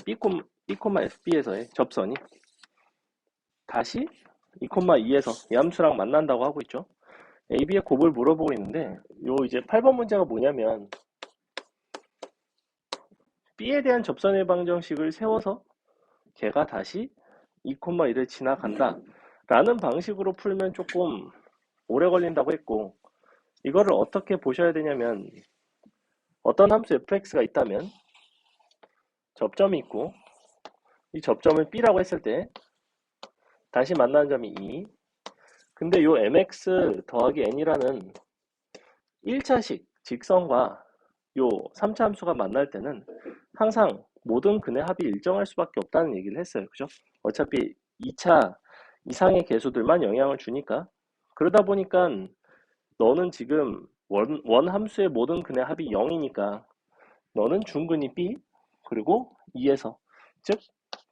B, FB에서의 접선이 다시 2,2에서 이 함수랑 만난다고 하고 있죠. AB의 곱을 물어보고 있는데 요 이제 8번 문제가 뭐냐면 B에 대한 접선의 방정식을 세워서 걔가 다시 2,1을 지나간다 라는 방식으로 풀면 조금 오래 걸린다고 했고, 이거를 어떻게 보셔야 되냐면 어떤 함수 fx가 있다면 접점이 있고 이 접점을 B라고 했을 때 다시 만나는 점이 2. 근데 요 mx 더하기 n이라는 1차식 직선과 요 3차 함수가 만날 때는 항상 모든 근의 합이 일정할 수밖에 없다는 얘기를 했어요. 그죠? 어차피 2차 이상의 개수들만 영향을 주니까. 그러다 보니까 너는 지금 원 함수의 모든 근의 합이 0이니까 너는 중근이 B 그리고 2에서, 즉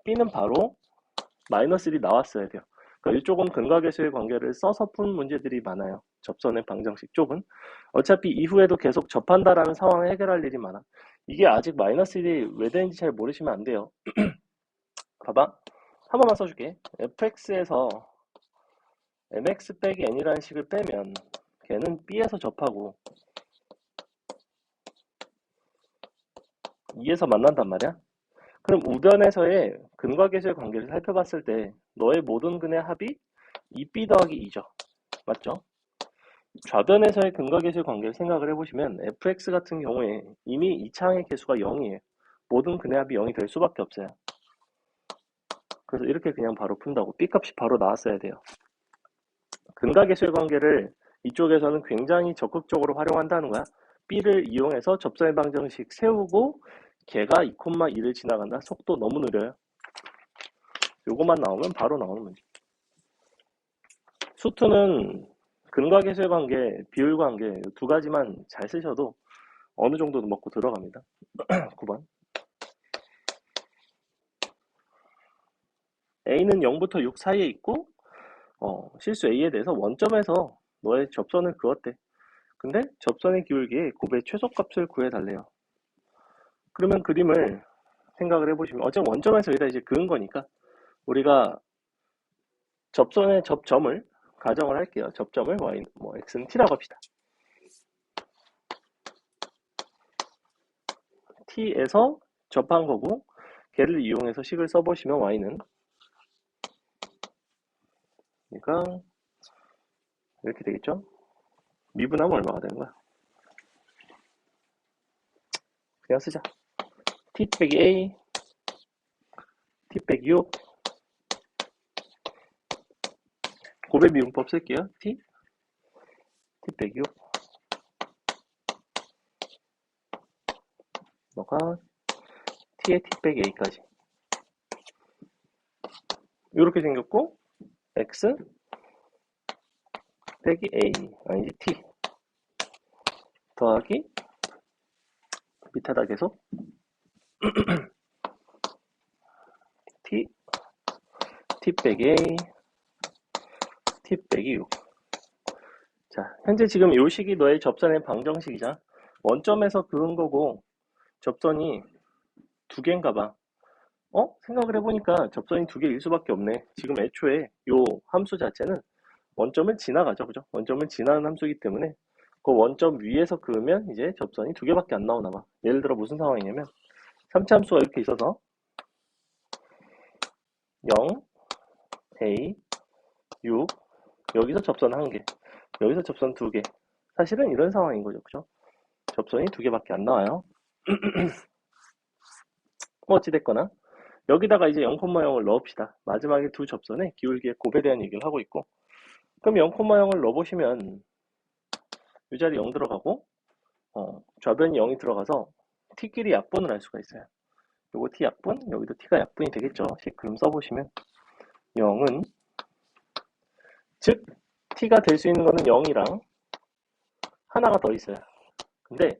B는 바로 마이너스 1이 나왔어야 돼요. 그러니까 이쪽은 근과 계수의 관계를 써서 푼 문제들이 많아요. 접선의 방정식 쪽은. 어차피 이후에도 계속 접한다라는 상황을 해결할 일이 많아. 이게 아직 마이너스 1이 왜 되는지 잘 모르시면 안 돼요. 봐봐. 한 번만 써줄게. fx에서 mx 빼기 n이라는 식을 빼면 걔는 B에서 접하고 2에서 만난단 말이야. 그럼 우변에서의 근과 계수의 관계를 살펴봤을 때 너의 모든 근의 합이 2b 더하기 2죠. 맞죠? 좌변에서의 근과 계수의 관계를 생각을 해보시면 fx 같은 경우에 이미 2차항의 개수가 0이에요. 모든 근의 합이 0이 될 수밖에 없어요. 그래서 이렇게 그냥 바로 푼다고. b 값이 바로 나왔어야 돼요. 근과 계수의 관계를 이쪽에서는 굉장히 적극적으로 활용한다는 거야. b를 이용해서 접선의 방정식 세우고 걔가 2,2를 지나간다. 속도 너무 느려요. 요것만 나오면 바로 나오는 문제. 수투는 근과 계수의 관계, 비율 관계 두 가지만 잘 쓰셔도 어느 정도는 먹고 들어갑니다. 9번. A는 0부터 6 사이에 있고 실수 A에 대해서 원점에서 너의 접선을 그었대. 근데 접선의 기울기에 곱의 최소값을 구해달래요. 그러면 그림을 생각을 해보시면 어차피 원점에서 여기다 이제 그은 거니까 우리가 접선의 접점을 가정을 할게요. 접점을 y, x는 t라고 합시다. t에서 접한 거고 걔를 이용해서 식을 써보시면 y는 그러니까 이렇게 되겠죠. 미분하면 얼마가 되는 거야? 그냥 쓰자. t 빼기 a t 빼기 6 곱의 미분법 쓸게요. t 빼기 6 너가 t의 t 빼기 a까지 이렇게 생겼고 x 빼기 a 아니지 t 더하기 밑에다 계속 t 빼기 a t 빼기 6. 자, 현재 지금 이 식이 너의 접선의 방정식이자 원점에서 그은 거고 접선이 두 개인가 봐. 생각을 해보니까 접선이 두 개일 수밖에 없네. 지금 애초에 요 함수 자체는 원점을 지나가죠. 그죠? 원점을 지나는 함수이기 때문에 그 원점 위에서 그으면 이제 접선이 두 개밖에 안 나오나 봐. 예를 들어 무슨 상황이냐면 3차 함수가 이렇게 있어서 0, a, 6 여기서 접선 1개 여기서 접선 2개 사실은 이런 상황인 거죠. 그죠? 접선이 2개밖에 안 나와요. 어찌됐거나 여기다가 이제 0,0을 넣읍시다. 마지막에 두 접선의 기울기의 곱에 대한 얘기를 하고 있고 그럼 0,0을 넣어보시면 이 자리 0 들어가고 좌변이 0이 들어가서 t끼리 약분을 할 수가 있어요. 요거 t 약분, 여기도 t가 약분이 되겠죠. 식 그럼 써보시면 0은 즉 t가 될 수 있는 거는 0이랑 하나가 더 있어요. 근데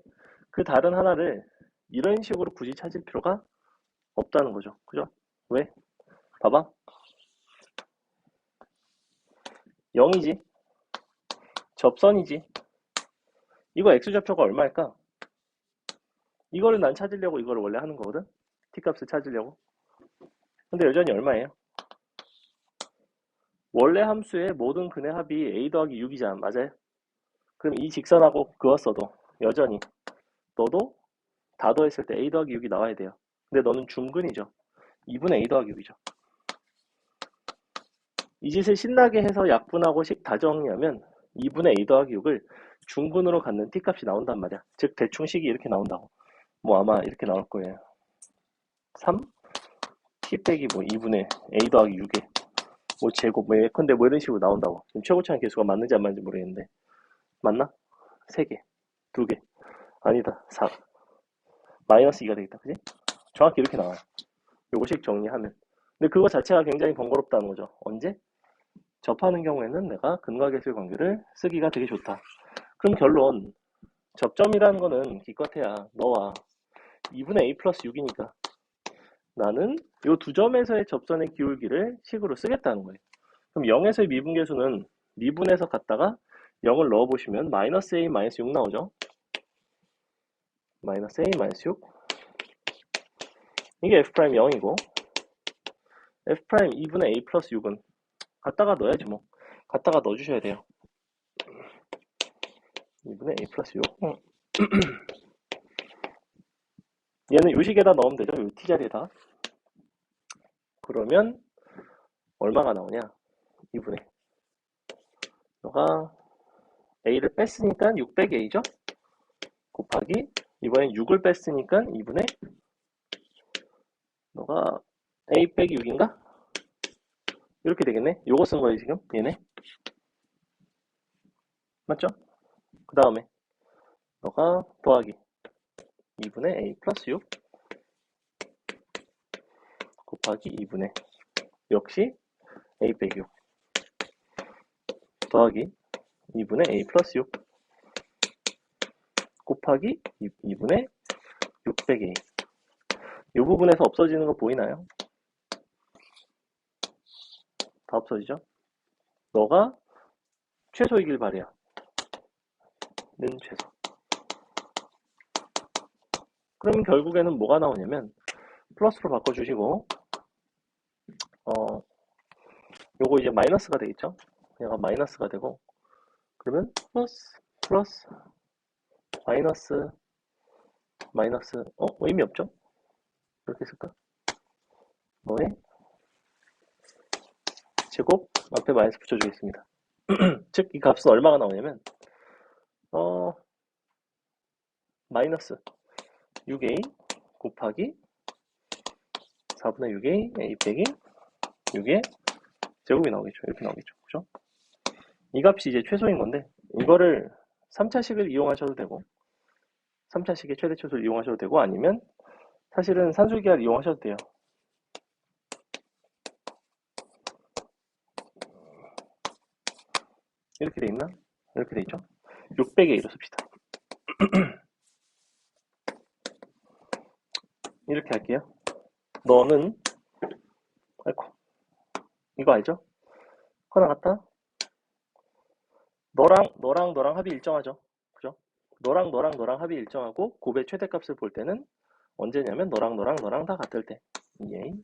그 다른 하나를 이런 식으로 굳이 찾을 필요가 없다는 거죠. 그죠? 왜? 봐봐. 0이지. 접선이지. 이거 x좌표가 얼마일까? 이거를 난 찾으려고 이거를 원래 하는 거거든. t값을 찾으려고. 근데 여전히 얼마예요? 원래 함수의 모든 근의 합이 a 더하기 6이잖아. 맞아요? 그럼 이 직선하고 그었어도 여전히 너도 다 더했을 때 a 더하기 6이 나와야 돼요. 근데 너는 중근이죠. 2분의 a 더하기 6이죠. 이 짓을 신나게 해서 약분하고 식 다 정리하면 2분의 a 더하기 6을 중근으로 갖는 t값이 나온단 말이야. 즉 대충 식이 이렇게 나온다고. 뭐 아마 이렇게 나올 거예요. 3 t 빼기 뭐 2분의 a 더하기 6에 뭐 제곱 뭐 예컨대 뭐 이런 식으로 나온다고. 지금 최고차항 계수가 맞는지 안 맞는지 모르겠는데 맞나? 3개 2개 아니다 4 마이너스 2가 되겠다. 그지? 정확히 이렇게 나와요. 요거식 정리하면. 근데 그거 자체가 굉장히 번거롭다는 거죠. 언제? 접하는 경우에는 내가 근과 계수의 관계를 쓰기가 되게 좋다. 그럼 결론 접점이라는 거는 기껏해야 너와 2분의 a 플러스 6이니까 나는 이 두 점에서의 접선의 기울기를 식으로 쓰겠다는 거예요. 그럼 0에서의 미분계수는 미분해서 갔다가 0을 넣어보시면 마이너스 a 마이너스 6 나오죠. 마이너스 a 마이너스 6 이게 f' 0이고 f' 2분의 a 플러스 6은 갖다가 넣어야지 뭐. 갖다가 넣어주셔야 돼요. 2분의 a 플러스 6 얘는 요 식에다 넣으면 되죠. 요 t자리에다. 그러면 얼마가 나오냐? 2분의 너가 a를 뺐으니까 6 빼기 a죠? 곱하기 이번엔 6을 뺐으니까 2분의 너가 a 빼기 6인가? 이렇게 되겠네. 요거 쓴 거예요 지금 얘네. 맞죠? 그 다음에 너가 더하기 2분의 a 플러스 6 곱하기 2분의 역시 a 빼기 6 더하기 2분의 a 플러스 6 곱하기 2분의 6 빼기 a. 이 부분에서 없어지는 거 보이나요? 다 없어지죠? 너가 최소이길 바래요. 는 최소. 그러면 결국에는 뭐가 나오냐면 플러스로 바꿔주시고 요거 이제 마이너스가 되겠죠? 얘가 마이너스가 되고 그러면 플러스 마이너스 마이너스 의미 없죠? 이렇게 쓸까? 뭐에 제곱 앞에 마이너스 붙여주겠습니다. 즉 이 값은 얼마가 나오냐면 마이너스 6a 곱하기 4분의 6a a 빼기 6의 제곱이 나오겠죠. 이렇게 나오겠죠. 그죠? 이 값이 이제 최소인 건데 이거를 3차식을 이용하셔도 되고 3차식의 최대 최소를 이용하셔도 되고 아니면 사실은 산술기하를 이용하셔도 돼요. 이렇게 돼 있나? 이렇게 돼 있죠? 600에 1로 씁시다. 이렇게 할게요. 너는 아이고 이거 알죠? 하나 같다? 너랑 합이 일정하죠? 그죠? 너랑 합이 일정하고 곱의 최대값을 볼 때는 언제냐면 너랑 다 같을 때 2a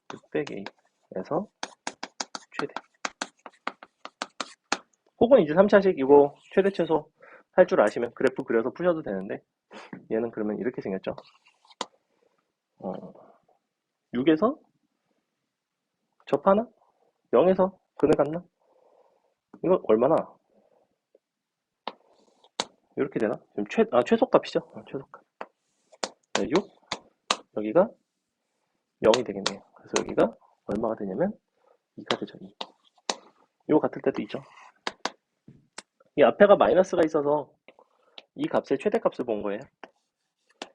600a에서 최대 혹은 이제 3차식 이거 최대 최소 할 줄 아시면 그래프 그려서 푸셔도 되는데 얘는 그러면 이렇게 생겼죠. 6에서 접하나? 0에서 근을 갖나? 이거 얼마나? 이렇게 되나? 지금 최소값이죠? 최소값. 6 여기가 0이 되겠네요. 그래서 여기가 얼마가 되냐면 2가 되죠. 2. 이거 같을 때도 있죠. 이 앞에가 마이너스가 있어서 이 값의 최대값을 본 거예요.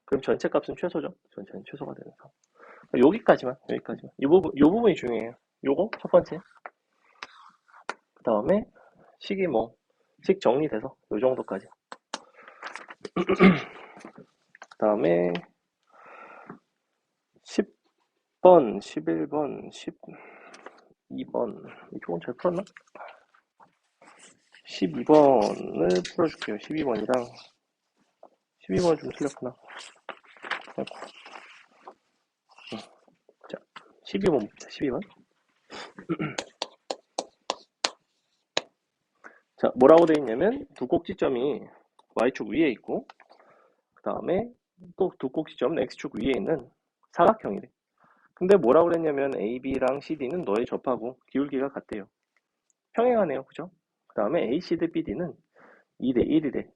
그럼 전체 값은 최소죠. 전체는 최소가 되면서 여기까지만. 이 부분이 중요해요. 요거 첫 번째. 그 다음에 식이 식 정리돼서 요 정도까지. 그 다음에 10번, 11번, 12번 이쪽은 잘 풀었나? 12번을 풀어줄게요. 12번이랑 12번 좀 틀렸구나. 아이고. 12번 봅시다. 12번. 자, 뭐라고 되어 있냐면 두 꼭지점이 y축 위에 있고 그 다음에 또 두 꼭지점 x축 위에 있는 사각형이래. 근데 뭐라고 그랬냐면 AB랑 CD는 너에 접하고 기울기가 같대요. 평행하네요. 그죠? 그 다음에 AC 대 BD는 2대 1이래.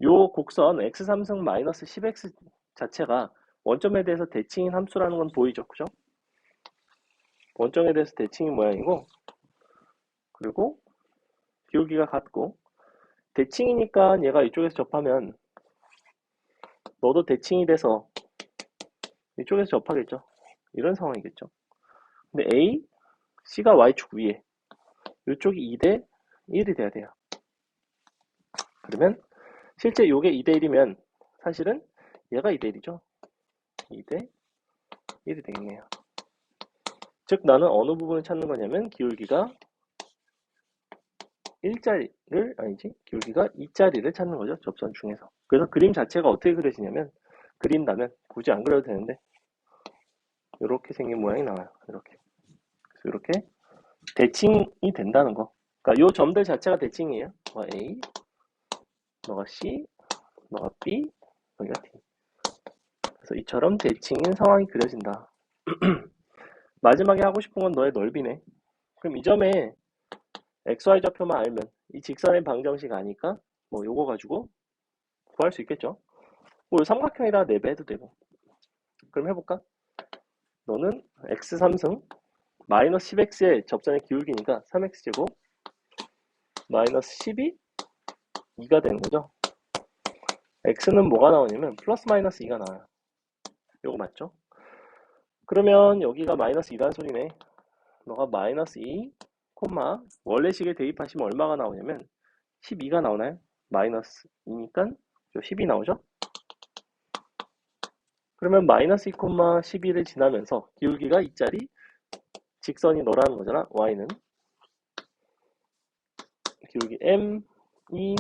요 곡선 x3승 마이너스 10x 자체가 원점에 대해서 대칭인 함수라는 건 보이죠? 그죠? 원점에 대해서 대칭인 모양이고, 그리고 기울기가 같고, 대칭이니까 얘가 이쪽에서 접하면 너도 대칭이 돼서 이쪽에서 접하겠죠? 이런 상황이겠죠? 근데 A, C가 Y축 위에, 이쪽이 2대 1이 돼야 돼요. 그러면 실제 요게 2대 1이면 사실은 얘가 2대 1이죠? 2대 1이 되겠네요. 즉 나는 어느 부분을 찾는 거냐면 기울기가 1자리를 아니지 기울기가 2자리를 찾는 거죠. 접선 중에서. 그래서 그림 자체가 어떻게 그려지냐면 그린다면 굳이 안 그려도 되는데 이렇게 생긴 모양이 나와요. 이렇게. 그래서 이렇게 대칭이 된다는 거. 그러니까 요 점들 자체가 대칭이에요. 너가 A, 너가 C, 너가 B, 여기가 D. 그래서 이처럼 대칭인 상황이 그려진다. 마지막에 하고 싶은 건 너의 넓이네. 그럼 이 점에 XY 좌표만 알면 이 직선의 방정식 아니까 뭐 요거 가지고 구할 수 있겠죠. 뭐 삼각형에다 내배해도 되고. 그럼 해볼까? 너는 x3승 마이너스 10x의 접선의 기울기니까 3x제곱 마이너스 10이 2가 되는 거죠. x는 뭐가 나오냐면 플러스 마이너스 2가 나와요. 요거 맞죠? 그러면 여기가 마이너스 2라는 소리네. 너가 마이너스 2, 원래식에 대입하시면 얼마가 나오냐면 12가 나오나요? 마이너스 2니까 10이 나오죠? 그러면 마이너스 2, 12를 지나면서 기울기가 2짜리 직선이 너라는 거잖아. y는 기울기 m, 2,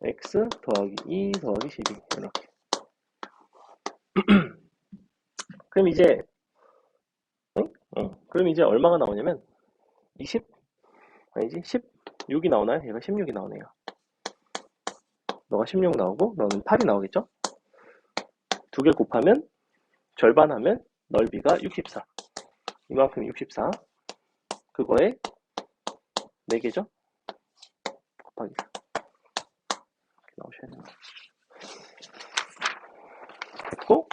x 더하기 2 더하기 12 이렇게. 그럼 이제 그럼 이제 얼마가 나오냐면 20 아니지 16이 나오나요? 얘가 16이 나오네요. 너가 16 나오고 너는 8이 나오겠죠? 두 개 곱하면 절반하면 넓이가 64. 이만큼 64. 그거에 4개죠? 곱하기 4. 이렇게 나오셔야 돼요. 됐고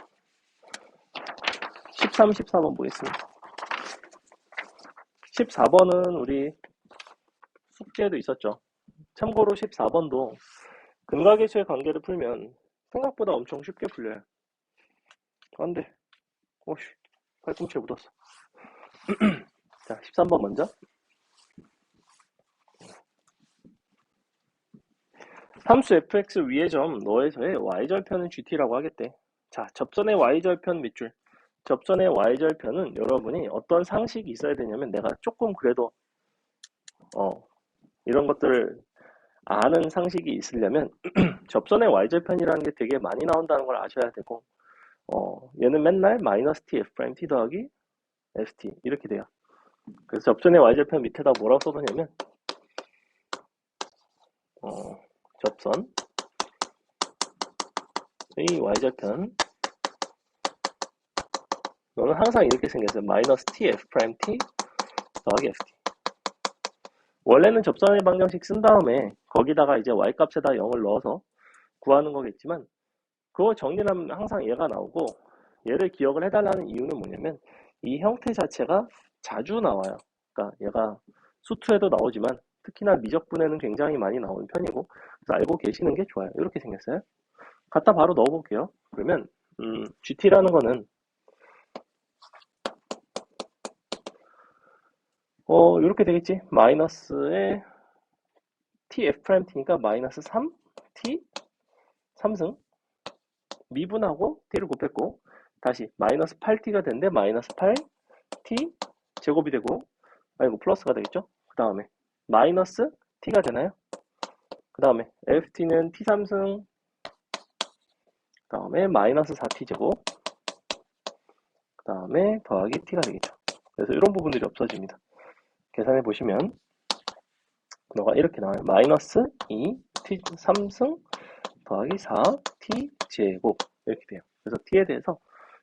13, 14번 보겠습니다. 14번은 우리 숙제에도 있었죠. 참고로 14번도 근각의 수의 관계를 풀면 생각보다 엄청 쉽게 풀려요. 안 돼. 오씨, 팔꿈치에 묻었어. 자, 13번 먼저. 함수 fx 위의 점 너에서의 y절편은 gt라고 하겠대. 자, 접선의 y절편 밑줄. 접선의 y절편은 여러분이 어떤 상식이 있어야 되냐면 내가 조금 그래도 이런 것들을 아는 상식이 있으려면 접선의 y절편이라는 게 되게 많이 나온다는 걸 아셔야 되고 얘는 맨날 마이너스 t f' t 더하기 ft 이렇게 돼요. 그래서 접선의 y절편 밑에다 뭐라고 써놓냐면 접선의 y절편 너는 항상 이렇게 생겼어요. 마이너스 t f''t 더하기 ft. 원래는 접선의 방정식 쓴 다음에 거기다가 이제 y값에다 0을 넣어서 구하는 거겠지만 그거 정리를 하면 항상 얘가 나오고 얘를 기억을 해달라는 이유는 뭐냐면 이 형태 자체가 자주 나와요. 그러니까 얘가 수투에도 나오지만 특히나 미적분에는 굉장히 많이 나오는 편이고 그래서 알고 계시는 게 좋아요. 이렇게 생겼어요. 갖다 바로 넣어볼게요. 그러면 GT라는 거는 이렇게 되겠지. 마이너스의 tf't니까 마이너스 3t 3승 미분하고 t를 곱했고 다시 마이너스 8t가 되는데 마이너스 8t 제곱이 되고 이거 플러스가 되겠죠. 그 다음에 마이너스 t가 되나요? 그 다음에 ft는 t3승 그 다음에 마이너스 4t 제곱 그 다음에 더하기 t가 되겠죠. 그래서 이런 부분들이 없어집니다. 계산해 보시면 너가 이렇게 나와요. 마이너스 2 t 3승 더하기 4t 제곱 이렇게 돼요. 그래서 t에 대해서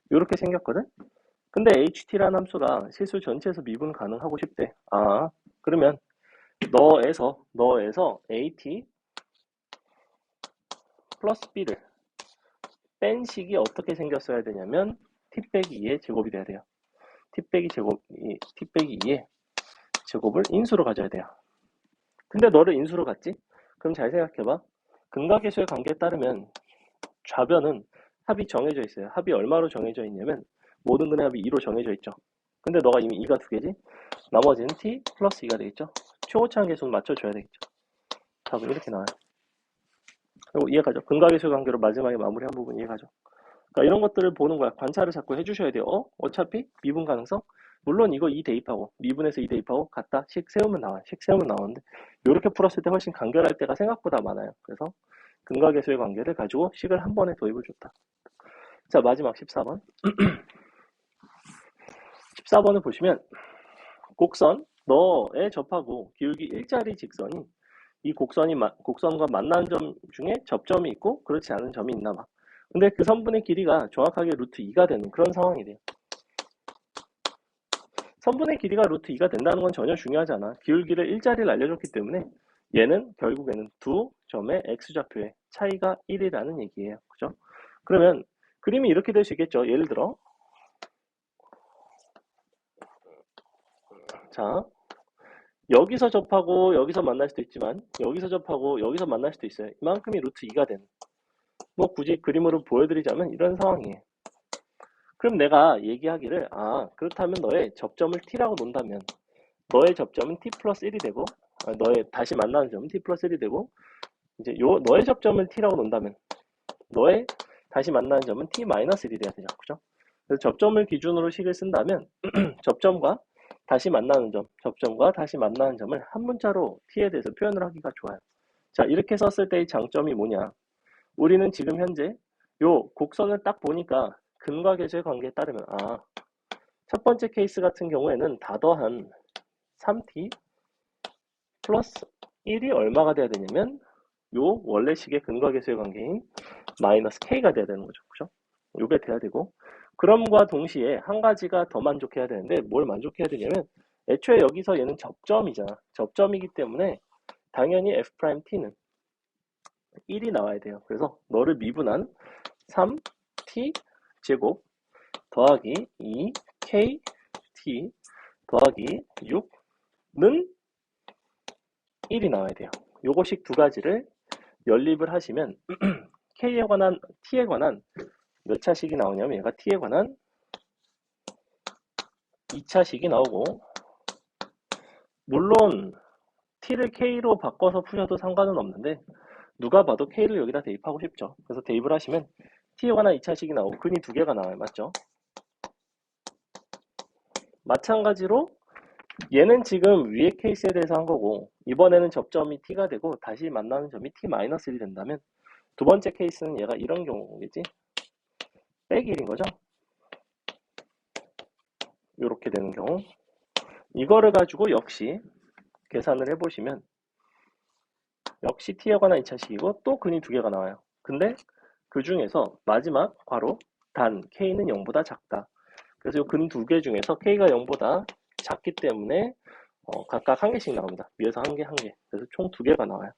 이렇게 생겼거든. 근데 ht라는 함수가 실수 전체에서 미분 가능하고 싶대. 아, 그러면 너에서 at 플러스 b를 뺀 식이 어떻게 생겼어야 되냐면 t 빼기 2의 제곱이 돼야 돼요. t 빼기 2의 제곱을 인수로 가져야 돼요. 근데 너를 인수로 갔지? 그럼 잘 생각해봐. 근각계수의 관계에 따르면 좌변은 합이 정해져 있어요. 합이 얼마로 정해져 있냐면 모든 근의 합이 2로 정해져 있죠. 근데 너가 이미 2가 두 개지? 나머지는 t 플러스 2가 되겠죠. 최고차항 계수는 맞춰줘야 되겠죠. 답은 이렇게 나와요. 그리고 이해가죠? 근각계수의 관계로 마지막에 마무리한 부분 이해가죠? 그러니까 이런 것들을 보는 거야. 관찰을 자꾸 해주셔야 돼요. 어차피 미분 가능성? 물론 이거 2 대입하고 미분에서 2 대입하고 같다. 식 세우면 나와요. 식 세우면 나오는데 이렇게 풀었을 때 훨씬 간결할 때가 생각보다 많아요. 그래서 근각계수의 관계를 가지고 식을 한 번에 도입을 줬다. 자, 마지막 14번. 14번을 보시면 곡선 너에 접하고 기울기 1짜리 직선이 이 곡선과 만나는 점 중에 접점이 있고 그렇지 않은 점이 있나 봐. 근데 그 선분의 길이가 정확하게 루트 2가 되는 그런 상황이 돼요. 선분의 길이가 루트 2가 된다는 건 전혀 중요하지 않아. 기울기를 1자리를 알려줬기 때문에 얘는 결국에는 두 점의 x좌표의 차이가 1이라는 얘기예요. 그죠? 그러면 그림이 이렇게 될 수 있겠죠. 예를 들어 자, 여기서 접하고 여기서 만날 수도 있지만 여기서 접하고 여기서 만날 수도 있어요. 이만큼이 루트 2가 되는 뭐 굳이 그림으로 보여드리자면 이런 상황이에요. 그럼 내가 얘기하기를 그렇다면 너의 접점을 t라고 놓는다면 너의 접점은 t 플러스 1이 되고 너의 다시 만나는 점은 t 플러스 1이 되고 이제 너의 접점을 t라고 놓는다면 너의 다시 만나는 점은 t 마이너스 1이 돼야 되죠. 그죠? 그래서 접점을 기준으로 식을 쓴다면 접점과 다시 만나는 점을 한 문자로 t에 대해서 표현을 하기가 좋아요. 자, 이렇게 썼을 때의 장점이 뭐냐? 우리는 지금 현재 요 곡선을 딱 보니까 근과 계수의 관계에 따르면 첫 번째 케이스 같은 경우에는 다 더한 3t 플러스 1이 얼마가 돼야 되냐면 요 원래식의 근과 계수의 관계인 마이너스 k가 돼야 되는 거죠. 그죠? 요게 돼야 되고 그럼과 동시에 한 가지가 더 만족해야 되는데 뭘 만족해야 되냐면 애초에 여기서 얘는 접점이잖아. 접점이기 때문에 당연히 f't는 1이 나와야 돼요. 그래서 너를 미분한 3t 제곱 더하기 2kt 더하기 6는 1이 나와야 돼요. 요거식 두 가지를 연립을 하시면 t에 관한 몇 차식이 나오냐면 얘가 t에 관한 2차식이 나오고 물론 t를 k로 바꿔서 푸셔도 상관은 없는데 누가 봐도 k를 여기다 대입하고 싶죠. 그래서 대입을 하시면 t에 관한 2차식이 나오고 근이 두 개가 나와요. 맞죠? 마찬가지로 얘는 지금 위의 케이스에 대해서 한 거고 이번에는 접점이 t가 되고 다시 만나는 점이 t-1이 된다면 두 번째 케이스는 얘가 이런 경우겠지? 빼기 1인 거죠? 이렇게 되는 경우 이거를 가지고 역시 계산을 해보시면 역시 t에 관한 2차식이고 또 근이 두 개가 나와요. 근데 그 중에서 마지막 괄호 단 k는 0보다 작다. 그래서 이 근 두 개 중에서 k가 0보다 작기 때문에 각각 한 개씩 나옵니다. 위에서 한 개, 한 개. 그래서 총 두 개가 나와요.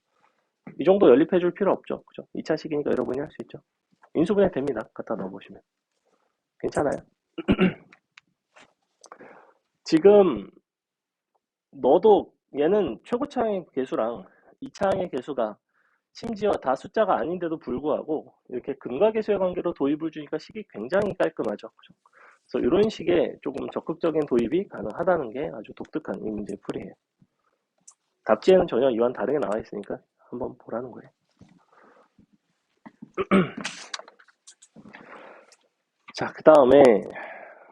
이 정도 연립해 줄 필요 없죠. 그죠? 2차식이니까 여러분이 할 수 있죠. 인수분해 됩니다. 갖다 넣어보시면. 괜찮아요. 지금 너도 얘는 최고차항의 개수랑 2차항의 개수가 심지어 다 숫자가 아닌데도 불구하고 이렇게 근과 계수의 관계로 도입을 주니까 식이 굉장히 깔끔하죠. 그죠? 그래서 이런 식의 조금 적극적인 도입이 가능하다는 게 아주 독특한 이 문제의 풀이에요. 답지에는 전혀 이와는 다르게 나와 있으니까 한번 보라는 거예요. 자, 그 다음에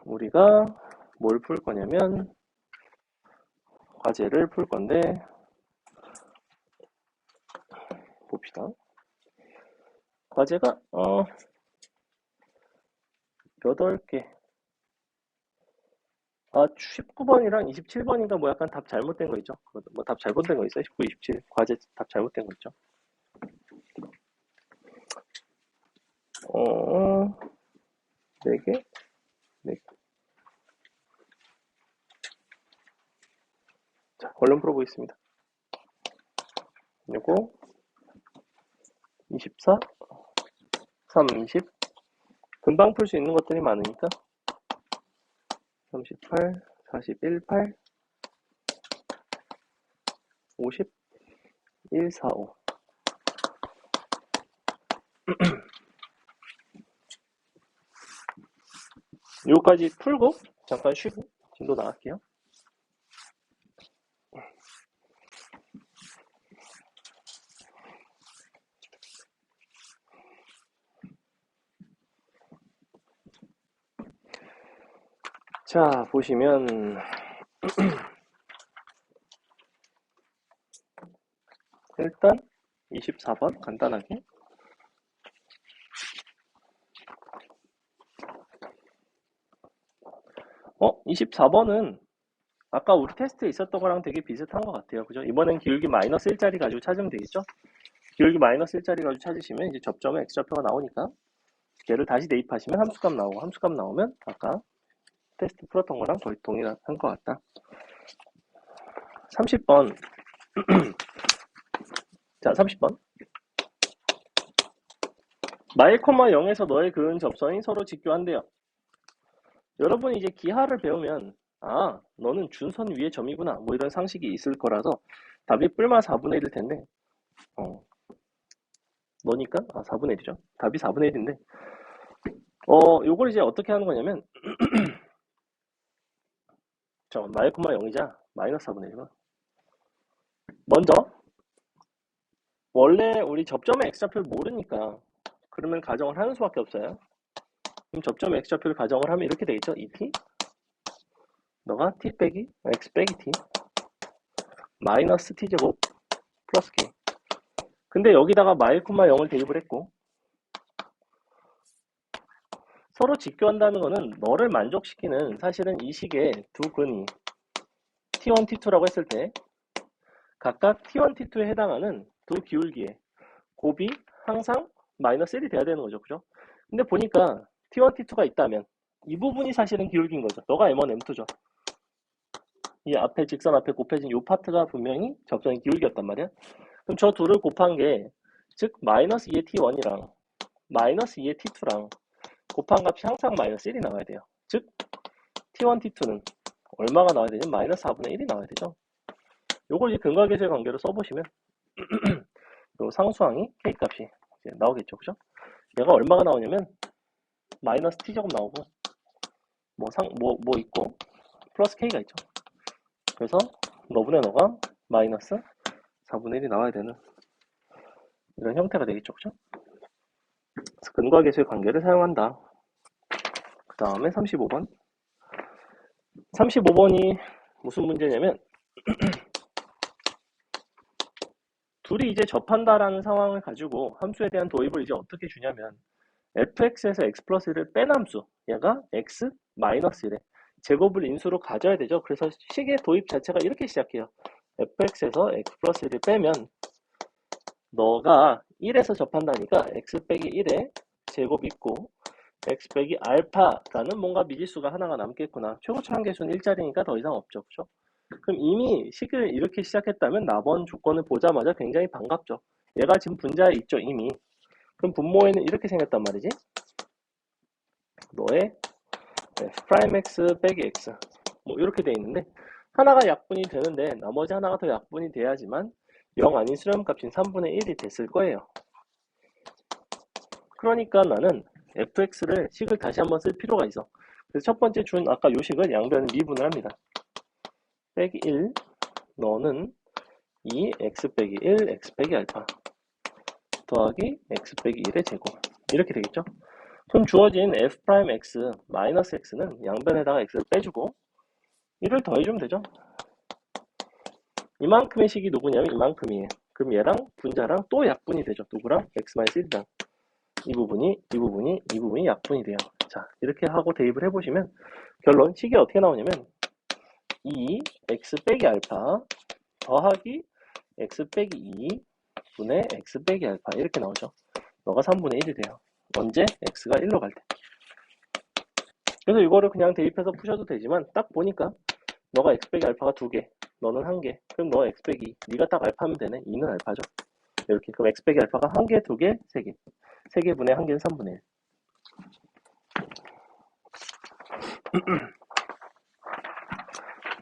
우리가 뭘 풀 거냐면 과제를 풀 건데 봅시다. 과제가 8개 19번이랑 27번인가 뭐 약간 답 잘못된 거 있죠? 뭐 답 잘못된 거 있어요? 19, 27 과제 답 잘못된 거 있죠? 4개? 4개. 자, 얼른 풀어보겠습니다. 요거 24, 30 금방 풀 수 있는 것들이 많으니까 38, 41, 8, 50, 1, 4, 5 요까지 풀고 잠깐 쉬고 진도 나갈게요. 자, 보시면 일단 24번 간단하게 24번은 아까 우리 테스트에 있었던 거랑 되게 비슷한 것 같아요. 그죠? 이번엔 기울기 마이너스 1짜리 가지고 찾으면 되겠죠? 기울기 마이너스 1짜리 가지고 찾으시면 이제 접점에 x좌표가 나오니까 걔를 다시 대입하시면 함수값 나오고 함수값 나오면 아까 테스트 풀었던 거랑 거의 동일한 것 같다. 30번 자, 30번 마일, 0에서 너의 그은 접선이 서로 직교한대요. 여러분이 이제 기하를 배우면 너는 준선 위의 점이구나 뭐 이런 상식이 있을 거라서 답이 뿔마 4분의 1일 텐데 너니까 4분의 1이죠. 답이 4분의 1인데 요걸 이제 어떻게 하는 거냐면 마일, 0이자 마이너스 4분의 1이구나. 먼저 원래 우리 접점의 x좌표를 모르니까 그러면 가정을 하는 수밖에 없어요. 그럼 접점의 x좌표를 가정을 하면 이렇게 되겠죠. 2t 너가 t 빼기 x 빼기 t 마이너스 t제곱 플러스 k. 근데 여기다가 마일, 0을 대입을 했고 서로 직교한다는 거는 너를 만족시키는 사실은 이 식의 두 근이 t1, t2라고 했을 때 각각 t1, t2에 해당하는 두 기울기에 곱이 항상 마이너스 1이 돼야 되는 거죠. 그죠? 근데 보니까 t1, t2가 있다면 이 부분이 사실은 기울기인 거죠. 너가 m1, m2죠. 이 앞에 직선 앞에 곱해진 이 파트가 분명히 접선의 기울기였단 말이야. 그럼 저 둘을 곱한 게 즉 마이너스 2의 t1이랑 마이너스 2의 t2랑 곱한 값이 항상 마이너스 1이 나와야 돼요. 즉 t1, t2는 얼마가 나와야 되냐면 마이너스 4분의 1이 나와야 되죠. 요걸 이제 근과 계수의 관계로 써보시면 요 상수항이 k 값이 이제 나오겠죠. 그죠? 얘가 얼마가 나오냐면 마이너스 t제곱 나오고 뭐 있고 플러스 k가 있죠. 그래서 너분의 너가 마이너스 4분의 1이 나와야 되는 이런 형태가 되겠죠. 그죠? 그래서 근과 계수의 관계를 사용한다. 그 다음에 35번 35번이 무슨 문제냐면 둘이 이제 접한다라는 상황을 가지고 함수에 대한 도입을 이제 어떻게 주냐면 fx에서 x 플러스 1을 뺀 함수 얘가 x 마이너스 1에 제곱을 인수로 가져야 되죠. 그래서 식의 도입 자체가 이렇게 시작해요. fx에서 x 플러스 1을 빼면 너가 1에서 접한다니까 x 빼기 1에 제곱 있고 x 빼기 알파라는 뭔가 미지수가 하나가 남겠구나. 최고차 한계수는 1짜리니까 더 이상 없죠. 그죠? 그럼 이미 식을 이렇게 시작했다면 나번 조건을 보자마자 굉장히 반갑죠. 얘가 지금 분자에 있죠. 이미. 그럼 분모에는 이렇게 생겼단 말이지. 너의 f'x 빼기 x 뭐 이렇게 돼 있는데 하나가 약분이 되는데 나머지 하나가 더 약분이 돼야지만 0 아닌 수렴값인 3분의 1이 됐을 거예요. 그러니까 나는 fx를 식을 다시 한번 쓸 필요가 있어. 그래서 첫 번째 준 아까 요 식을 양변을 미분을 합니다. 빼기 1 너는 2 x 빼기 1 x 빼기 알파 더하기 x 빼기 1의 제곱 이렇게 되겠죠. 그럼 주어진 f'x 마이너스 x는 양변에다가 x를 빼주고 1을 더해주면 되죠. 이만큼의 식이 누구냐면 이만큼이에요. 그럼 얘랑 분자랑 또 약분이 되죠. 누구랑? x-1이랑 이 부분이 약분이 돼요. 자, 이렇게 하고 대입을 해보시면 결론 식이 어떻게 나오냐면 2 x 빼기 알파 더하기 x 빼기 2 분의 x 빼기 알파 이렇게 나오죠. 너가 3분의 1이 돼요. 언제? x가 1로 갈 때. 그래서 이거를 그냥 대입해서 푸셔도 되지만 딱 보니까 너가 x 빼기 알파가 2개, 너는 1개. 그럼 너 x 빼기 네가 딱 알파면 되네. 2는 알파죠. 이렇게. 그럼 x 빼기 알파가 1개, 2개, 3개. 3개 분의 1개는 3분의 1.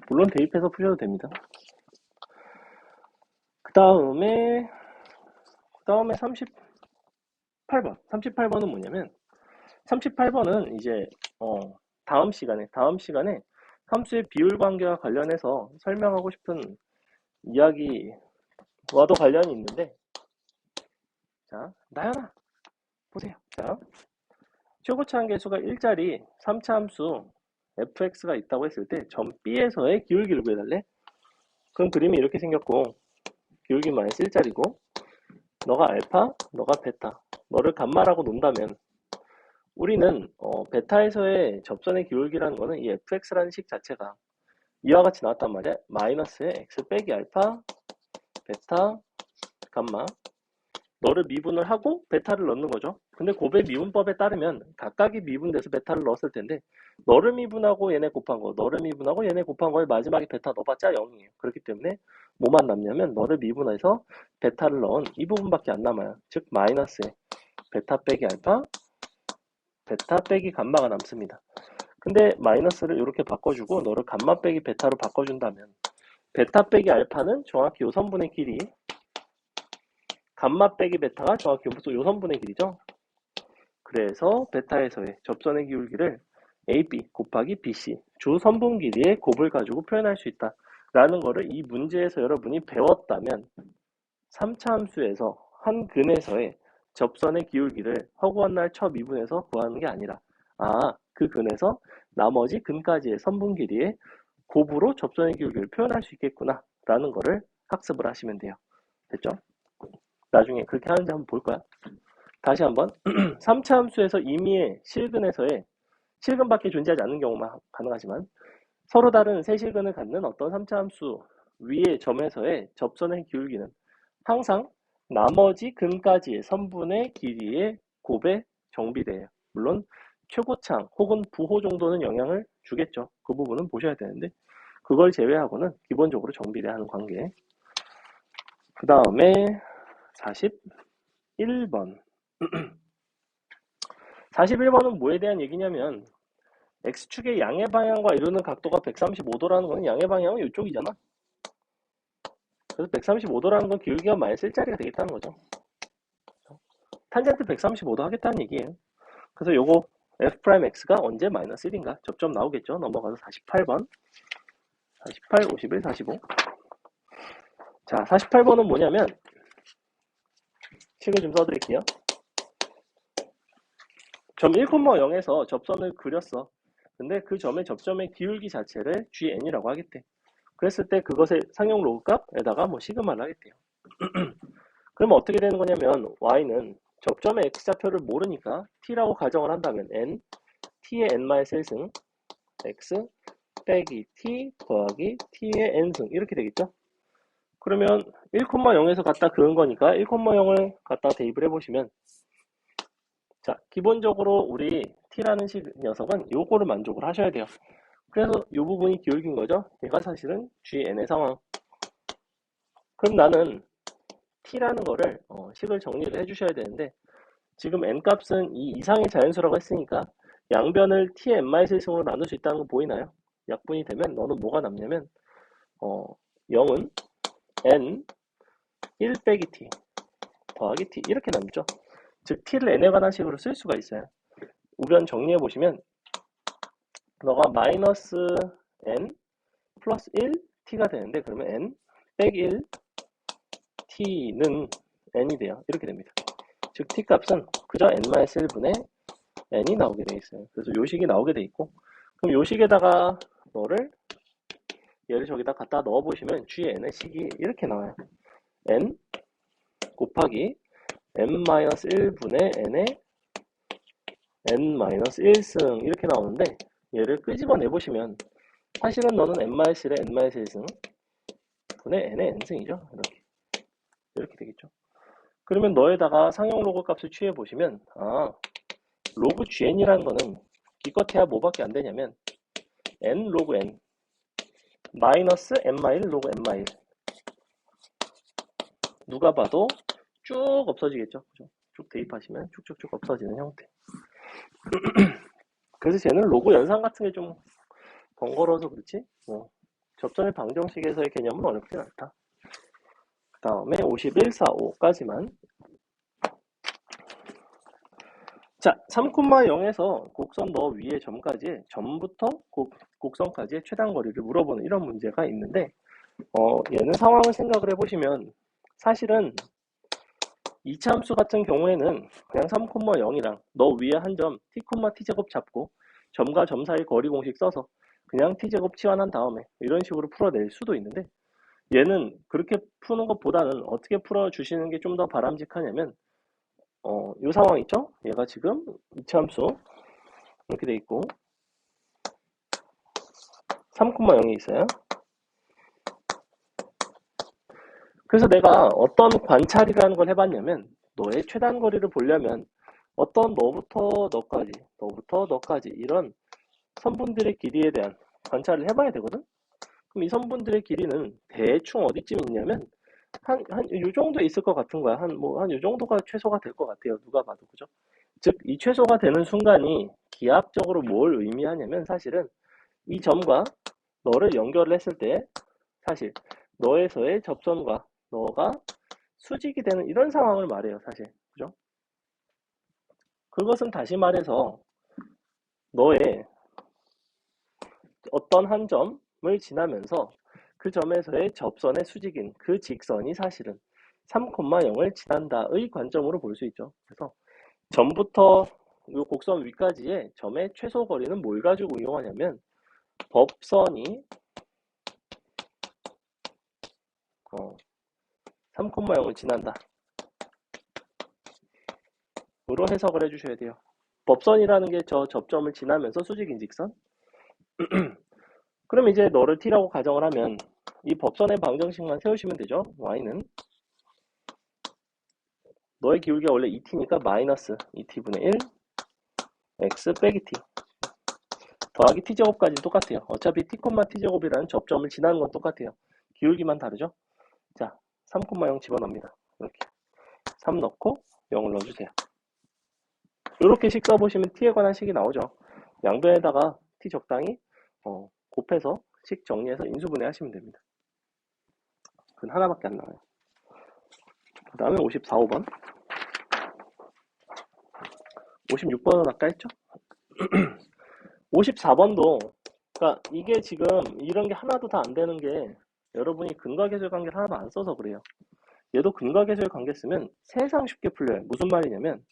물론 대입해서 푸셔도 됩니다. 그 다음에 38번. 38번은 뭐냐면 38번은 이제 다음 시간에 함수의 비율 관계와 관련해서 설명하고 싶은 이야기와도 관련이 있는데, 자, 나연아 보세요. 자, 최고차 한계수가 1짜리 3차 함수 fx가 있다고 했을 때 점 B에서의 기울기를 구해달래. 그럼 그림이 이렇게 생겼고, 기울기 마이너스 1짜리고 너가 알파, 너가 베타, 너를 감마라고 논다면 우리는 베타에서의 접선의 기울기라는 거는 이 fx라는 식 자체가 이와 같이 나왔단 말이야. 마이너스의 x 빼기 알파, 베타, 감마. 너를 미분을 하고 베타를 넣는 거죠. 근데 곱의 미분법에 따르면 각각이 미분돼서 베타를 넣었을 텐데 너를 미분하고 얘네 곱한 거, 너를 미분하고 얘네 곱한 거에 마지막에 베타 넣어봤자 0이에요. 그렇기 때문에 뭐만 남냐면 너를 미분해서 베타를 넣은 이 부분밖에 안 남아요. 즉 마이너스의 베타 빼기 알파, 베타 빼기 감마가 남습니다. 근데 마이너스를 이렇게 바꿔주고 너를 감마 빼기 베타로 바꿔준다면 베타 빼기 알파는 정확히 요 선분의 길이, 감마 빼기 베타가 정확히 요 선분의 길이죠. 그래서 베타에서의 접선의 기울기를 AB 곱하기 BC 주 선분 길이의 곱을 가지고 표현할 수 있다 라는 거를 이 문제에서 여러분이 배웠다면 3차 함수에서 한 근에서의 접선의 기울기를 허구한 날 첫 미분에서 구하는 게 아니라 그 근에서 나머지 근까지의 선분 길이의 곱으로 접선의 기울기를 표현할 수 있겠구나 라는 거를 학습을 하시면 돼요. 됐죠? 나중에 그렇게 하는지 한번 볼 거야. 다시 한번 3차 함수에서 임의의 실근에서의 실근밖에 존재하지 않는 경우만 가능하지만 서로 다른 세 실근을 갖는 어떤 3차 함수 위의 점에서의 접선의 기울기는 항상 나머지 근까지의 선분의 길이의 곱에 정비돼요. 물론 최고창 혹은 부호 정도는 영향을 주겠죠. 그 부분은 보셔야 되는데 그걸 제외하고는 기본적으로 정비돼야 하는 관계. 그 다음에 41번 41번은 뭐에 대한 얘기냐면 X축의 양의 방향과 이루는 각도가 135도라는 거는 양의 방향은 이쪽이잖아. 그래서 135도라는 건 기울기가 마이너스 1짜리가 되겠다는 거죠. 탄젠트 135도 하겠다는 얘기예요. 그래서 요거 f'x가 언제 마이너스 1인가? 접점 나오겠죠. 넘어가서 48번 48, 51, 45. 자, 48번은 뭐냐면 식을 좀 써드릴게요. 점 1,0에서 접선을 그렸어. 근데 그 점의 접점의 기울기 자체를 GN이라고 하겠대. 그랬을 때 그것의 상용 로그값에다가 뭐 시그마를 하겠대요. 그러면 어떻게 되는 거냐면 y는 접점의 x좌표를 모르니까 t라고 가정을 한다면 n, t의 n-1승 x 빼기 t 더하기 t의 n승 이렇게 되겠죠. 그러면 1,0에서 갖다 그은 거니까 1,0을 갖다 대입을 해보시면 자, 기본적으로 우리 t라는 녀석은 요거를 만족을 하셔야 돼요. 그래서 이 부분이 기울기인 거죠. 얘가 사실은 GN의 상황. 그럼 나는 t라는 거를 식을 정리를 해주셔야 되는데 지금 n 값은 이 이상의 자연수라고 했으니까 양변을 t의 n-1승으로 나눌 수 있다는 거 보이나요? 약분이 되면 너는 뭐가 남냐면 0은 n 1 빼기 t 더하기 t 이렇게 남죠. 즉 t를 n에 관한 식으로 쓸 수가 있어요. 우변 정리해 보시면 너가 마이너스 n 플러스 1 t가 되는데 그러면 n 빼기 1 t는 n이 돼요. 이렇게 됩니다. 즉 t 값은 그저 n-1분의 n이 나오게 돼 있어요. 그래서 요 식이 나오게 돼 있고 그럼 요 식에다가 얘를 저기다 갖다 넣어 보시면 gn의 식이 이렇게 나와요. n 곱하기 n-1분의 n의 n-1승 이렇게 나오는데 얘를 끄집어내 보시면 사실은 너는 n-1에 n-1승 분의 n의 n승이죠. 이렇게 되겠죠. 그러면 너에다가 상용 로그 값을 취해 보시면 로그 gn이라는 거는 기껏해야 뭐밖에 안 되냐면 n 로그 n 마이너스 n-1 로그 n-1 누가 봐도 쭉 없어지겠죠. 그죠? 쭉 대입하시면 쭉쭉쭉 없어지는 형태. 그래서 쟤는 로그 연산 같은 게 좀 번거로워서 그렇지 뭐 접선의 방정식에서의 개념은 어렵진 않다. 그 다음에 5145까지만. 자, 3,0에서 곡선 너 위에 점까지 점부터 곡선까지의 최단거리를 물어보는 이런 문제가 있는데 얘는 상황을 생각을 해보시면 사실은 이차함수 같은 경우에는 그냥 3,0이랑 너 위에 한 점 t, t제곱 잡고 점과 점 사이 거리 공식 써서 그냥 t제곱 치환한 다음에 이런 식으로 풀어낼 수도 있는데 얘는 그렇게 푸는 것보다는 어떻게 풀어주시는 게 좀 더 바람직하냐면 이 상황 있죠? 얘가 지금 이차함수 이렇게 돼 있고 3,0이 있어요. 그래서 내가 어떤 관찰이라는 걸 해봤냐면 너의 최단거리를 보려면 어떤 너부터 너까지 이런 선분들의 길이에 대한 관찰을 해봐야 되거든? 그럼 이 선분들의 길이는 대충 어디쯤 있냐면 요 정도에 있을 것 같은 거야. 한 요 정도가 최소가 될 것 같아요. 누가 봐도. 그죠? 즉, 이 최소가 되는 순간이 기하학적으로 뭘 의미하냐면 사실은 이 점과 너를 연결을 했을 때 사실 너에서의 접선과 너가 수직이 되는 이런 상황을 말해요. 사실. 그죠? 그것은 다시 말해서 너의 어떤 한 점을 지나면서 그 점에서의 접선의 수직인 그 직선이 사실은 3,0을 지난다의 관점으로 볼 수 있죠. 그래서 점부터 이 곡선 위까지의 점의 최소 거리는 뭘 가지고 이용하냐면 법선이 3,0을 지난다 으로 해석을 해주셔야 돼요. 법선이라는 게 저 접점을 지나면서 수직인 직선. 그럼 이제 너를 t라고 가정을 하면 이 법선의 방정식만 세우시면 되죠. y는 너의 기울기가 원래 2t니까 마이너스 2t분의 1 x 빼기 t 더하기 t제곱까지 똑같아요. 어차피 t, t제곱이라는 접점을 지나는 건 똑같아요. 기울기만 다르죠. 자, 3,0 집어넣습니다. 이렇게 3 넣고 0을 넣어주세요. 이렇게 식 써보시면 t에 관한 식이 나오죠. 양변에다가 t 적당히 곱해서 식 정리해서 인수분해 하시면 됩니다. 그건 하나밖에 안 나와요. 그 다음에 54, 5번 56번은 아까 했죠? 54번도 그러니까 이게 지금 이런 게 하나도 다 안 되는 게 여러분이 근과계절 관계를 하나도 안 써서 그래요. 얘도 근과계절 관계 쓰면 세상 쉽게 풀려요. 무슨 말이냐면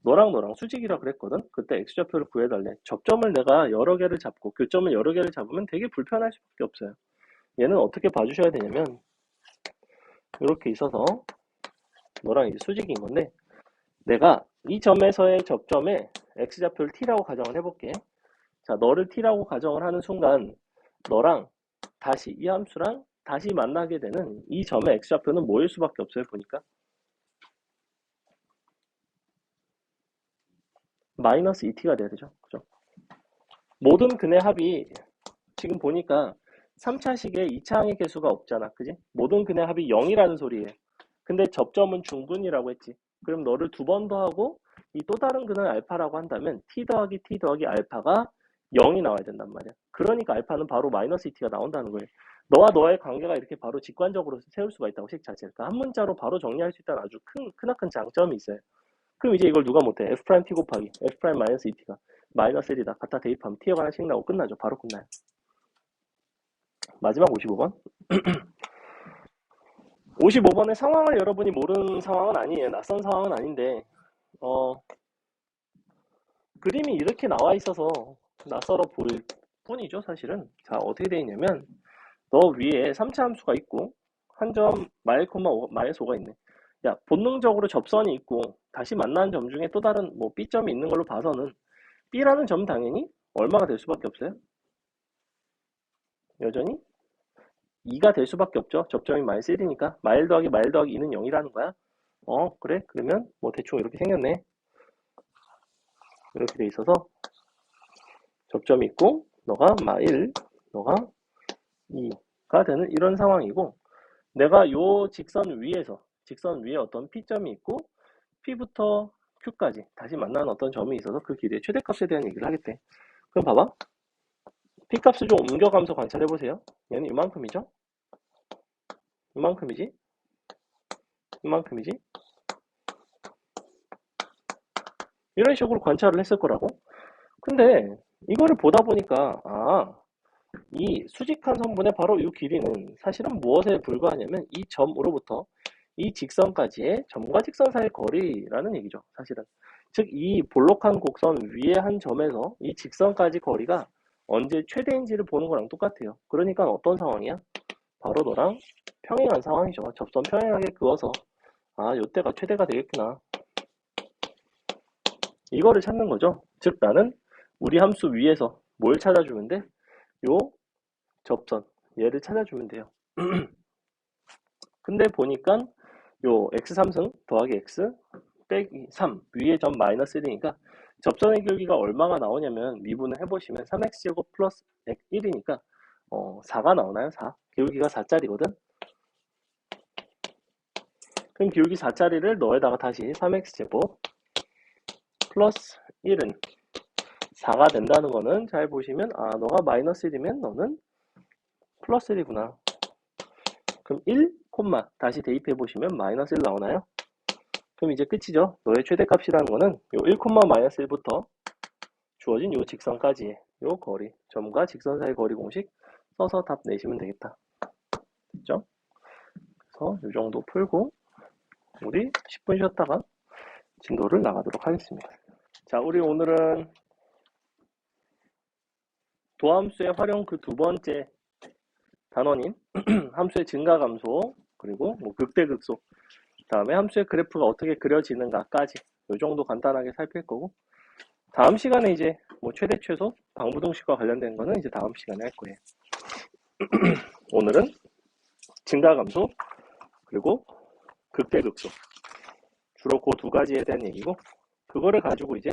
너랑 수직이라 그랬거든. 그때 x좌표를 구해달래. 접점을 내가 여러 개를 잡고 교점을 여러 개를 잡으면 되게 불편할 수밖에 없어요. 얘는 어떻게 봐주셔야 되냐면 이렇게 있어서 너랑 이제 수직인 건데 내가 이 점에서의 접점에 x좌표를 t라고 가정을 해볼게. 자, 너를 t라고 가정을 하는 순간 너랑 다시 이 함수랑 다시 만나게 되는 이 점의 x좌표는 뭐일 수밖에 없어요. 보니까 마이너스 2t가 돼야 되죠. 그죠? 모든 근의 합이 지금 보니까 3차식에 2차항의 개수가 없잖아. 그지? 모든 근의 합이 0이라는 소리예요. 근데 접점은 중분이라고 했지. 그럼 너를 두 번 더 하고 이 또 다른 근을 알파라고 한다면 t 더하기 알파가 0이 나와야 된단 말이야. 그러니까 알파는 바로 마이너스 2t가 나온다는 거예요. 너와 너의 관계가 이렇게 바로 직관적으로 세울 수가 있다고 식 자체를. 그러니까 한 문자로 바로 정리할 수 있다는 아주 크나큰 장점이 있어요. 그럼 이제 이걸 누가 못해? f' t 곱하기 f' 마이너스 2t가 마이너스 1이다. 갖다 대입하면 t에 관한 식 나오고 끝나죠. 바로 끝나요. 마지막 55번. 55번의 상황을 여러분이 모르는 상황은 아니에요. 낯선 상황은 아닌데 그림이 이렇게 나와 있어서 낯설어 보일 뿐이죠. 사실은. 자, 어떻게 되어 있냐면 너 위에 3차 함수가 있고 한 점 마이너스 5가 있네. 야, 본능적으로 접선이 있고 다시 만나는 점 중에 또 다른 B점이 있는 걸로 봐서는 B라는 점 당연히 얼마가 될 수밖에 없어요. 여전히 2가 될 수밖에 없죠. 접점이 마이너스 1이니까 마일 더하기 2는 0이라는 거야. 그래? 그러면 뭐 대충 이렇게 생겼네. 이렇게 돼 있어서 접점이 있고 너가 마일, 너가 2가 되는 이런 상황이고, 내가 요 직선 위에 어떤 P점이 있고 P부터 Q까지 다시 만나는 어떤 점이 있어서 그 길이의 최대값에 대한 얘기를 하겠대. 그럼 봐봐. P값을 좀 옮겨가면서 관찰해보세요. 얘는 이만큼이죠? 이만큼이지? 이만큼이지? 이런 식으로 관찰을 했을 거라고. 근데 이거를 보다 보니까 이 수직한 선분의 바로 이 길이는 사실은 무엇에 불과하냐면 이 점으로부터 이 직선까지의 점과 직선 사이의 거리라는 얘기죠. 사실은. 즉 이 볼록한 곡선 위에 한 점에서 이 직선까지 거리가 언제 최대인지를 보는 거랑 똑같아요. 그러니까 어떤 상황이야? 바로 너랑 평행한 상황이죠. 접선 평행하게 그어서 요때가 최대가 되겠구나. 이거를 찾는 거죠. 즉 나는 우리 함수 위에서 뭘 찾아주면 돼? 요 접선 얘를 찾아주면 돼요. 근데 보니까 요 x3승 더하기 x 빼기 3 위에 점 마이너스 1이니까 접선의 기울기가 얼마가 나오냐면 미분을 해보시면 3x제곱 플러스 1이니까 4가 나오나요? 4. 기울기가 4짜리거든. 그럼 기울기 4짜리를 너에다가 다시 3x제곱 플러스 1은 4가 된다는 거는 잘 보시면 너가 마이너스 1이면 너는 플러스 1이구나. 그럼 1, 다시 대입해 보시면 마이너스 1 나오나요? 그럼 이제 끝이죠. 너의 최대값이라는 거는 요 1, 마이너스 1부터 주어진 요 직선까지의 요 거리, 점과 직선 사이 거리 공식 써서 답 내시면 되겠다. 됐죠? 그래서 요 정도 풀고 우리 10분 쉬었다가 진도를 나가도록 하겠습니다. 자, 우리 오늘은 도함수의 활용 그 두 번째 단원인 함수의 증가 감소, 그리고 뭐 극대극소, 다음에 함수의 그래프가 어떻게 그려지는가까지 이 정도 간단하게 살필 거고, 다음 시간에 이제 뭐 최대 최소 방부등식과 관련된 거는 이제 다음 시간에 할 거예요. 오늘은 증가 감소 그리고 극대극소 주로 그 두 가지에 대한 얘기고, 그거를 가지고 이제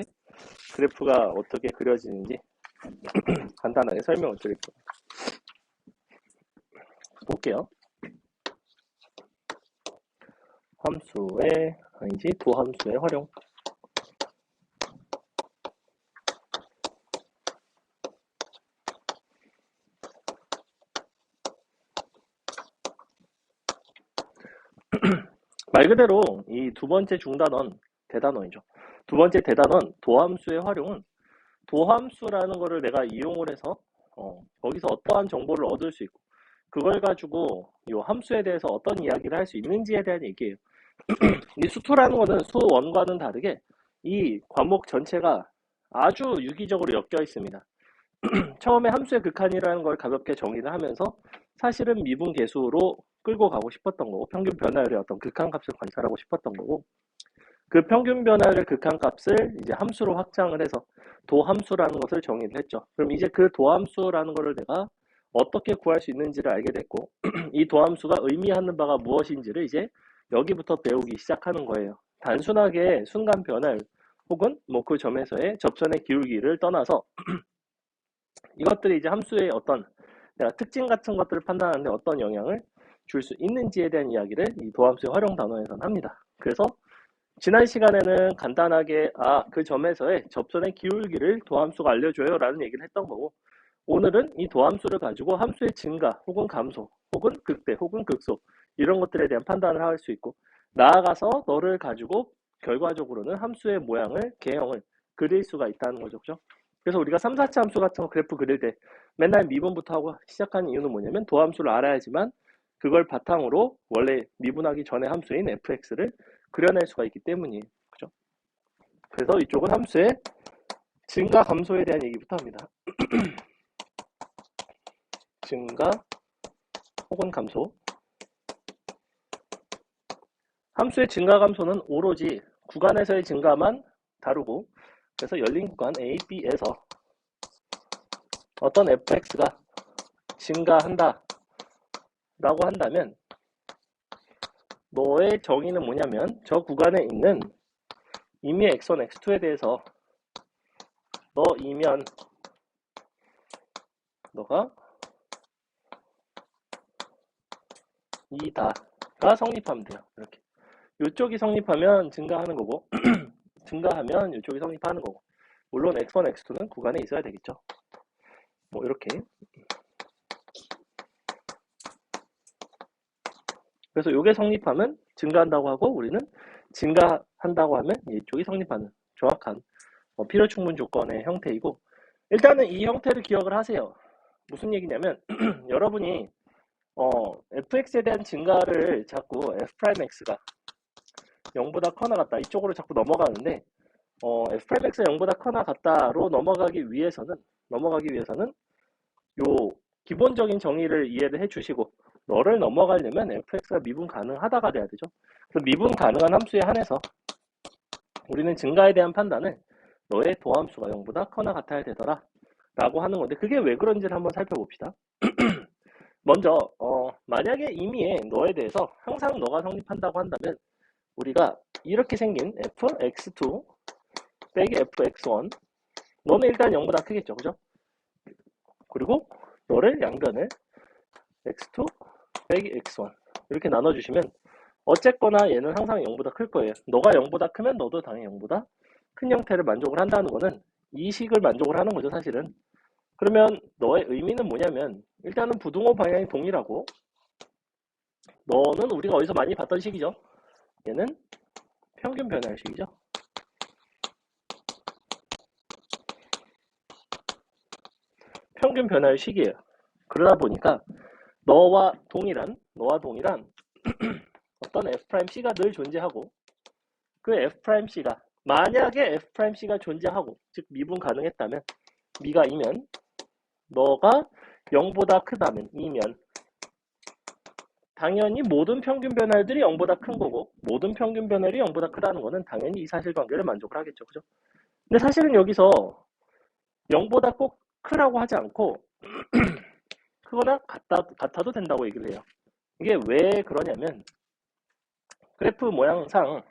그래프가 어떻게 그려지는지 간단하게 설명을 드릴 거예요. 볼게요. 함수의 도함수의 활용. 말 그대로 이 두 번째 중단원 대단원이죠. 두 번째 대단원 도함수의 활용은 도함수라는 거를 내가 이용을 해서 거기서 어떠한 정보를 얻을 수 있고, 그걸 가지고 이 함수에 대해서 어떤 이야기를 할 수 있는지에 대한 얘기예요. 이 수투라는 거는 수원과는 다르게 이 과목 전체가 아주 유기적으로 엮여 있습니다. 처음에 함수의 극한이라는 걸 가볍게 정의를 하면서 사실은 미분 계수로 끌고 가고 싶었던 거고, 평균 변화율의 어떤 극한값을 관찰하고 싶었던 거고, 그 평균 변화율의 극한값을 이제 함수로 확장을 해서 도함수라는 것을 정의를 했죠. 그럼 이제 그 도함수라는 것을 내가 어떻게 구할 수 있는지를 알게 됐고, 이 도함수가 의미하는 바가 무엇인지를 이제 여기부터 배우기 시작하는 거예요. 단순하게 순간 변화율 혹은 뭐 그 점에서의 접선의 기울기를 떠나서 이것들이 이제 함수의 어떤 내가 특징 같은 것들을 판단하는데 어떤 영향을 줄 수 있는지에 대한 이야기를 이 도함수의 활용 단원에서는 합니다. 그래서 지난 시간에는 간단하게 그 점에서의 접선의 기울기를 도함수가 알려줘요 라는 얘기를 했던 거고, 오늘은 이 도함수를 가지고 함수의 증가 혹은 감소 혹은 극대 혹은 극소 이런 것들에 대한 판단을 할 수 있고, 나아가서 너를 가지고 결과적으로는 함수의 모양을 개형을 그릴 수가 있다는 거죠. 그죠? 그래서 우리가 3, 4차 함수 같은 거 그래프 그릴 때 맨날 미분부터 하고 시작하는 이유는 뭐냐면 도함수를 알아야지만 그걸 바탕으로 원래 미분하기 전에 함수인 fx를 그려낼 수가 있기 때문이에요. 그죠? 그래서 이쪽은 함수의 증가 감소에 대한 얘기부터 합니다. 증가 혹은 감소. 함수의 증가 감소는 오로지 구간에서의 증가만 다루고, 그래서 열린 구간 A, B에서 어떤 fx가 증가한다 라고 한다면 너의 정의는 뭐냐면 저 구간에 있는 이미 x1, x2에 대해서 너이면 너가 이다가 성립하면 돼요. 이렇게 이쪽이 성립하면 증가하는 거고 증가하면 이쪽이 성립하는 거고 물론 x1, x2는 구간에 있어야 되겠죠. 뭐 이렇게 그래서 이게 성립하면 증가한다고 하고 우리는 증가한다고 하면 이쪽이 성립하는 정확한 필요 충분 조건의 형태이고 일단은 이 형태를 기억을 하세요. 무슨 얘기냐면 여러분이 fx에 대한 증가를 자꾸 f'x가 0보다 커나 같다 이쪽으로 자꾸 넘어가는데 f'x가 0보다 커나 같다로 넘어가기 위해서는 요 기본적인 정의를 이해를 해주시고 너를 넘어가려면 fx가 미분 가능하다가 돼야 되죠. 그래서 미분 가능한 함수에 한해서 우리는 증가에 대한 판단을 너의 도함수가 0보다 커나 같아야 되더라 라고 하는 건데 그게 왜 그런지를 한번 살펴봅시다. 먼저 만약에 이미 너에 대해서 항상 너가 성립한다고 한다면 우리가 이렇게 생긴 fx2 빼기 fx1 너는 일단 0보다 크겠죠. 그죠? 그리고 너를 양변을 x2 빼기 x1 이렇게 나눠주시면 어쨌거나 얘는 항상 0보다 클 거예요. 너가 0보다 크면 너도 당연히 0보다 큰 형태를 만족을 한다는 거는 이 식을 만족을 하는 거죠. 사실은. 그러면 너의 의미는 뭐냐면 일단은 부등호 방향이 동일하고 너는 우리가 어디서 많이 봤던 식이죠. 얘는 평균 변화의 식이죠. 평균 변화의 식이에요. 그러다 보니까 너와 동일한 어떤 f'c가 늘 존재하고 그 f'c가 만약에 f'c가 존재하고 즉 미분 가능했다면 미가 이면 너가 0보다 크다면 이면 당연히 모든 평균 변화들이 0보다 큰 거고 모든 평균 변화들이 0보다 크다는 거는 당연히 이 사실관계를 만족을 하겠죠. 그죠? 근데 사실은 여기서 0보다 꼭 크라고 하지 않고 크거나 같아도 된다고 얘기를 해요. 이게 왜 그러냐면 그래프 모양상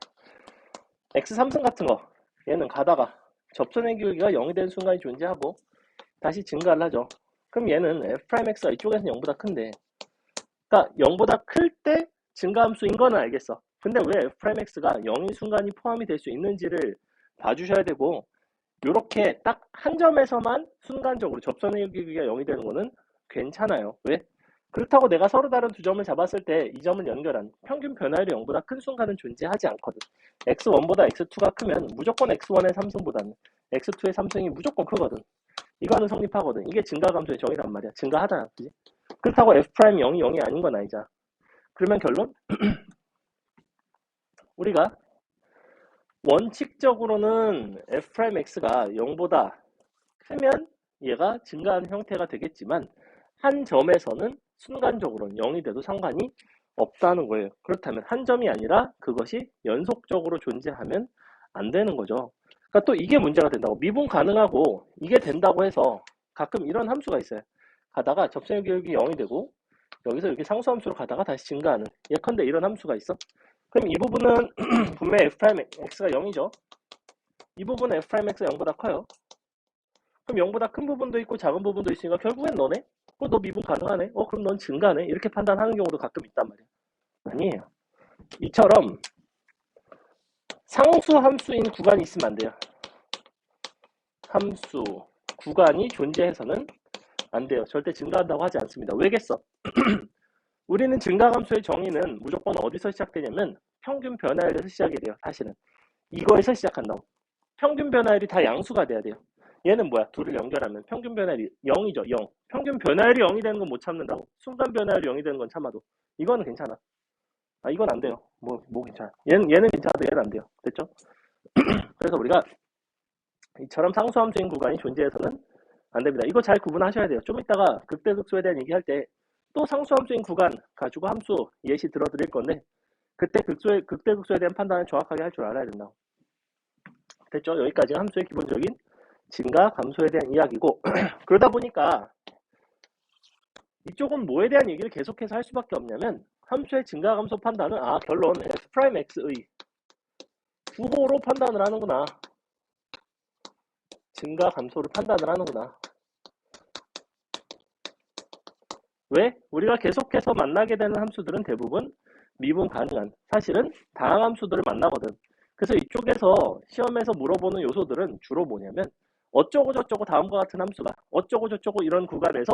x3승 같은 거 얘는 가다가 접선의 기울기가 0이 되는 순간이 존재하고 다시 증가를 하죠. 그럼 얘는 f'x가 이쪽에서는 0보다 큰데 그러니까 0보다 클 때 증가함수인 거는 알겠어. 근데 왜 f'x가 0인 순간이 포함이 될 수 있는지를 봐주셔야 되고 이렇게 딱 한 점에서만 순간적으로 접선의 기울기가 0이 되는 거는 괜찮아요. 왜? 그렇다고 내가 서로 다른 두 점을 잡았을 때 이 점을 연결한 평균 변화율이 0보다 큰 순간은 존재하지 않거든. x1보다 x2가 크면 무조건 x1의 3승보다는 x2의 3승이 무조건 크거든. 이거는 성립하거든. 이게 증가감수의 정의란 말이야. 증가하잖아. 그치? 그렇다고 f'0이 0이 아닌 건 아니잖아. 그러면 결론? 우리가 원칙적으로는 f'x가 0보다 크면 얘가 증가하는 형태가 되겠지만 한 점에서는 순간적으로는 0이 돼도 상관이 없다는 거예요. 그렇다면 한 점이 아니라 그것이 연속적으로 존재하면 안 되는 거죠. 그러니까 또 이게 문제가 된다고. 미분 가능하고 이게 된다고 해서 가끔 이런 함수가 있어요. 가다가 접선의 기울기 0이 되고 여기서 이렇게 상수함수로 가다가 다시 증가하는 예컨대 이런 함수가 있어. 그럼 이 부분은 분명히 f'x가 0이죠. 이 부분은 f'x가 0보다 커요. 그럼 0보다 큰 부분도 있고 작은 부분도 있으니까 결국엔 너네? 너 미분 가능하네? 그럼 넌 증가네? 이렇게 판단하는 경우도 가끔 있단 말이야. 아니에요. 이처럼 상수 함수인 구간이 있으면 안 돼요. 함수 구간이 존재해서는 안 돼요. 절대 증가한다고 하지 않습니다. 왜겠어? 우리는 증가함수의 정의는 무조건 어디서 시작되냐면 평균 변화율에서 시작이 돼요. 사실은 이거에서 시작한다고. 평균 변화율이 다 양수가 돼야 돼요. 얘는 뭐야? 둘을 연결하면 평균 변화율이 0이죠. 0. 평균 변화율이 0이 되는 건 못 참는다고. 순간 변화율이 0이 되는 건 참아도. 이거는 괜찮아. 이건 안 돼요. 뭐 괜찮아. 얘는 괜찮아도 얘는 안 돼요. 됐죠? 그래서 우리가 이처럼 상수함수인 구간이 존재해서는 안 됩니다. 이거 잘 구분하셔야 돼요. 좀 이따가 극대극소에 대한 얘기할 때 또 상수함수인 구간 가지고 함수 예시 들어드릴 건데 그때 극대극소에 대한 판단을 정확하게 할 줄 알아야 된다고. 됐죠? 여기까지 함수의 기본적인 증가, 감소에 대한 이야기고 그러다 보니까 이쪽은 뭐에 대한 얘기를 계속해서 할 수밖에 없냐면 함수의 증가 감소 판단은 결론 f'x의 부호로 판단을 하는구나. 증가 감소를 판단을 하는구나. 왜? 우리가 계속해서 만나게 되는 함수들은 대부분 미분 가능한, 사실은 다항 함수들을 만나거든. 그래서 이쪽에서 시험에서 물어보는 요소들은 주로 뭐냐면 어쩌고 저쩌고 다음과 같은 함수가 어쩌고 저쩌고 이런 구간에서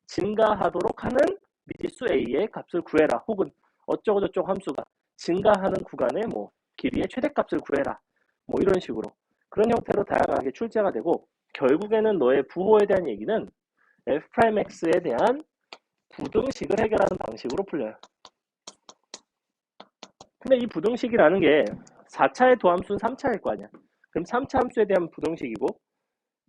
증가하도록 하는 미지수 a의 값을 구해라, 혹은 어쩌고 저쩌고 함수가 증가하는 구간의 뭐 길이의 최대값을 구해라, 뭐 이런 식으로 그런 형태로 다양하게 출제가 되고, 결국에는 너의 부호에 대한 얘기는 f'x에 대한 부등식을 해결하는 방식으로 풀려요. 근데 이 부등식이라는 게 4차의 도함수는 3차일 거 아니야. 그럼 3차 함수에 대한 부등식이고,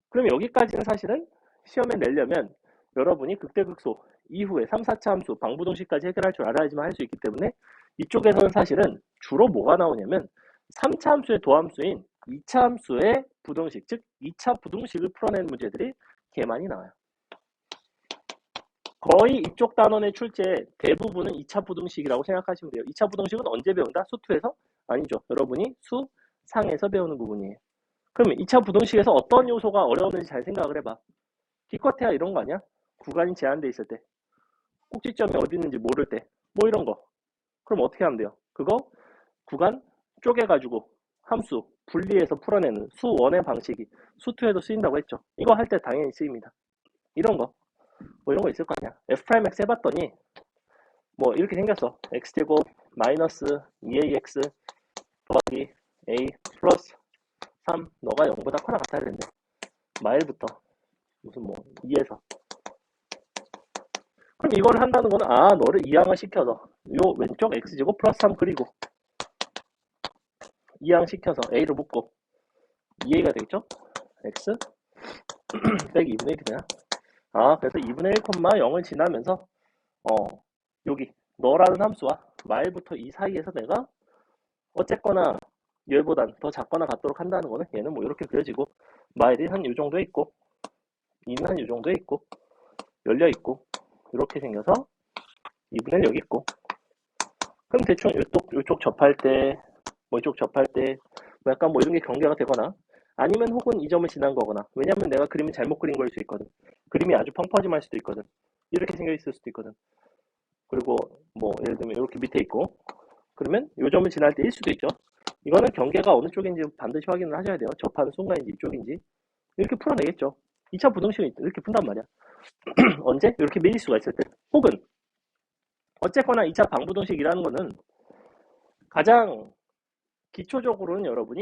그럼 여기까지는 사실은 시험에 내려면 여러분이 극대극소 이후에 3, 4차 함수 방부등식까지 해결할 줄 알아야지만 할 수 있기 때문에 이쪽에서는 사실은 주로 뭐가 나오냐면 3차 함수의 도함수인 2차 함수의 부등식, 즉 2차 부등식을 풀어내는 문제들이 개 많이 나와요. 거의 이쪽 단원의 출제 대부분은 2차 부등식이라고 생각하시면 돼요. 2차 부등식은 언제 배운다? 수2에서? 아니죠. 여러분이 수3에서 배우는 부분이에요. 그럼 2차 부등식에서 어떤 요소가 어려웠는지 잘 생각을 해봐. 기껏해야 이런 거 아니야? 구간이 제한돼 있을 때, 꼭지점이 어디 있는지 모를 때, 뭐 이런 거. 그럼 어떻게 하면 돼요? 그거 구간 쪼개가지고 함수 분리해서 풀어내는 수1의 방식이 수2에도 쓰인다고 했죠. 이거 할 때 당연히 쓰입니다. 이런 거. 뭐 이런 거 있을 거 아니야. f'x 해봤더니 뭐 이렇게 생겼어. x제곱 마이너스 2ax 더하기 a 플러스 3, 너가 0보다 커나 같아야 되는데 마일부터 무슨 뭐 2에서, 그럼 이걸 한다는 거는 너를 이항을 시켜서 요 왼쪽 x제곱 플러스 3 그리고 이항 시켜서 a로 묶고 2a가 되겠죠? x 빼기 2분의 1이 되나? 그래서 2분의 1, 0을 지나면서 여기 너라는 함수와 마일부터 이 사이에서 내가 어쨌거나 얘보단 더 작거나 같도록 한다는 거는 얘는 뭐 이렇게 그려지고, 마일이 한 요 정도 있고 2는 한 요 정도 있고 열려 있고 이렇게 생겨서 2분의 1 여기 있고, 그럼 대충 요쪽 접할 때 뭐 이쪽 접할 때 뭐 약간 뭐 이런 게 경계가 되거나, 아니면 혹은 이 점을 지난 거거나, 왜냐면 내가 그림을 잘못 그린 거일 수 있거든. 그림이 아주 펑퍼짐할 수도 있거든. 이렇게 생겨 있을 수도 있거든. 그리고 뭐 예를 들면 이렇게 밑에 있고, 그러면 요 점을 지날 때일 수도 있죠. 이거는 경계가 어느 쪽인지 반드시 확인을 하셔야 돼요. 접하는 순간인지 이쪽인지. 이렇게 풀어내겠죠. 2차 부등식은 이렇게 푼단 말이야. 언제? 이렇게 밀릴 수가 있을 때. 혹은 어쨌거나 2차 방부등식이라는 거는 가장 기초적으로는 여러분이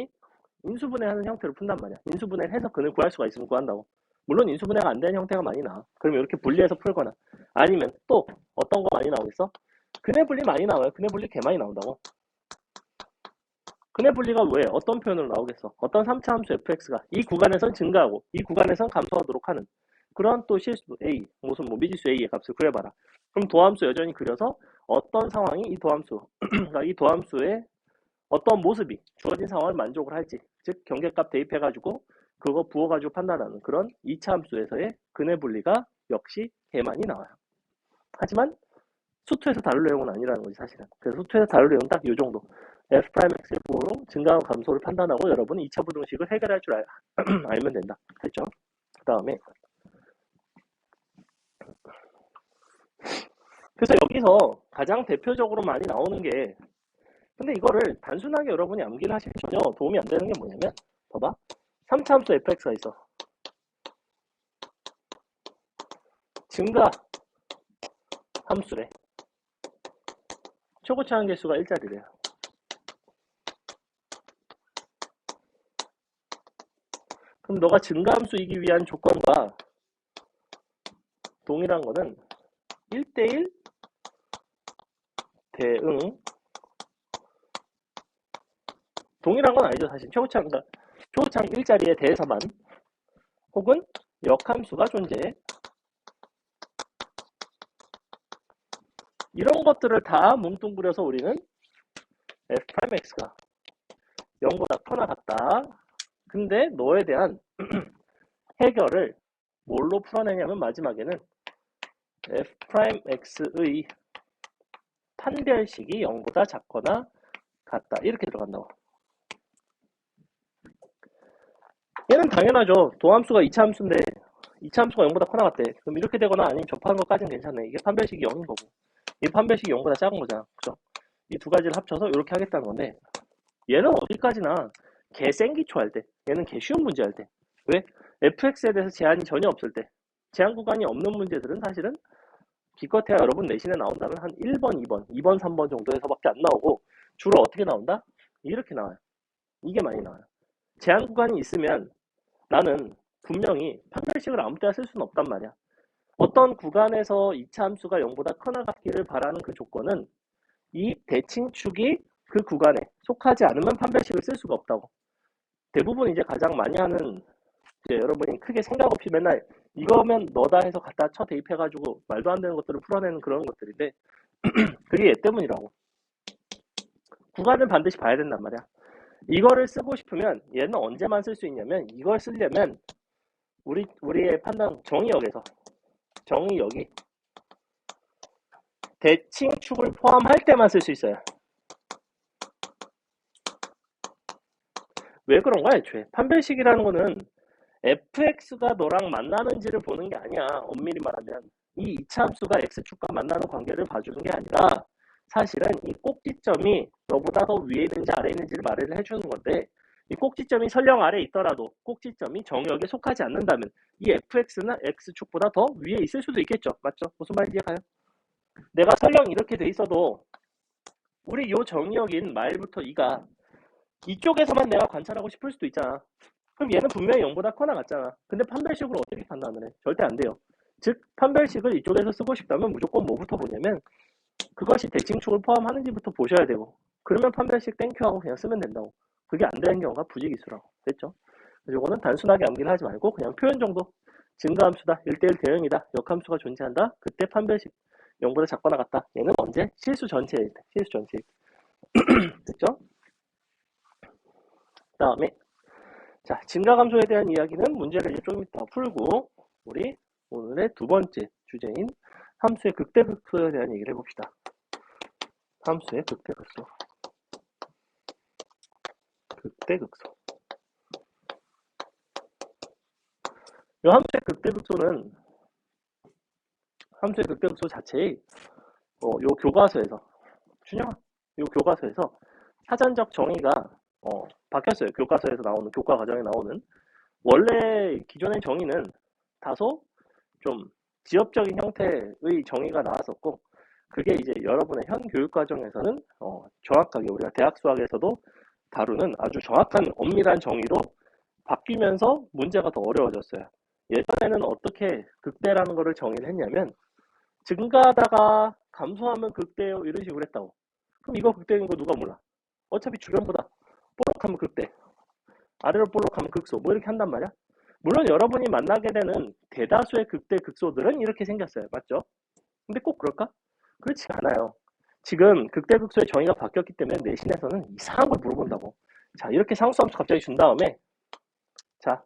인수분해하는 형태로 푼단 말이야. 인수분해를 해서 근을 구할 수가 있으면 구한다고. 물론 인수분해가 안 되는 형태가 많이 나와. 그럼 이렇게 분리해서 풀거나, 아니면 또 어떤 거 많이 나오겠어? 근의 분리 많이 나와요. 근의 분리 개 많이 나온다고. 근의 분리가 왜 어떤 표현으로 나오겠어? 어떤 3차 함수 fx가 이 구간에선 증가하고 이 구간에선 감소하도록 하는 그런 또 실수 a, 무슨 뭐 미지수 a의 값을 구해봐라. 그럼 도함수 여전히 그려서 어떤 상황이 이 도함수 그러니까 이 도함수의 어떤 모습이 주어진 상황을 만족을 할지, 즉 경계값 대입해가지고 그거 부어가지고 판단하는 그런 2차 함수에서의 근의 분리가 역시 개 많이 나와요. 하지만 수투에서 다룰 내용은 아니라는 거지 사실은. 그래서 수투에서 다룰 내용은 딱 이 정도. f'x의 부호로 증가와 감소를 판단하고 여러분은 2차 부등식을 해결할 줄 알면 된다 했죠. 그 다음에 그래서 여기서 가장 대표적으로 많이 나오는 게, 근데 이거를 단순하게 여러분이 암기를 하시면 전혀 도움이 안 되는 게 뭐냐면, 봐봐. 3차 함수 fx가 있어. 증가 함수래. 최고치 한계수가 1자리래요. 그럼 너가 증가함수이기 위한 조건과 동일한 거는 1대1 대응, 동일한 건 아니죠 사실. 최고치항 1자리에 대해서만, 혹은 역함수가 존재해. 이런 것들을 다 뭉뚱그려서 우리는 f'x가 0보다 커나 같다. 근데 너에 대한 해결을 뭘로 풀어내냐면 마지막에는 f'x의 판별식이 0보다 작거나 같다. 이렇게 들어간다고. 얘는 당연하죠. 도함수가 2차 함수인데 2차 함수가 0보다 커나 같대. 그럼 이렇게 되거나 아니면 접하는 것까지는 괜찮네. 이게 판별식이 0인 거고 이 판별식이 0보다 작은 거잖아. 그죠? 이 두 가지를 합쳐서 이렇게 하겠다는 건데 얘는 어디까지나 개 생기초 할 때, 얘는 개 쉬운 문제 할 때. 왜? fx에 대해서 제한이 전혀 없을 때, 제한 구간이 없는 문제들은 사실은 기껏해야 여러분 내신에 나온다면 한 1번, 2번, 2번, 3번 정도에서밖에 안 나오고 주로 어떻게 나온다? 이렇게 나와요. 이게 많이 나와요. 제한 구간이 있으면 나는 분명히 판별식을 아무 때나 쓸 수는 없단 말이야. 어떤 구간에서 2차 함수가 0보다 커나 같기를 바라는 그 조건은 이 대칭축이 그 구간에 속하지 않으면 판별식을 쓸 수가 없다고. 대부분 이제 가장 많이 하는 이제 여러분이 크게 생각 없이 맨날 이거면 너다 해서 갖다 쳐 대입해가지고 말도 안 되는 것들을 풀어내는 그런 것들인데 그게 얘 때문이라고. 구간을 반드시 봐야 된단 말이야. 이거를 쓰고 싶으면 얘는 언제만 쓸 수 있냐면 이걸 쓰려면 우리의 판단 정의역에서 정의역이 대칭축을 포함할 때만 쓸 수 있어요. 왜 그런 거야 애초에? 판별식이라는 거는 fx가 너랑 만나는지를 보는 게 아니야. 엄밀히 말하면 이 이차함수가 x축과 만나는 관계를 봐주는 게 아니라 사실은 이 꼭지점이 너보다 더 위에 있는지 아래에 있는지를 말을 해주는 건데 이 꼭지점이 설령 아래에 있더라도 꼭지점이 정역에 속하지 않는다면 이 fx는 x축보다 더 위에 있을 수도 있겠죠. 맞죠? 무슨 말인지 이해가요? 내가 설령 이렇게 돼 있어도 우리 요 정역인 말부터 이가 이쪽에서만 내가 관찰하고 싶을 수도 있잖아. 그럼 얘는 분명히 0보다 커나 같잖아. 근데 판별식으로 어떻게 판단을 해? 절대 안 돼요. 즉 판별식을 이쪽에서 쓰고 싶다면 무조건 뭐부터 보냐면 그것이 대칭축을 포함하는지부터 보셔야 되고 그러면 판별식 땡큐 하고 그냥 쓰면 된다고. 그게 안 되는 경우가 부지기수라고. 됐죠? 그래서 이거는 단순하게 암기를 하지 말고 그냥 표현 정도. 증가함수다. 1대1 대응이다. 역함수가 존재한다. 그때 판별식 0보다 작거나 같다. 얘는 언제? 실수 전체일 때. 실수 전체일 때. 됐죠? 그 다음에 자, 증가감소에 대한 이야기는 문제를 이제 좀 이따 풀고 우리 오늘의 두 번째 주제인 함수의 극대극소에 대한 얘기를 해봅시다. 함수의 극대극소. 극대극소. 이 함수의 극대극소 자체의 요 교과서에서 준영아, 요 교과서에서 사전적 정의가 바뀌었어요. 교과서에서 나오는 교과 과정에 나오는 원래 기존의 정의는 다소 좀 지엽적인 형태의 정의가 나왔었고 그게 이제 여러분의 현 교육과정에서는 정확하게 우리가 대학 수학에서도 다루는 아주 정확한 엄밀한 정의로 바뀌면서 문제가 더 어려워졌어요. 예전에는 어떻게 극대라는 거를 정의를 했냐면 증가하다가 감소하면 극대요 이런 식으로 했다고. 그럼 이거 극대인 거 누가 몰라? 어차피 주변보다 볼록하면 극대, 아래로 볼록하면 극소 뭐 이렇게 한단 말이야. 물론 여러분이 만나게 되는 대다수의 극대 극소들은 이렇게 생겼어요. 맞죠? 근데 꼭 그럴까? 그렇지 않아요. 지금 극대극소의 정의가 바뀌었기 때문에 내신에서는 이상한 걸 물어본다고. 자, 이렇게 상수함수 갑자기 준 다음에 자,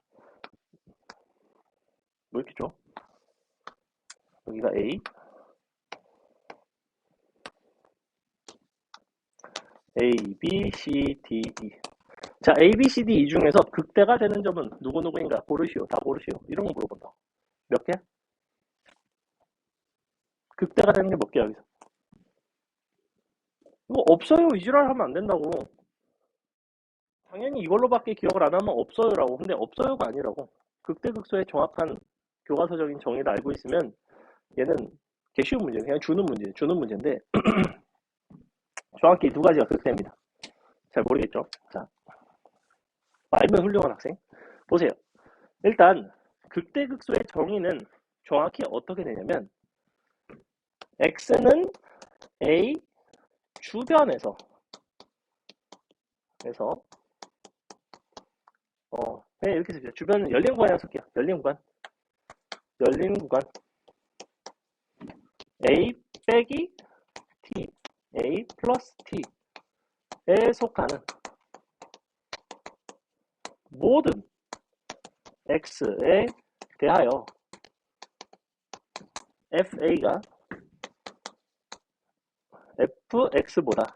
뭐 이렇게 줘? 여기가 A, B, C, D, E. 자, A, B, C, D, E 중에서 극대가 되는 점은 누구누구인가? 고르시오. 다 고르시오. 이런 거 물어본다. 몇 개? 극대가 되는 게 몇 개야, 여기서? 이거 없어요. 이지랄 하면 안 된다고. 당연히 이걸로밖에 기억을 안 하면 없어요라고. 근데 없어요가 아니라고. 극대극소의 정확한 교과서적인 정의를 알고 있으면 얘는 개 쉬운 문제, 그냥 주는 문제인데 정확히 두 가지가 극대입니다. 잘 모르겠죠? 자, 알면 훌륭한 학생. 보세요. 일단 극대극소의 정의는 정확히 어떻게 되냐면 x는 a 주변에서 그래서 그냥 이렇게 쓰죠. 주변은 열린 구간이라고 쓸게요. 열린 구간 a 빼기 t, a 플러스 t에 속하는 모든 x에 대하여 FA가 FX보다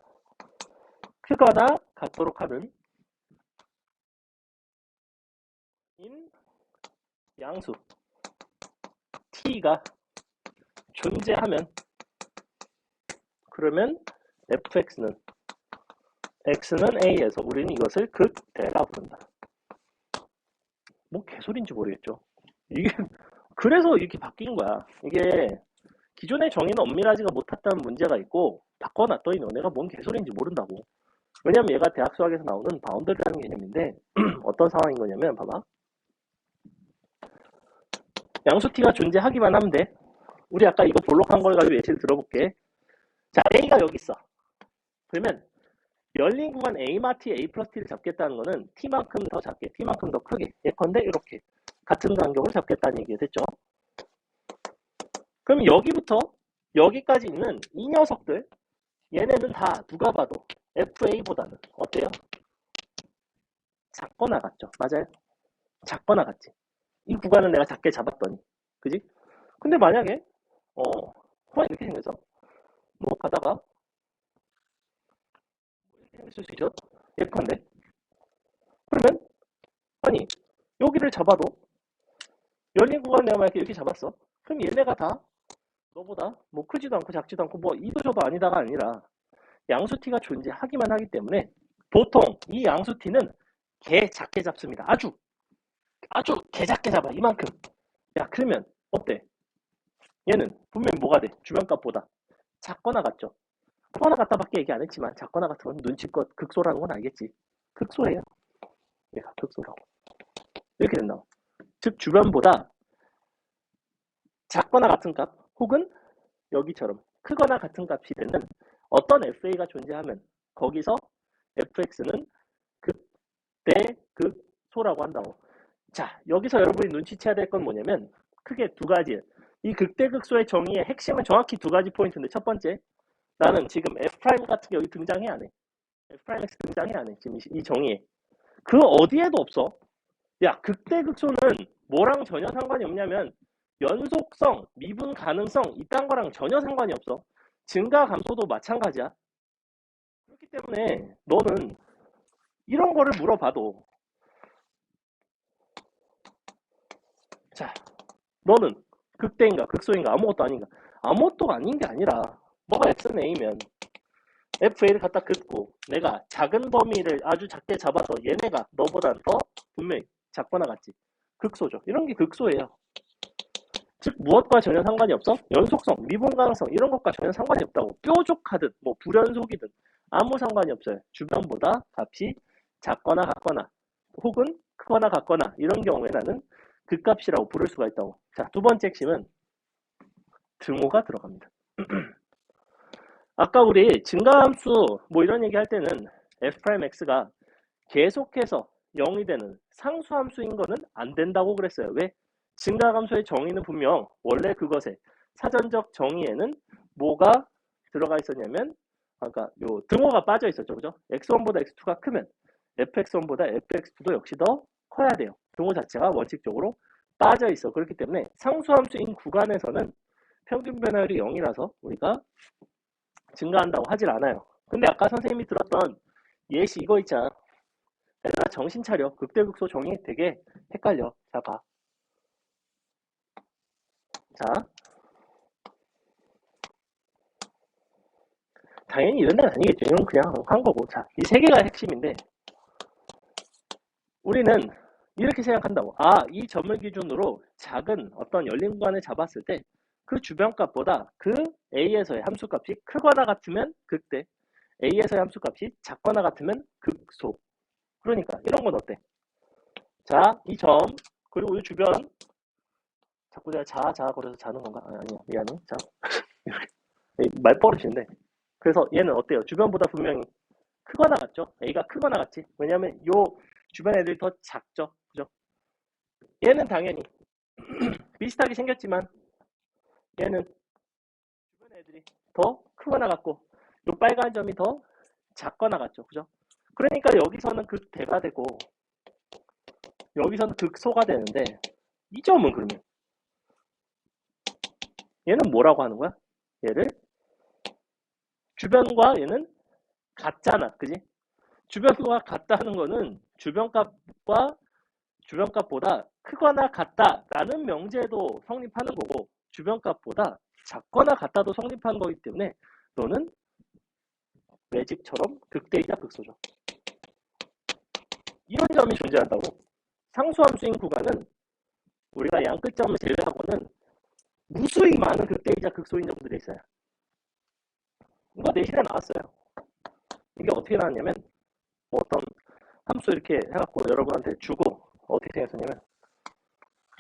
크거나 같도록 하는 인 양수 t가 존재하면, 그러면 fx는 x는 a에서 우리는 이것을 극대라 부른다. 뭐 개소리인지 모르겠죠. 이게 그래서 이렇게 바뀐 거야. 이게 기존의 정의는 엄밀하지가 못했다는 문제가 있고, 바꿔놨더니 너네가 뭔 개소리인지 모른다고. 왜냐면 얘가 대학 수학에서 나오는 바운더리라는 개념인데 어떤 상황인 거냐면, 봐봐. 양수 t가 존재하기만 하면 돼. 우리 아까 이거 볼록한 걸 가지고 예시를 들어볼게. 자, a가 여기 있어. 그러면 열린 구간 a마 t, a 플러스 t를 잡겠다는 거는 t만큼 더 작게, t만큼 더 크게, 예컨대 이렇게 같은 간격을 잡겠다는 얘기가 됐죠. 그럼 여기부터 여기까지 있는 이 녀석들, 얘네는 다 누가 봐도 FA보다는 어때요? 작거나 같죠? 맞아요? 작거나 같지? 이 구간은 내가 작게 잡았더니, 그지? 근데 만약에 이렇게 생겨서 뭐 가다가 이렇게 생길 수 있죠? 예컨대. 그러면 아니 여기를 잡아도 열린 구간 내가 만약에 이렇게 잡았어. 그럼 얘네가 다 너보다 뭐 크지도 않고 작지도 않고 뭐 이도 저도 아니다가 아니라 양수 t가 존재하기만 하기 때문에 보통 이 양수 t는 개 작게 잡습니다. 아주 개 작게 잡아. 이만큼. 야, 그러면 어때? 얘는 분명히 뭐가 돼? 주변값보다 작거나 같죠? 크거나 같다밖에 얘기 안 했지만 작거나 같은 건 눈치껏 극소라는 건 알겠지. 극소예요. 얘가 극소라고. 이렇게 된다. 즉 주변보다 작거나 같은 값 혹은 여기처럼 크거나 같은 값이 되는 어떤 FA가 존재하면 거기서 fx는 극대 극소라고 한다고. 자, 여기서 여러분이 눈치채야 될 건 뭐냐면 크게 두 가지. 이 극대극소의 정의의 핵심은 정확히 두 가지 포인트인데, 첫 번째, 나는 지금 f' 같은 게 여기 등장해 안 해? f'x 등장해 안 해? 지금 이 정의에. 그 어디에도 없어. 야, 극대극소는 뭐랑 전혀 상관이 없냐면 연속성, 미분 가능성 이딴 거랑 전혀 상관이 없어. 증가 감소도 마찬가지야. 그렇기 때문에 너는 이런 거를 물어봐도, 자, 너는 극대인가 극소인가 아무것도 아닌가? 아무것도 아닌 게 아니라 뭐가 x는 a면 FA를 갖다 긋고 내가 작은 범위를 아주 작게 잡아서 얘네가 너보다 더 분명히 작거나 같지. 극소죠. 이런 게 극소예요. 즉 무엇과 전혀 상관이 없어? 연속성, 미분 가능성 이런 것과 전혀 상관이 없다고. 뾰족하든 뭐 불연속이든 아무 상관이 없어요. 주변보다 값이 작거나 같거나 혹은 크거나 같거나 이런 경우에 나는 극값이라고 부를 수가 있다고. 자, 두 번째 핵심은 등호가 들어갑니다. 아까 우리 증가함수 뭐 이런 얘기 할 때는 f'x가 계속해서 0이 되는 상수함수인 거는 안 된다고 그랬어요. 왜? 증가함수의 정의는 분명 원래 그것의 사전적 정의에는 뭐가 들어가 있었냐면 아까 요 등호가 빠져 있었죠. 그죠? x1보다 x2가 크면 fx1보다 fx2도 역시 더 커야 돼요. 등호 자체가 원칙적으로 빠져 있어. 그렇기 때문에 상수함수인 구간에서는 평균 변화율이 0이라서 우리가 증가한다고 하질 않아요. 근데 아까 선생님이 들었던 예시 이거 있잖아. 얘들아 정신 차려. 극대극소 정의 되게 헷갈려. 자, 봐. 자, 당연히 이런 데는 아니겠죠. 이건 그냥 한 거고. 자, 이 세 개가 핵심인데 우리는 이렇게 생각한다고. 아, 이 점을 기준으로 작은 어떤 열린 구간을 잡았을 때 그 주변값보다 그 A에서의 함수값이 크거나 같으면 극대, A에서의 함수값이 작거나 같으면 극소. 그러니까 이런 건 어때? 자, 이 점 그리고 이 주변 자꾸 내가 자 그래서 자는 건가? 아니야 미안해. 자 말버릇인데. 그래서 얘는 어때요? 주변보다 분명히 크거나 같죠? A가 크거나 같지? 왜냐면 요 주변 애들이 더 작죠? 그죠? 얘는 당연히 비슷하게 생겼지만 얘는 주변 애들이 더 크거나 같고 요 빨간 점이 더 작거나 같죠? 그죠? 그러니까 여기서는 극대가 되고 여기서는 극소가 되는데 이 점은 그러면 얘는 뭐라고 하는 거야? 얘를 주변과 얘는 같잖아. 그지? 주변과 같다는 거는 주변값보다 크거나 같다라는 명제도 성립하는 거고 주변값보다 작거나 같다도 성립하는 거기 때문에 너는 매직처럼 극대이자 극소죠. 이런 점이 존재한다고. 상수함수인 구간은 우리가 양끝점을 제외하고는 무수히 많은 극대이자 극소인 점들이 있어요. 이거 내신에 나왔어요. 이게 어떻게 나왔냐면 뭐 어떤 함수 이렇게 해갖고 여러분한테 주고 어떻게 생겼냐면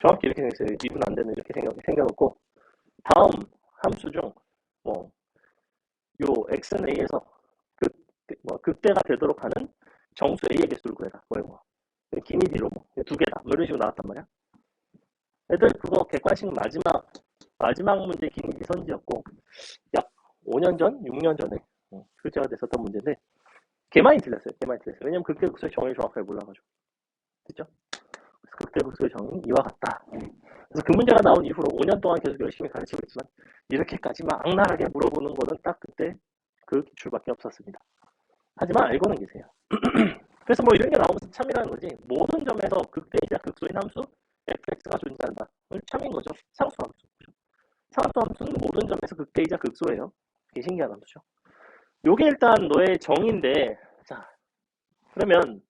정확히 이렇게 생겼어요. 미분 안 되는 이렇게 생겨놓고 다음 함수 중 뭐 요 x는 a에서 극대가 되도록 하는 정수 a의 개수를 구해라. 뭐 이거 기니 d로 뭐 두 개다. 뭐 이런 식으로 나왔단 말이야. 애들 그거 객관식 마지막 문제 기니 d 선지였고 약 5년 전, 6년 전에 출제가 됐었던 문제인데 개 많이 틀렸어요. 왜냐면 극대 극소의 정의를 정확하게 몰라가지고. 됐죠? 극대 극소의 정의는 이와 같다. 그래서 그 문제가 나온 이후로 5년 동안 계속 열심히 가르치고 있지만 이렇게까지 막 악랄하게 물어보는 거는 딱 그때 그 기출밖에 없었습니다. 하지만 알고는 계세요. 그래서 뭐 이런 게 나오면서 참이라는 거지. 모든 점에서 극대이자 극소인 함수 fx가 존재한다. 참인 거죠. 상수함수. 상수함수는 모든 점에서 극대이자 극소예요. 되게 신기한 함수죠. 요게 일단 너의 정의인데, 자, 그러면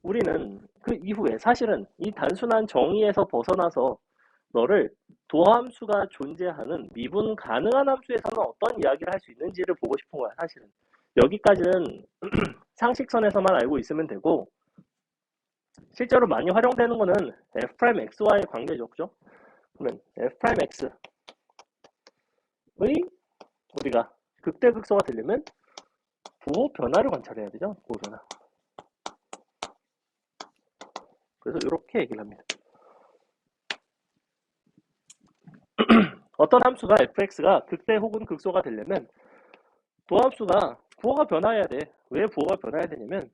우리는 그 이후에 사실은 이 단순한 정의에서 벗어나서 너를 도함수가 존재하는 미분 가능한 함수에서는 어떤 이야기를 할 수 있는지를 보고 싶은 거야, 사실은. 여기까지는 상식선에서만 알고 있으면 되고, 실제로 많이 활용되는 거는 f'x와의 관계죠, 그죠? 그러면 f'x의 우리가 극대극소가 되려면 부호 변화를 관찰해야 되죠, 부호 변화. 그래서 이렇게 얘기를 합니다. 어떤 함수가 fx가 극대 혹은 극소가 되려면 도함수가 부호가 변화해야 돼. 왜 부호가 변화해야 되냐면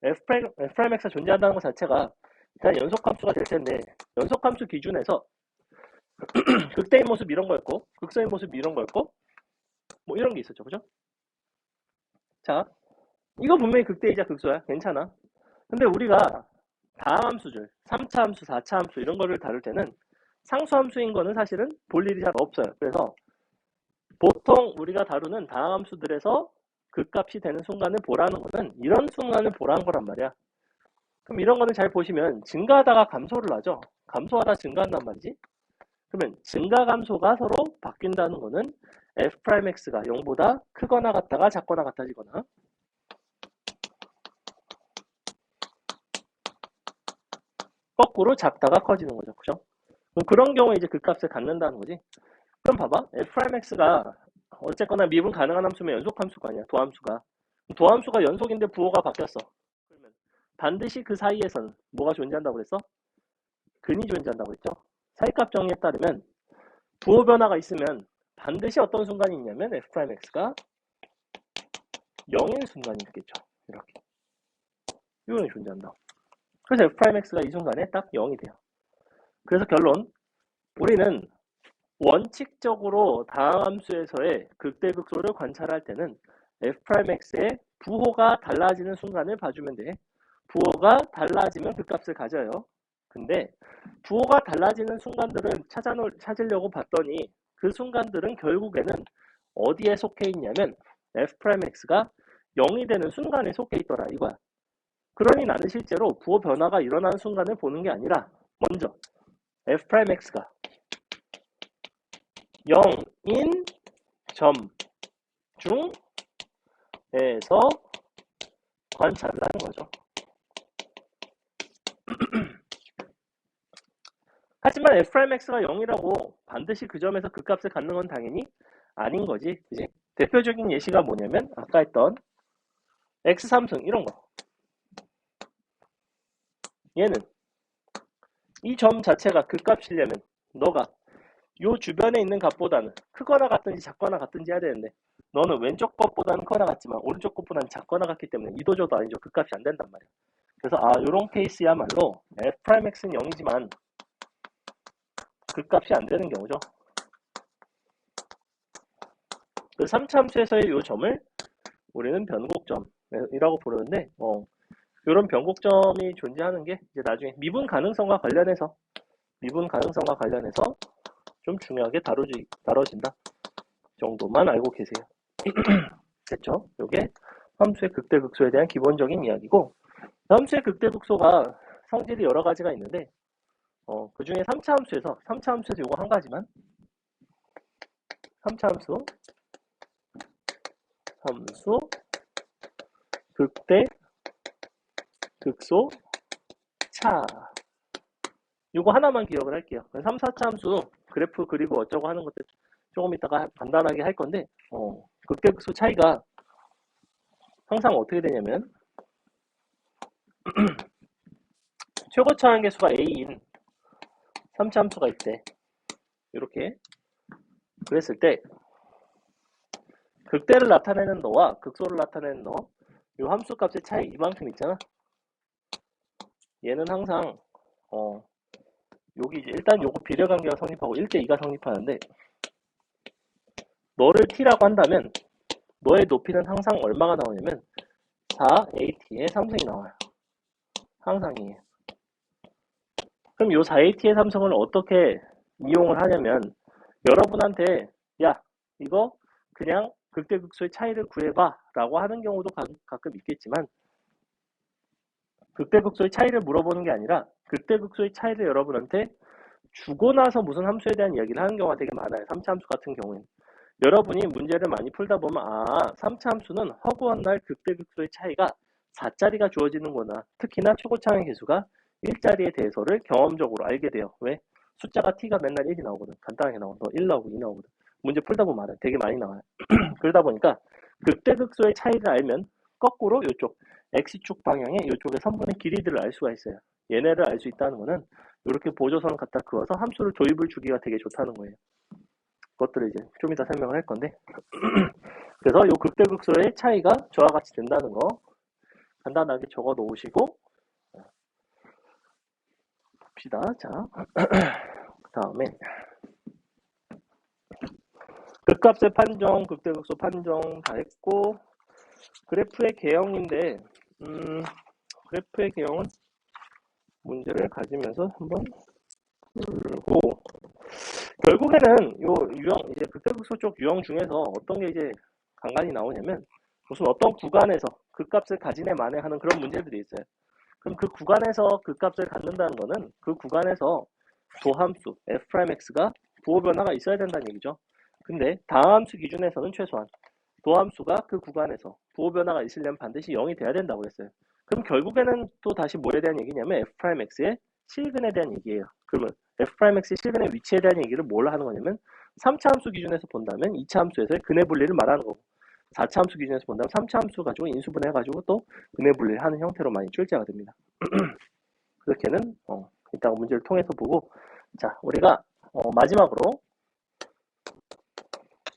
f'x가 존재한다는 것 자체가 일단 연속함수가 될 텐데 연속함수 기준에서 극대인 모습 이런 거였고 극소인 모습 이런 거였고 뭐 이런 게 있었죠. 그죠? 자, 이거 분명히 극대이자 극소야. 괜찮아. 근데 우리가 다함수줄 3차 함수, 4차 함수 이런 거를 다룰 때는 상수함수인 거는 사실은 볼 일이 잘 없어요. 그래서 보통 우리가 다루는 다함수들에서 극값이 되는 순간을 보라는 거는 이런 순간을 보라는 거란 말이야. 그럼 이런 거는 잘 보시면 증가하다가 감소를 하죠. 감소하다 증가한단 말이지. 그러면 증가 감소가 서로 바뀐다는 거는 f'x가 0보다 크거나 같다가 작거나 같아지거나 거꾸로 작다가 커지는 거죠. 그죠? 그런 경우에 이제 그 값을 갖는다는 거지. 그럼 봐봐. f'x가 어쨌거나 미분 가능한 함수면 연속 함수가 아니야. 도함수가. 도함수가 연속인데 부호가 바뀌었어. 그러면 반드시 그 사이에서는 뭐가 존재한다고 그랬어? 근이 존재한다고 했죠. 사이값 정의에 따르면 부호 변화가 있으면 반드시 어떤 순간이 있냐면 f'x가 0인 순간이 있겠죠. 이렇게. 이거는 존재한다. 그래서 f'x가 이 순간에 딱 0이 돼요. 그래서 결론, 우리는 원칙적으로 다함수에서의 극대극소를 관찰할 때는 f'x의 부호가 달라지는 순간을 봐주면 돼. 부호가 달라지면 그 값을 가져요. 근데 부호가 달라지는 순간들을 찾으려고 봤더니 그 순간들은 결국에는 어디에 속해 있냐면 f'x가 0이 되는 순간에 속해 있더라 이거야. 그러니 나는 실제로 부호 변화가 일어나는 순간을 보는 게 아니라 먼저 f'x가 0인 점 중에서 관찰을 하는 거죠. 하지만 f'x가 0이라고 반드시 그 점에서 그 값을 갖는 건 당연히 아닌 거지. 그치? 대표적인 예시가 뭐냐면 아까 했던 x3승 이런 거. 얘는 이 점 자체가 그 값이려면 너가 요 주변에 있는 값보다는 크거나 같든지 작거나 같든지 해야 되는데 너는 왼쪽 것보다는 크거나 같지만 오른쪽 것보다는 작거나 같기 때문에 이도저도 아니죠. 그 값이 안 된단 말이야. 그래서 요런 케이스야말로 f'x는 0이지만 그 값이 안 되는 경우죠. 그 3차 함수에서의 이 점을 우리는 변곡점이라고 부르는데, 이런 변곡점이 존재하는 게 이제 나중에 미분 가능성과 관련해서 좀 중요하게 다뤄진다 정도만 알고 계세요. 됐죠? 이게 함수의 극대극소에 대한 기본적인 이야기고, 함수의 극대극소가 성질이 여러 가지가 있는데, 그 중에 3차 함수에서 이거 한 가지만, 3차 함수 극대 극소 차, 이거 하나만 기억을 할게요. 3, 4차 함수 그래프 그리고 어쩌고 하는 것들 조금 이따가 간단하게 할 건데, 극대극소 차이가 항상 어떻게 되냐면 최고차 한계수가 a인 3차 함수가 있대. 이렇게 그랬을 때 극대를 나타내는 너와 극소를 나타내는 너, 이 함수 값의 차이 이만큼 있잖아. 얘는 항상 여기 이제 일단 요거 비례관계가 성립하고 1대2가 성립하는데, 너를 t라고 한다면 너의 높이는 항상 얼마가 나오냐면 4at의 삼성이 나와요. 항상이에요. 그럼 요 4at의 삼성을 어떻게 이용을 하냐면, 여러분한테 야 이거 그냥 극대극소의 차이를 구해봐 라고 하는 경우도 가끔 있겠지만, 극대극소의 차이를 물어보는 게 아니라 극대극소의 차이를 여러분한테 주고 나서 무슨 함수에 대한 이야기를 하는 경우가 되게 많아요. 3차 함수 같은 경우에는 여러분이 문제를 많이 풀다 보면 3차 함수는 허구한 날 극대극소의 차이가 4자리가 주어지는구나, 특히나 최고차항의 개수가 1자리에 대해서를 경험적으로 알게 돼요. 왜? 숫자가 t가 맨날 1이 나오거든. 간단하게 나와서 1 나오고 2 나오거든. 문제 풀다 보면 알아요. 되게 많이 나와요. 그러다 보니까 극대극소의 차이를 알면 거꾸로 이쪽 x축 방향의 이쪽의 선분의 길이들을 알 수가 있어요. 얘네를 알 수 있다는 거는 이렇게 보조선 갖다 그어서 함수를 도입을 주기가 되게 좋다는 거예요. 그것들을 이제 좀 이따 설명을 할 건데, 그래서 이 극대극소의 차이가 저와 같이 된다는 거 간단하게 적어 놓으시고 봅시다. 자, 그 다음에 극값의 판정, 극대극소 판정 다 했고, 그래프의 개형인데, 그래프의 개형은 문제를 가지면서 한번 풀고, 결국에는 요 유형, 이제 극대극소 쪽 유형 중에서 어떤 게 이제 간간히 나오냐면, 무슨 어떤 구간에서 극값을 가지네 마네 하는 그런 문제들이 있어요. 그럼 그 구간에서 극값을 갖는다는 거는 그 구간에서 도함수 f'x가 부호 변화가 있어야 된다는 얘기죠. 근데 다함수 기준에서는 최소한 도함수가 그 구간에서 부호 변화가 있으려면 반드시 0이 돼야 된다고 했어요. 그럼 결국에는 또 다시 뭐에 대한 얘기냐면 f'x의 실근에 대한 얘기예요. 그러면 f'x의 실근의 위치에 대한 얘기를 뭘 하는 거냐면, 3차 함수 기준에서 본다면 2차 함수에서의 근의 분리를 말하는 거고, 4차 함수 기준에서 본다면 3차 함수 가지고 인수분해해가지고 또 근의 분리를 하는 형태로 많이 출제가 됩니다. 그렇게는 이따가 문제를 통해서 보고, 자, 우리가 마지막으로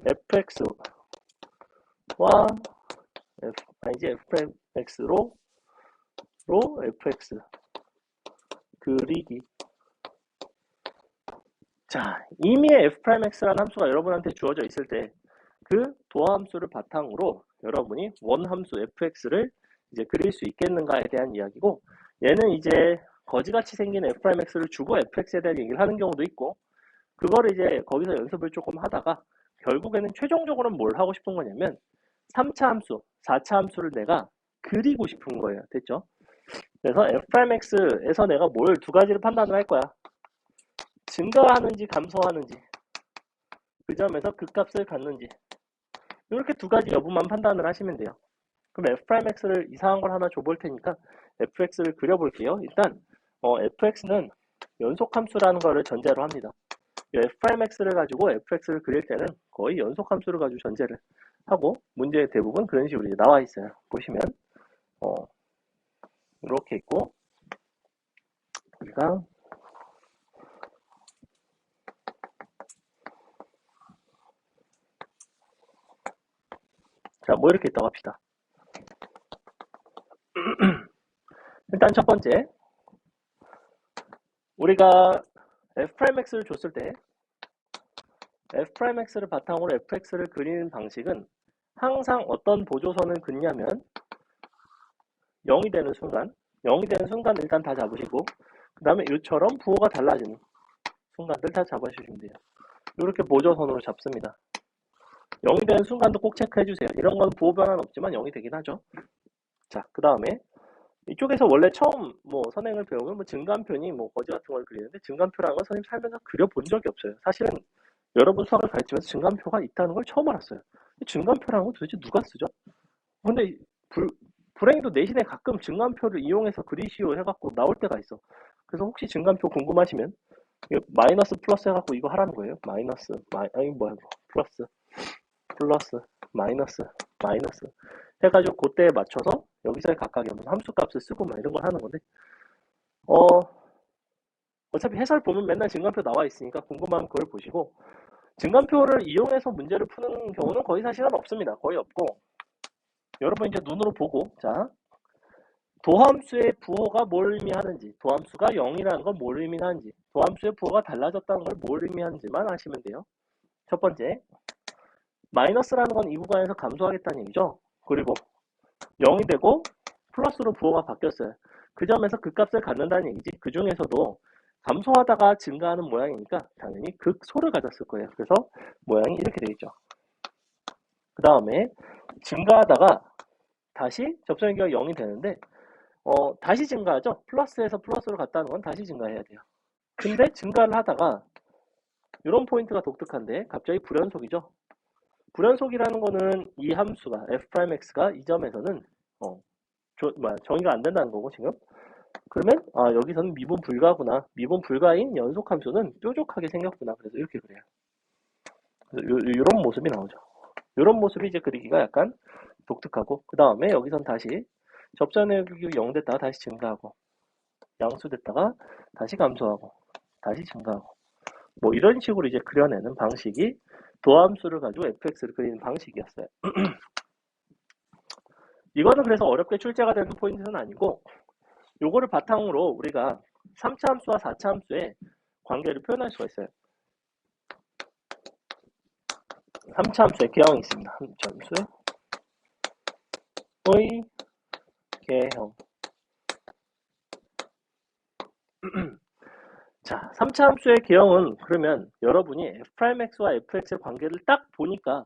fx와 이제 fx로 fx 그리기. 자, 이미 f'x라는 함수가 여러분한테 주어져 있을 때 그 도함수를 바탕으로 여러분이 원함수 fx를 이제 그릴 수 있겠는가에 대한 이야기고, 얘는 이제 거지같이 생긴 f'x를 주고 fx에 대한 얘기를 하는 경우도 있고, 그거를 이제 거기서 연습을 조금 하다가 결국에는 최종적으로는 뭘 하고 싶은 거냐면 3차 함수, 4차 함수를 내가 그리고 싶은 거예요. 됐죠? 그래서 f'x에서 내가 뭘 두 가지를 판단을 할 거야. 증가하는지 감소하는지, 그 점에서 극값을 갖는지, 이렇게 두 가지 여부만 판단을 하시면 돼요. 그럼 f'x를 이상한 걸 하나 줘볼 테니까 fx를 그려볼게요. 일단 fx는 연속함수라는 거를 전제로 합니다. f'x를 가지고 fx를 그릴 때는 거의 연속함수를 가지고 전제를 하고, 문제의 대부분 그런 식으로 이제 나와 있어요. 보시면 이렇게 있고, 우리가 자, 뭐 이렇게 있다고 합시다. 일단 첫 번째, 우리가 f'x를 줬을 때 f'x를 바탕으로 fx를 그리는 방식은 항상 어떤 보조선을 긋냐면 0이 되는 순간, 0이 되는 순간 일단 다 잡으시고 그 다음에 이처럼 부호가 달라지는 순간들 다 잡아주시면 돼요. 이렇게 보조선으로 잡습니다. 0이 되는 순간도 꼭 체크해주세요. 이런 건 부호 변화는 없지만 0이 되긴 하죠. 자, 그 다음에 이쪽에서 원래 처음 선행을 배우면 증간표니 거지 같은 걸 그리는데 증간표라는 건 선생님 살면서 그려본 적이 없어요. 사실은 여러분 수학을 가르치면서 증간표가 있다는 걸 처음 알았어요. 증간표라는 건 도대체 누가 쓰죠? 근데 불행히도 내신에 가끔 증간표를 이용해서 그리시오 해갖고 나올 때가 있어. 그래서 혹시 증간표 궁금하시면 마이너스 플러스 해갖고 이거 하라는 거예요. 마이너스 플러스 마이너스 해가지고 그때에 맞춰서 여기서의 각각의 함수 값을 쓰고 이런 걸 하는 건데 어차피 해설 보면 맨날 증간표 나와 있으니까 궁금하면 그걸 보시고 증간표를 이용해서 문제를 푸는 경우는 거의 사실은 없습니다. 거의 없고 여러분 이제 눈으로 보고 자 도함수의 부호가 뭘 의미하는지 도함수가 0이라는 건 뭘 의미하는지 도함수의 부호가 달라졌다는 걸 뭘 의미하는지만 아시면 돼요. 첫 번째 마이너스라는 건 이 구간에서 감소하겠다는 얘기죠. 그리고 0이 되고 플러스로 부호가 바뀌었어요. 그 점에서 극값을 갖는다는 얘기지. 그 중에서도 감소하다가 증가하는 모양이니까 당연히 극소를 가졌을 거예요. 그래서 모양이 이렇게 되어 있죠. 그 다음에 증가하다가 다시 접선기가 0이 되는데 다시 증가하죠. 플러스에서 플러스로 갔다는 건 다시 증가해야 돼요. 근데 증가를 하다가 이런 포인트가 독특한데 갑자기 불연속이죠. 불연속이라는 거는 이 함수가 f'x가 이 점에서는 정의가 안 된다는 거고 지금 그러면 여기서는 미분 불가구나. 미분 불가인 연속함수는 뾰족하게 생겼구나. 그래서 이렇게 그래요. 이런 모습이 나오죠. 이런 모습이 이제 그리기가 약간 독특하고 그 다음에 여기선 다시 접선의 여기 0 됐다가 다시 증가하고 양수됐다가 다시 감소하고 다시 증가하고 이런 식으로 이제 그려내는 방식이 도함수를 가지고 fx를 그리는 방식이었어요. 이거는 그래서 어렵게 출제가 되는 포인트는 아니고 요거를 바탕으로 우리가 3차 함수와 4차 함수의 관계를 표현할 수가 있어요. 3차 함수의 개형이 있습니다. 3차 함수의 개형. 자, 3차 함수의 개형은 그러면 여러분이 f'x와 fx의 관계를 딱 보니까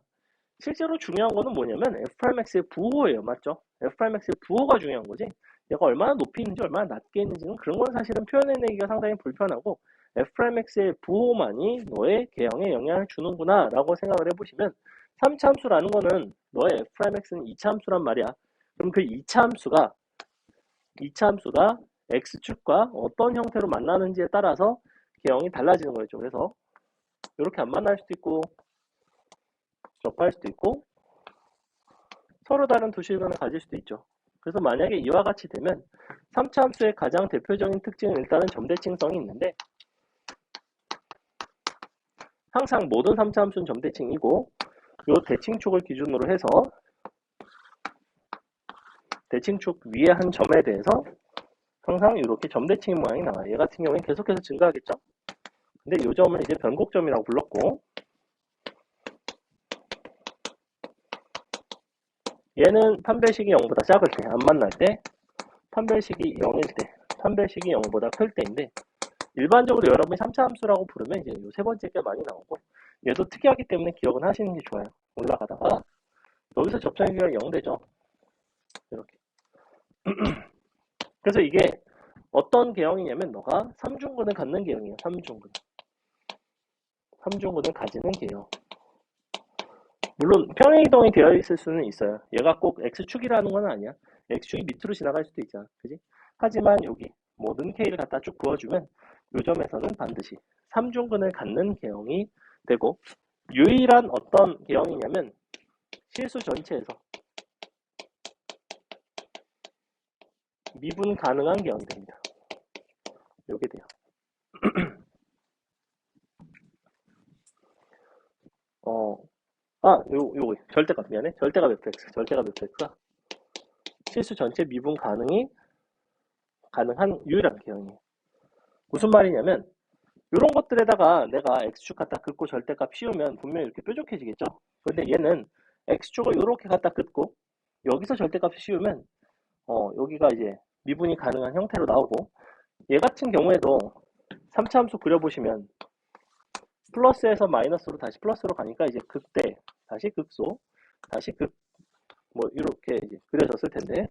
실제로 중요한 거는 뭐냐면 f'x의 부호예요. 맞죠? f'x의 부호가 중요한 거지. 얘가 얼마나 높이 있는지 얼마나 낮게 있는지는 그런 건 사실은 표현해내기가 상당히 불편하고 f'x의 부호만이 너의 개형에 영향을 주는구나 라고 생각을 해보시면 3차 함수라는 거는 너의 f'x는 2차 함수란 말이야. 그럼 그 2차 함수가 x축과 어떤 형태로 만나는지에 따라서 개형이 달라지는 거죠. 그래서 이렇게 안 만날 수도 있고 접할 수도 있고 서로 다른 두 실근을 가질 수도 있죠. 그래서 만약에 이와 같이 되면 3차 함수의 가장 대표적인 특징은 일단은 점대칭성이 있는데 항상 모든 3차 함수는 점대칭이고 이 대칭축을 기준으로 해서 대칭축 위에 한 점에 대해서 항상 이렇게 점대칭 모양이 나와요. 얘 같은 경우에 계속해서 증가하겠죠. 근데 이 점을 이제 변곡점이라고 불렀고 얘는 판별식이 0보다 작을 때, 안 만날 때, 판별식이 0일 때, 판별식이 0보다 클 때인데 일반적으로 여러분이 3차 함수라고 부르면 이제 이 세 번째 게 많이 나오고 얘도 특이하기 때문에 기억은 하시는 게 좋아요. 올라가다가 여기서 접선기가 0 되죠. 이렇게. 그래서 이게 어떤 개형이냐면 너가 3중근을 갖는 개형이에요. 3중근을 가지는 개형. 물론 평행이동이 되어 있을 수는 있어요. 얘가 꼭 x축이라는 건 아니야. x축이 밑으로 지나갈 수도 있잖아. 그지? 하지만 여기 모든 k를 갖다 쭉 부어주면 이 점에서는 반드시 3중근을 갖는 개형이 되고 유일한 어떤 개형이냐면 실수 전체에서 미분 가능한 개형이 됩니다. 요게 돼요. 요거 절대값 미안해. 절대값 fx가 실수 전체 미분 가능한 유일한 개형이에요. 무슨 말이냐면 이런 것들에다가 내가 x축 갖다 긋고 절대값 씌우면 분명히 이렇게 뾰족해지겠죠. 근데 얘는 x축을 이렇게 갖다 긋고 여기서 절대값을 씌우면 여기가 이제 미분이 가능한 형태로 나오고, 얘 같은 경우에도 3차 함수 그려보시면 플러스에서 마이너스로 다시 플러스로 가니까 이제 극대, 다시 극소, 다시 극, 뭐 이렇게 이제 그려졌을 텐데,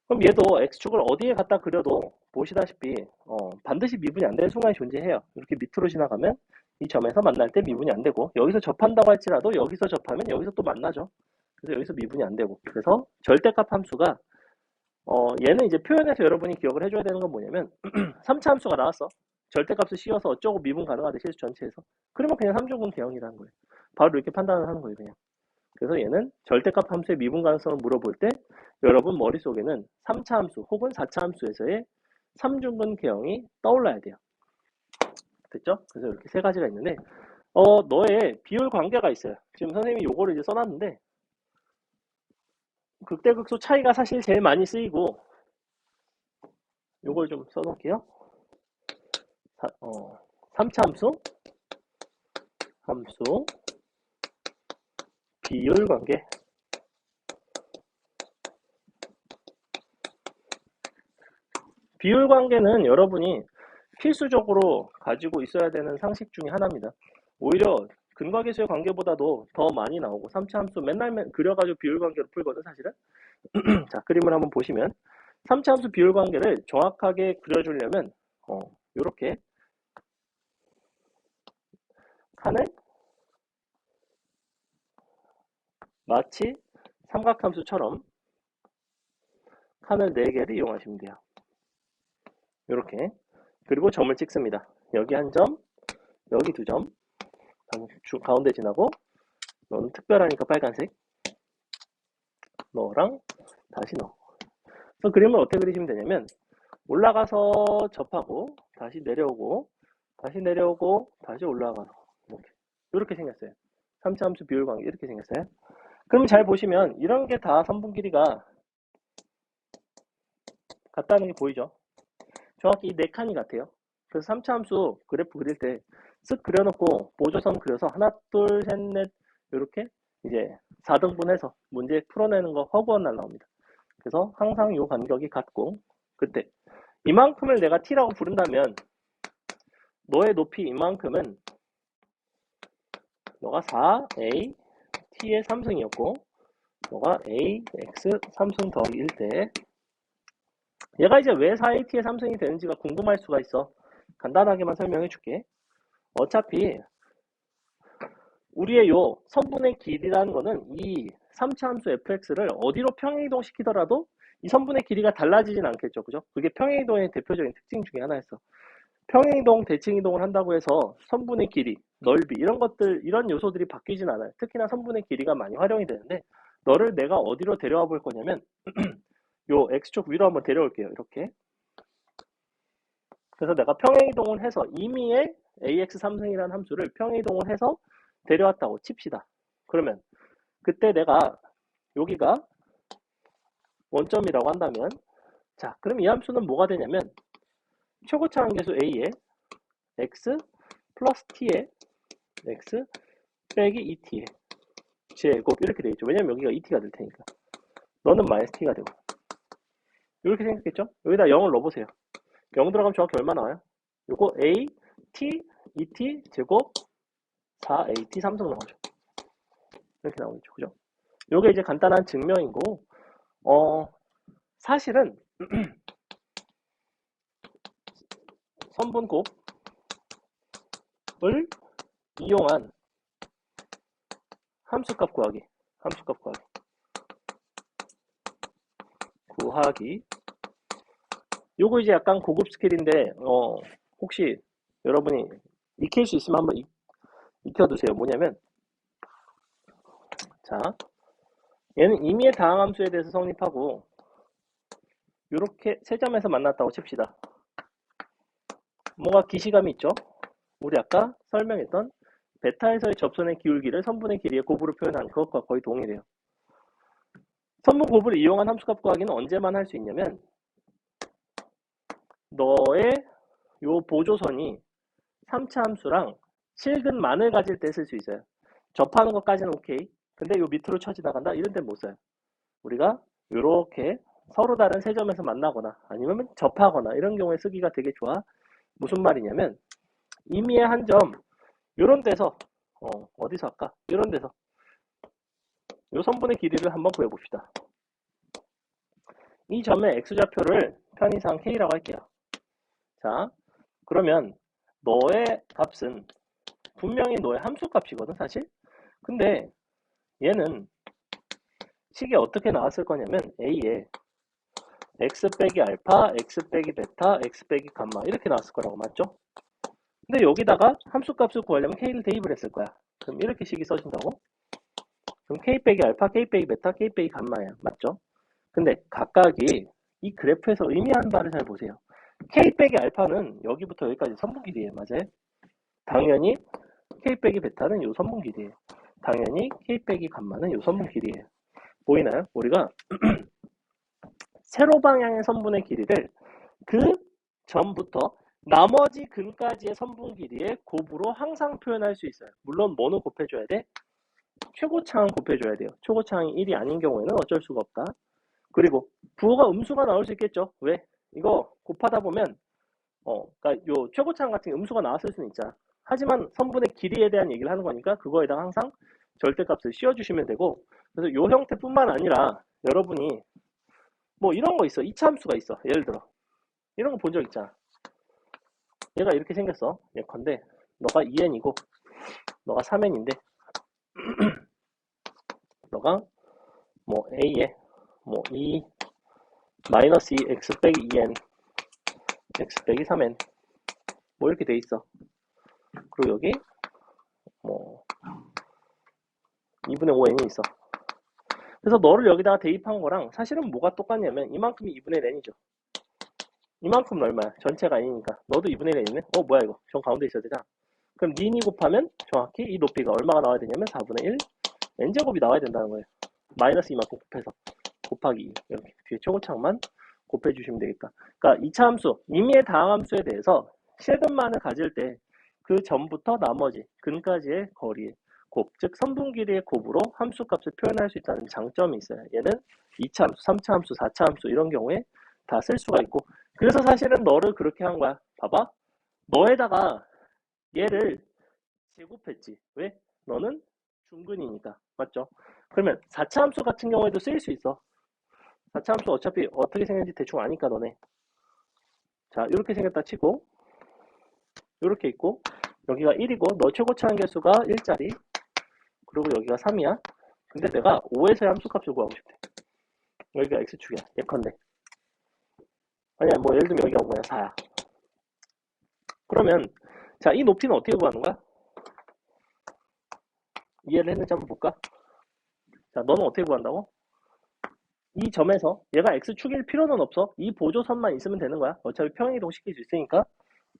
그럼 얘도 x축을 어디에 갖다 그려도 보시다시피 반드시 미분이 안 되는 순간이 존재해요. 이렇게 밑으로 지나가면 이 점에서 만날 때 미분이 안 되고, 여기서 접한다고 할지라도 여기서 접하면 여기서 또 만나죠. 그래서 여기서 미분이 안 되고, 그래서 절대값 함수가 얘는 이제 표현해서 여러분이 기억을 해줘야 되는 건 뭐냐면 3차 함수가 나왔어. 절대값을 씌워서 어쩌고 미분 가능하대, 실수 전체에서. 그러면 그냥 3중근 대형이라는 거예요. 바로 이렇게 판단을 하는 거예요, 그냥. 그래서 얘는 절대값 함수의 미분 가능성을 물어볼 때 여러분 머릿속에는 3차 함수 혹은 4차 함수에서의 3중근 계형이 떠올라야 돼요. 됐죠? 그래서 이렇게 세 가지가 있는데 너의 비율 관계가 있어요. 지금 선생님이 요거를 이제 써놨는데 극대극소 차이가 사실 제일 많이 쓰이고, 요걸 좀 써놓을게요. 3차 함수 비율 관계. 비율 관계는 여러분이 필수적으로 가지고 있어야 되는 상식 중에 하나입니다. 오히려 근과계수의 관계보다도 더 많이 나오고, 3차 함수 맨날 그려가지고 비율 관계로 풀거든, 사실은. 자, 그림을 한번 보시면 3차 함수 비율 관계를 정확하게 그려주려면 이렇게 칸을 마치 삼각함수처럼 칸을 4개를 이용하시면 돼요. 이렇게. 그리고 점을 찍습니다. 여기 한 점, 여기 2점, 가운데 지나고, 너는 특별하니까 빨간색, 너랑 다시 너. 그래서 그림을 어떻게 그리시면 되냐면 올라가서 접하고 다시 내려오고 다시 내려오고 다시 올라가서 이렇게 생겼어요. 3차 함수 비율 관계 이렇게 생겼어요. 그럼 잘 보시면 이런 게 다 선분 길이가 같다는 게 보이죠? 정확히 이 4칸이 같아요. 그래서 3차 함수 그래프 그릴 때 쓱 그려놓고 보조선 그려서 하나 둘 셋 넷 이렇게 이제 4등분해서 문제 풀어내는 거 허구한 날 나옵니다. 그래서 항상 이 간격이 같고, 그때 이만큼을 내가 t라고 부른다면 너의 높이 이만큼은 너가 4a t의 3승이었고 너가 a x 3승 더하기 1대, 얘가 이제 왜 4a t의 3승이 되는지가 궁금할 수가 있어. 간단하게만 설명해 줄게. 어차피 우리의 요 선분의 길이라는 거는 이 3차 함수 fx를 어디로 평행이동 시키더라도 이 선분의 길이가 달라지진 않겠죠. 그죠? 그게 평행이동의 대표적인 특징 중에 하나였어. 평행이동, 대칭이동을 한다고 해서 선분의 길이, 넓이 이런 것들, 이런 요소들이 바뀌진 않아요. 특히나 선분의 길이가 많이 활용이 되는데, 너를 내가 어디로 데려와 볼 거냐면 요 x축 위로 한번 데려올게요. 이렇게. 그래서 내가 평행이동을 해서 임의의 ax 3승이라는 함수를 평행이동을 해서 데려왔다고 칩시다. 그러면 그때 내가 여기가 원점이라고 한다면, 자, 그럼 이 함수는 뭐가 되냐면 최고차 한계수 a에 x 플러스 t에 x 빼기 2t의 제곱 이렇게 되겠죠. 왜냐면 여기가 2t가 될 테니까. 너는 마이너스 t가 되고. 이렇게 생겼겠죠? 여기다 0을 넣어보세요. 0 들어가면 정확히 얼마 나와요? 요거 a, t, 2t 제곱 4at 3승 나오죠. 이렇게 나오겠죠. 그죠? 요게 이제 간단한 증명이고, 사실은 선분 곱을 이용한 함수값 구하기 요거 이제 약간 고급 스킬인데 혹시 여러분이 익힐 수 있으면 한번 익혀두세요. 뭐냐면, 자, 얘는 임의의 다항함수에 대해서 성립하고 이렇게 세 점에서 만났다고 칩시다. 뭔가 기시감이 있죠? 우리 아까 설명했던 베타에서의 접선의 기울기를 선분의 길이의 곱으로 표현한 그것과 거의 동일해요. 선분 곱을 이용한 함수값 구하기는 언제만 할 수 있냐면 너의 요 보조선이 3차 함수랑 실근만을 가질 때 쓸 수 있어요. 접하는 것까지는 오케이. 근데 요 밑으로 쳐 지나간다? 이런 데는 못 써요. 우리가 요렇게 서로 다른 세 점에서 만나거나 아니면 접하거나 이런 경우에 쓰기가 되게 좋아. 무슨 말이냐면 임의의 한 점 요런 데서 어디서 할까? 이런 데서 요 선분의 길이를 한번 구해봅시다. 이 점의 x좌표를 편의상 k라고 할게요. 자, 그러면 너의 값은 분명히 너의 함수값이거든 사실. 근데 얘는 식이 어떻게 나왔을 거냐면 a에 x 빼기 알파, x 빼기 베타, x 빼기 감마 이렇게 나왔을 거라고 맞죠? 근데 여기다가 함수값을 구하려면 k를 대입을 했을 거야. 그럼 이렇게 식이 써진다고? 그럼 k 빼기 알파, k 빼기 베타, k 빼기 감마야. 맞죠? 근데 각각이 이 그래프에서 의미하는 바를 잘 보세요. k 빼기 알파는 여기부터 여기까지 선분 길이에요. 맞아요? 당연히 k 빼기 베타는 요 선분 길이에요. 당연히 k 빼기 감마는 요 선분 길이에요. 보이나요? 우리가 세로 방향의 선분의 길이를 그 전부터 나머지 근까지의 선분 길이의 곱으로 항상 표현할 수 있어요. 물론 뭐는 곱해줘야 돼? 최고차항 곱해줘야 돼요. 최고차항이 1이 아닌 경우에는 어쩔 수가 없다. 그리고 부호가 음수가 나올 수 있겠죠. 왜? 이거 곱하다 보면 그러니까 요 최고차항 같은 게 음수가 나왔을 수는 있잖아. 하지만 선분의 길이에 대한 얘기를 하는 거니까 그거에다 항상 절대값을 씌워주시면 되고, 그래서 요 형태뿐만 아니라 여러분이 뭐 이런 거 있어. 이차함수가 있어. 예를 들어 이런 거 본 적 있잖아. 얘가 이렇게 생겼어. 예컨대 너가 2n이고 너가 3n인데 너가 뭐 a에 뭐 2 마이너스 2 x 빼기 2n x 빼기 3n 뭐 이렇게 돼 있어. 그리고 여기 뭐 2분의 5n이 있어. 그래서 너를 여기다가 대입한 거랑 사실은 뭐가 똑같냐면 이만큼이 2분의 n이죠. 이만큼은 얼마야? 전체가 n이니까 너도 2분의 n이네? 뭐야 이거 전 가운데 있어야 되잖아. 그럼 니니 곱하면 정확히 이 높이가 얼마가 나와야 되냐면 4분의 1 n제곱이 나와야 된다는 거예요. 마이너스 이만큼 곱해서 곱하기 2 이렇게 뒤에 최고차항만 곱해주시면 되겠다. 그러니까 2차 함수, 임의의 다항함수에 대해서 실근만을 가질 때 그 전부터 나머지 근까지의 거리의 곱, 즉 선분 길이의 곱으로 함수값을 표현할 수 있다는 장점이 있어요. 얘는 2차 함수, 3차 함수, 4차 함수 이런 경우에 다 쓸 수가 있고, 그래서 사실은 너를 그렇게 한 거야. 봐봐. 너에다가 얘를 제곱했지. 왜? 너는 중근이니까. 맞죠? 그러면 4차 함수 같은 경우에도 쓰일 수 있어. 4차 함수 어차피 어떻게 생겼는지 대충 아니까 너네. 자, 이렇게 생겼다 치고 이렇게 있고 여기가 1이고 너 최고차항 개수가 1짜리 그리고 여기가 3이야. 근데 내가 5에서의 함수값을 구하고 싶대. 여기가 x축이야. 예컨대. 아니야 뭐 예를 들면 여기가 뭐야 4야. 그러면 자, 이 높이는 어떻게 구하는 거야? 이해를 했는지 한번 볼까? 자, 너는 어떻게 구한다고? 이 점에서 얘가 x축일 필요는 없어. 이 보조선만 있으면 되는 거야. 어차피 평행이동 시킬 수 있으니까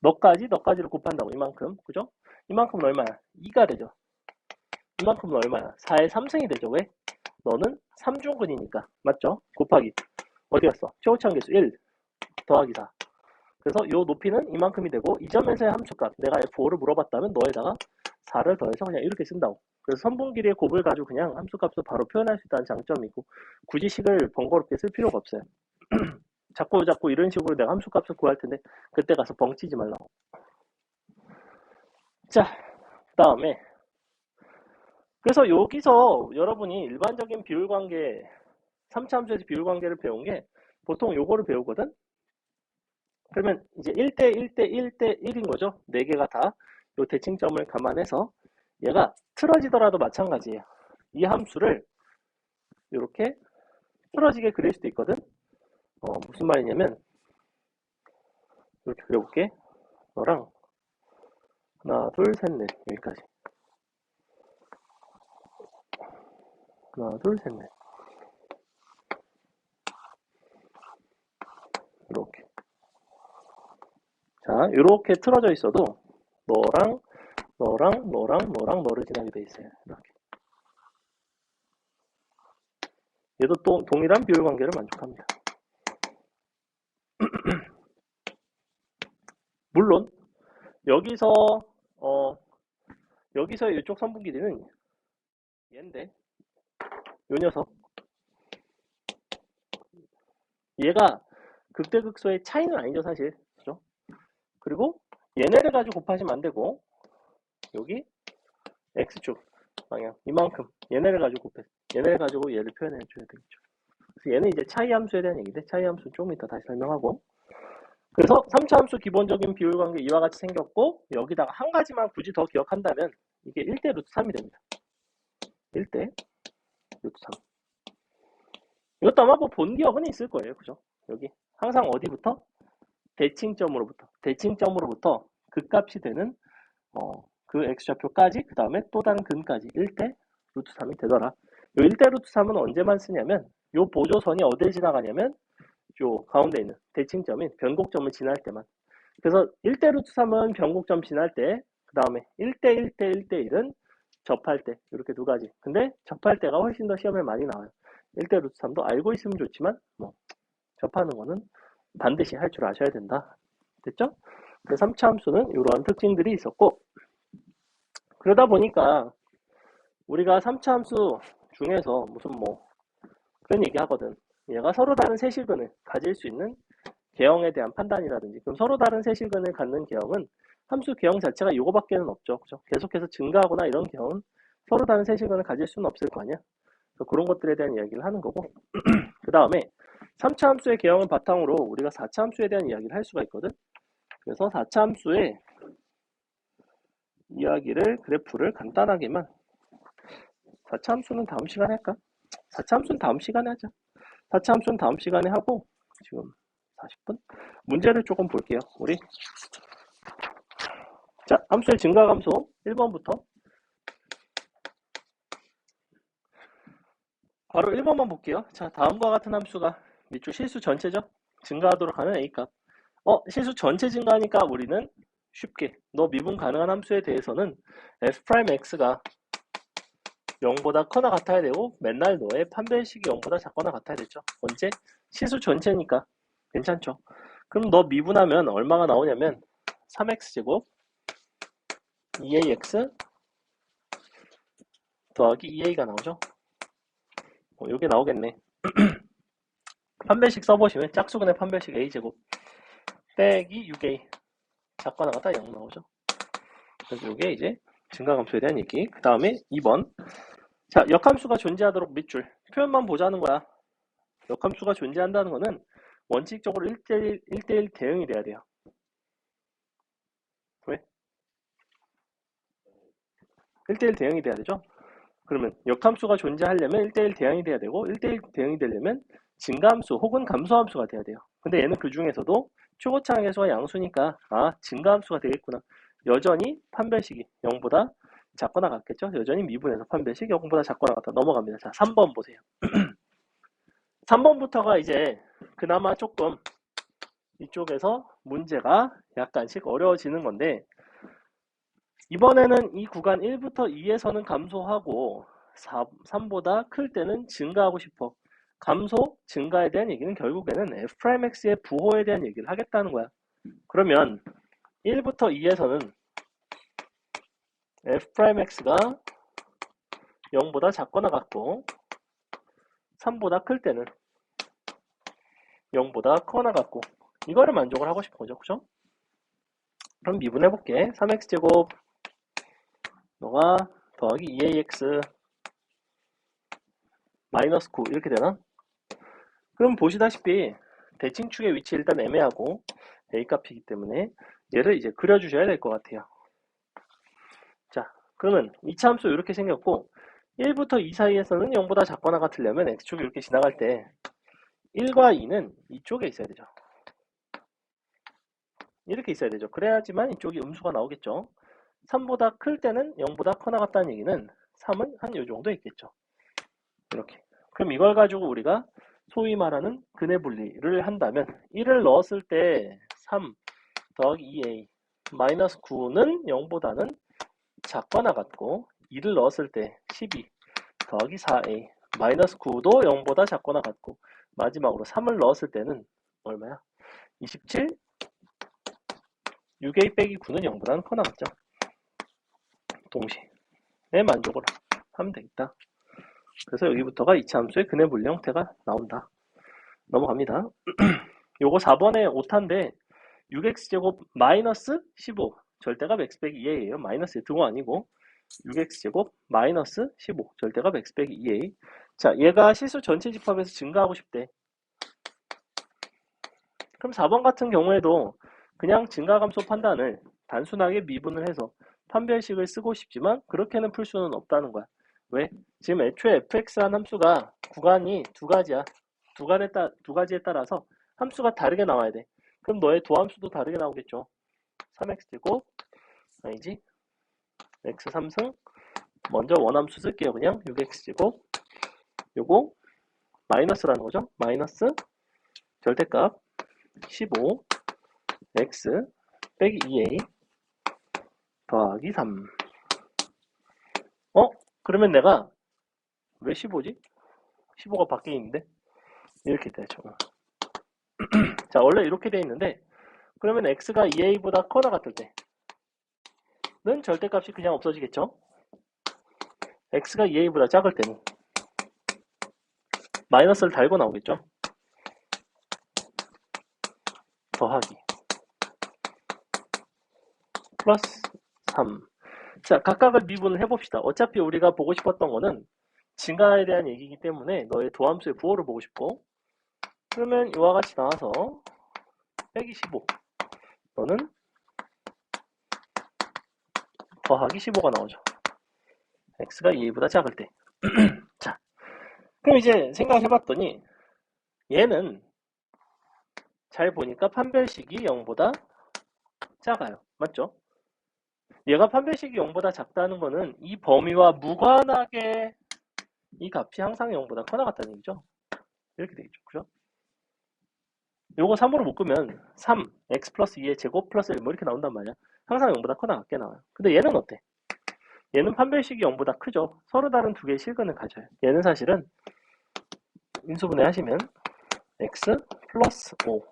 너까지를 곱한다고. 이만큼. 그죠? 이만큼은 얼마야? 2가 되죠. 이만큼은 얼마야? 4의 3승이 되죠. 왜? 너는 3중근이니까. 맞죠? 곱하기. 어디 갔어? 최고차항 개수 1 더하기 4. 그래서 요 높이는 이만큼이 되고 이 점에서의 함수값. 내가 F5를 물어봤다면 너에다가 4를 더해서 그냥 이렇게 쓴다고. 그래서 선분 길이의 곱을 가지고 그냥 함수값을 바로 표현할 수 있다는 장점이고 굳이 식을 번거롭게 쓸 필요가 없어요. 자꾸 이런 식으로 내가 함수값을 구할 텐데 그때 가서 벙치지 말라고. 자, 그 다음에 그래서 여기서 여러분이 일반적인 비율관계 3차 함수에서 비율관계를 배운 게 보통 요거를 배우거든. 그러면 이제 1대 1대 1대 1인 거죠. 4개가 다 요 대칭점을 감안해서 얘가 틀어지더라도 마찬가지예요. 이 함수를 이렇게 틀어지게 그릴 수도 있거든. 무슨 말이냐면 이렇게 그려볼게. 너랑 하나 둘 셋 넷 여기까지. 하나 둘 셋 넷 이렇게. 자, 이렇게 틀어져 있어도 너랑 너를 지나게 돼 있어요. 이렇게. 얘도 또 동일한 비율 관계를 만족합니다. 물론 여기서 여기서의 이쪽 선분 길이는 얘인데 요 녀석 얘가 극대극소의 차이는 아니죠 사실. 그죠? 그리고 얘네를 가지고 곱하시면 안 되고 여기 x축 방향 이만큼 얘네를 가지고 곱해 얘네를 가지고 얘를 표현해 줘야 되겠죠. 그래서 얘는 이제 차이 함수에 대한 얘기인데 차이 함수 좀 이따 다시 설명하고 그래서 3차 함수 기본적인 비율 관계 이와 같이 생겼고 여기다가 한 가지만 굳이 더 기억한다면 이게 1대 루트 3이 됩니다. 1대 루트 3 이것도 아마 뭐 본 기억은 있을 거예요. 그죠? 여기 항상 어디부터? 대칭점으로부터 극값이 되는 그 x좌표까지 그 다음에 또 다른 근까지 1대 루트 3이 되더라. 요 1대 루트 3은 언제만 쓰냐면 요 보조선이 어딜 지나가냐면 요 가운데 있는 대칭점인 변곡점을 지날 때만. 그래서 1대 루트 3은 변곡점 지날 때, 그 다음에 1대 1대 1대 1은 접할 때 이렇게 두 가지. 근데 접할 때가 훨씬 더 시험에 많이 나와요. 1대 루트 3도 알고 있으면 좋지만 뭐 접하는 거는 반드시 할 줄 아셔야 된다. 됐죠? 그 3차 함수는 이러한 특징들이 있었고 그러다 보니까 우리가 3차 함수 중에서 무슨 뭐 그런 얘기 하거든. 얘가 서로 다른 세실근을 가질 수 있는 계형에 대한 판단이라든지 그럼 서로 다른 세실근을 갖는 계형은 함수 계형 자체가 이거밖에는 없죠. 그죠? 계속해서 증가하거나 이런 계형은 서로 다른 세실근을 가질 수는 없을 거 아니야. 그래서 그런 것들에 대한 이야기를 하는 거고 그 다음에 3차 함수의 계형을 바탕으로 우리가 4차 함수에 대한 이야기를 할 수가 있거든. 그래서 4차 함수의 이야기를 그래프를 간단하게만 4차 함수는 다음 시간에 할까? 4차 함수는 다음 시간에 하자. 4차 함수는 다음 시간에 하고 지금 40분? 문제를 조금 볼게요. 우리 자, 함수의 증가감소 1번부터 바로 1번만 볼게요. 자, 다음과 같은 함수가 밑줄 실수 전체죠? 증가하도록 하는 A값. 실수 전체 증가하니까 우리는 쉽게 너 미분 가능한 함수에 대해서는 f'x가 0보다 커나 같아야 되고 맨날 너의 판별식이 0보다 작거나 같아야 되죠. 언제? 실수 전체니까 괜찮죠. 그럼 너 미분하면 얼마가 나오냐면 3x제곱 2ax 더하기 2a가 나오죠. 요게 나오겠네. 판별식 써보시면 짝수근의 판별식 a제곱 빼기 6a 작거나 같다 0 나오죠. 그래서 요게 이제 증가함수에 대한 얘기. 그 다음에 2번 자, 역함수가 존재하도록 밑줄 표현만 보자는 거야. 역함수가 존재한다는 거는 원칙적으로 1대1 대응이 돼야 돼요. 왜? 1대1 대응이 돼야 되죠? 그러면 역함수가 존재하려면 1대1 대응이 돼야 되고 1대1 대응이 되려면 증가함수 혹은 감소함수가 돼야 돼요. 근데 얘는 그 중에서도 최고차항 계수가 양수니까 증가함수가 되겠구나. 여전히 판별식이 0보다 작거나 같겠죠? 여전히 미분해서 판별식 0보다 작거나 같다. 넘어갑니다. 자, 3번 보세요. 3번부터가 이제 그나마 조금 이쪽에서 문제가 약간씩 어려워지는 건데 이번에는 이 구간 1부터 2에서는 감소하고 3보다 클 때는 증가하고 싶어. 감소, 증가에 대한 얘기는 결국에는 f'x의 부호에 대한 얘기를 하겠다는 거야. 그러면 1부터 2에서는 f'x가 0보다 작거나 같고 3보다 클 때는 0보다 커나 같고 이거를 만족을 하고 싶은 거죠. 그죠? 그럼 미분해볼게. 3x제곱 너가 더하기 2ax 마이너스 9 이렇게 되나? 그럼 보시다시피 대칭축의 위치 일단 애매하고 A값이기 때문에 얘를 이제 그려주셔야 될 것 같아요. 자, 그러면 2차 함수 이렇게 생겼고 1부터 2 사이에서는 0보다 작거나 같으려면 X축이 이렇게 지나갈 때 1과 2는 이쪽에 있어야 되죠. 이렇게 있어야 되죠. 그래야지만 이쪽이 음수가 나오겠죠. 3보다 클 때는 0보다 커나 같다는 얘기는 3은 한 요 정도 있겠죠. 이렇게. 그럼 이걸 가지고 우리가 소위 말하는 근해 분리를 한다면 1을 넣었을 때 3 더하기 2a 마이너스 9는 0보다는 작거나 같고 2를 넣었을 때 12 더하기 4a 마이너스 9도 0보다 작거나 같고 마지막으로 3을 넣었을 때는 얼마야? 27, 6a 빼기 9는 0보다는 커 나갔죠. 동시에 만족을 하면 되겠다. 그래서 여기부터가 이차함수의 근해 분리 형태가 나온다. 넘어갑니다. 요거 4번의 오타인데 6x제곱 마이너스 15 절대값 x 빼기 2a예요. 마이너스 등호 아니고 6x제곱 마이너스 15 절대값 x 빼기 2a. 자, 얘가 실수 전체 집합에서 증가하고 싶대. 그럼 4번 같은 경우에도 그냥 증가감소 판단을 단순하게 미분을 해서 판별식을 쓰고 싶지만 그렇게는 풀 수는 없다는 거야. 왜? 지금 애초에 fx라는 함수가 구간이 두 가지야. 두 가지에 따라서 함수가 다르게 나와야 돼. 그럼 너의 도함수도 다르게 나오겠죠. 3x제곱 아니지? x 3승 먼저 원함수 쓸게요. 그냥 6x제곱 요거 마이너스라는 거죠. 마이너스 절대값 15 x 빼기 2a 더하기 3. 그러면 내가 왜 15지? 15가 밖에 있는데 이렇게 되죠. 자, 원래 이렇게 돼 있는데 그러면 x가 2a보다 커나 같을 때는 절대값이 그냥 없어지겠죠. x가 2a보다 작을 때는 마이너스를 달고 나오겠죠. 더하기 플러스 3. 자, 각각을 미분을 해봅시다. 어차피 우리가 보고 싶었던 거는 증가에 대한 얘기이기 때문에 너의 도함수의 부호를 보고 싶고, 그러면 이와 같이 나와서 빼기 15 너는 더하기 15가 나오죠. x가 2보다 작을 때. 자, 그럼 이제 생각해봤더니 얘는 잘 보니까 판별식이 0보다 작아요. 맞죠? 얘가 판별식이 0보다 작다는 거는 이 범위와 무관하게 이 값이 항상 0보다 커 나갔다는 얘기죠. 이렇게 되겠죠. 그죠? 요거 3으로 묶으면 3, x 플러스 2의 제곱 플러스 1 뭐 이렇게 나온단 말이야. 항상 0보다 커 나갔게 나와요. 근데 얘는 어때? 얘는 판별식이 0보다 크죠. 서로 다른 두 개의 실근을 가져요. 얘는 사실은 인수분해 하시면 x 플러스 5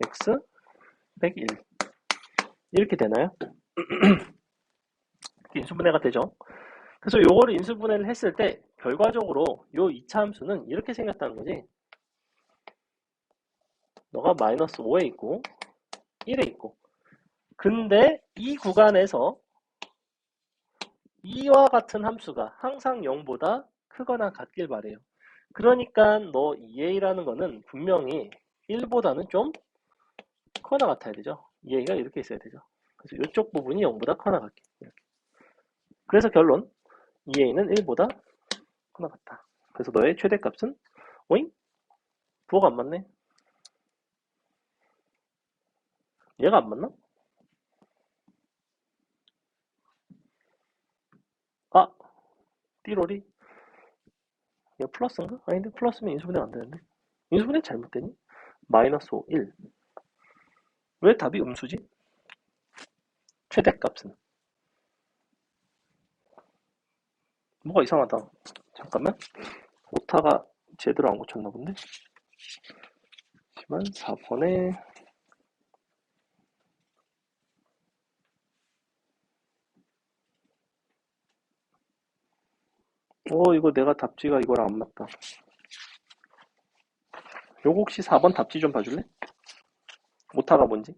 x 빼기 1 이렇게 되나요? 인수분해가 되죠. 그래서 요거를 인수분해를 했을 때 결과적으로 요 2차 함수는 이렇게 생겼다는 거지. 너가 마이너스 5에 있고 1에 있고 근데 이 구간에서 이와 같은 함수가 항상 0보다 크거나 같길 바래요. 그러니까 너 2a라는 거는 분명히 1보다는 좀 커나 같아야 되죠. 2a가 이렇게 있어야 되죠. 그래서 이쪽 부분이 0보다 커나 같게. 이렇게. 그래서 결론 2a는 1보다 커나 같다. 그래서 너의 최대값은 오잉? 부호가 안 맞네. 얘가 안 맞나? 아, 띠로리. 얘 플러스인가? 아닌데 플러스면 인수분해 안 되는데. 인수분해 잘못되니? 마이너스 5, 1. 왜 답이 음수지? 최대값은. 뭐가 이상하다. 잠깐만. 오타가 제대로 안 고쳤나 본데? 하지만 4번에 이거 내가 답지가 이거랑 안 맞다. 요거 혹시 4번 답지 좀 봐줄래? 오타가 뭔지?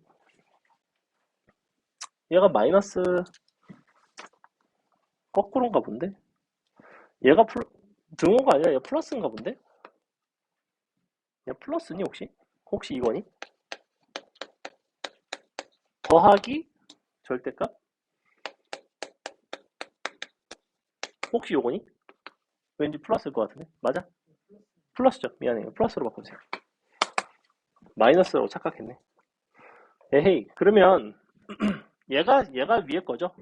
얘가 마이너스 거꾸로인가 본데? 얘가 등호가 아니라 얘 플러스인가 본데? 얘 플러스니 혹시? 혹시 이거니? 더하기 절대값? 혹시 요거니? 왠지 플러스일 것 같은데? 맞아? 플러스죠. 미안해요. 플러스로 바꿔주세요. 마이너스라고 착각했네. 에헤이. 그러면 얘가 위에 거죠?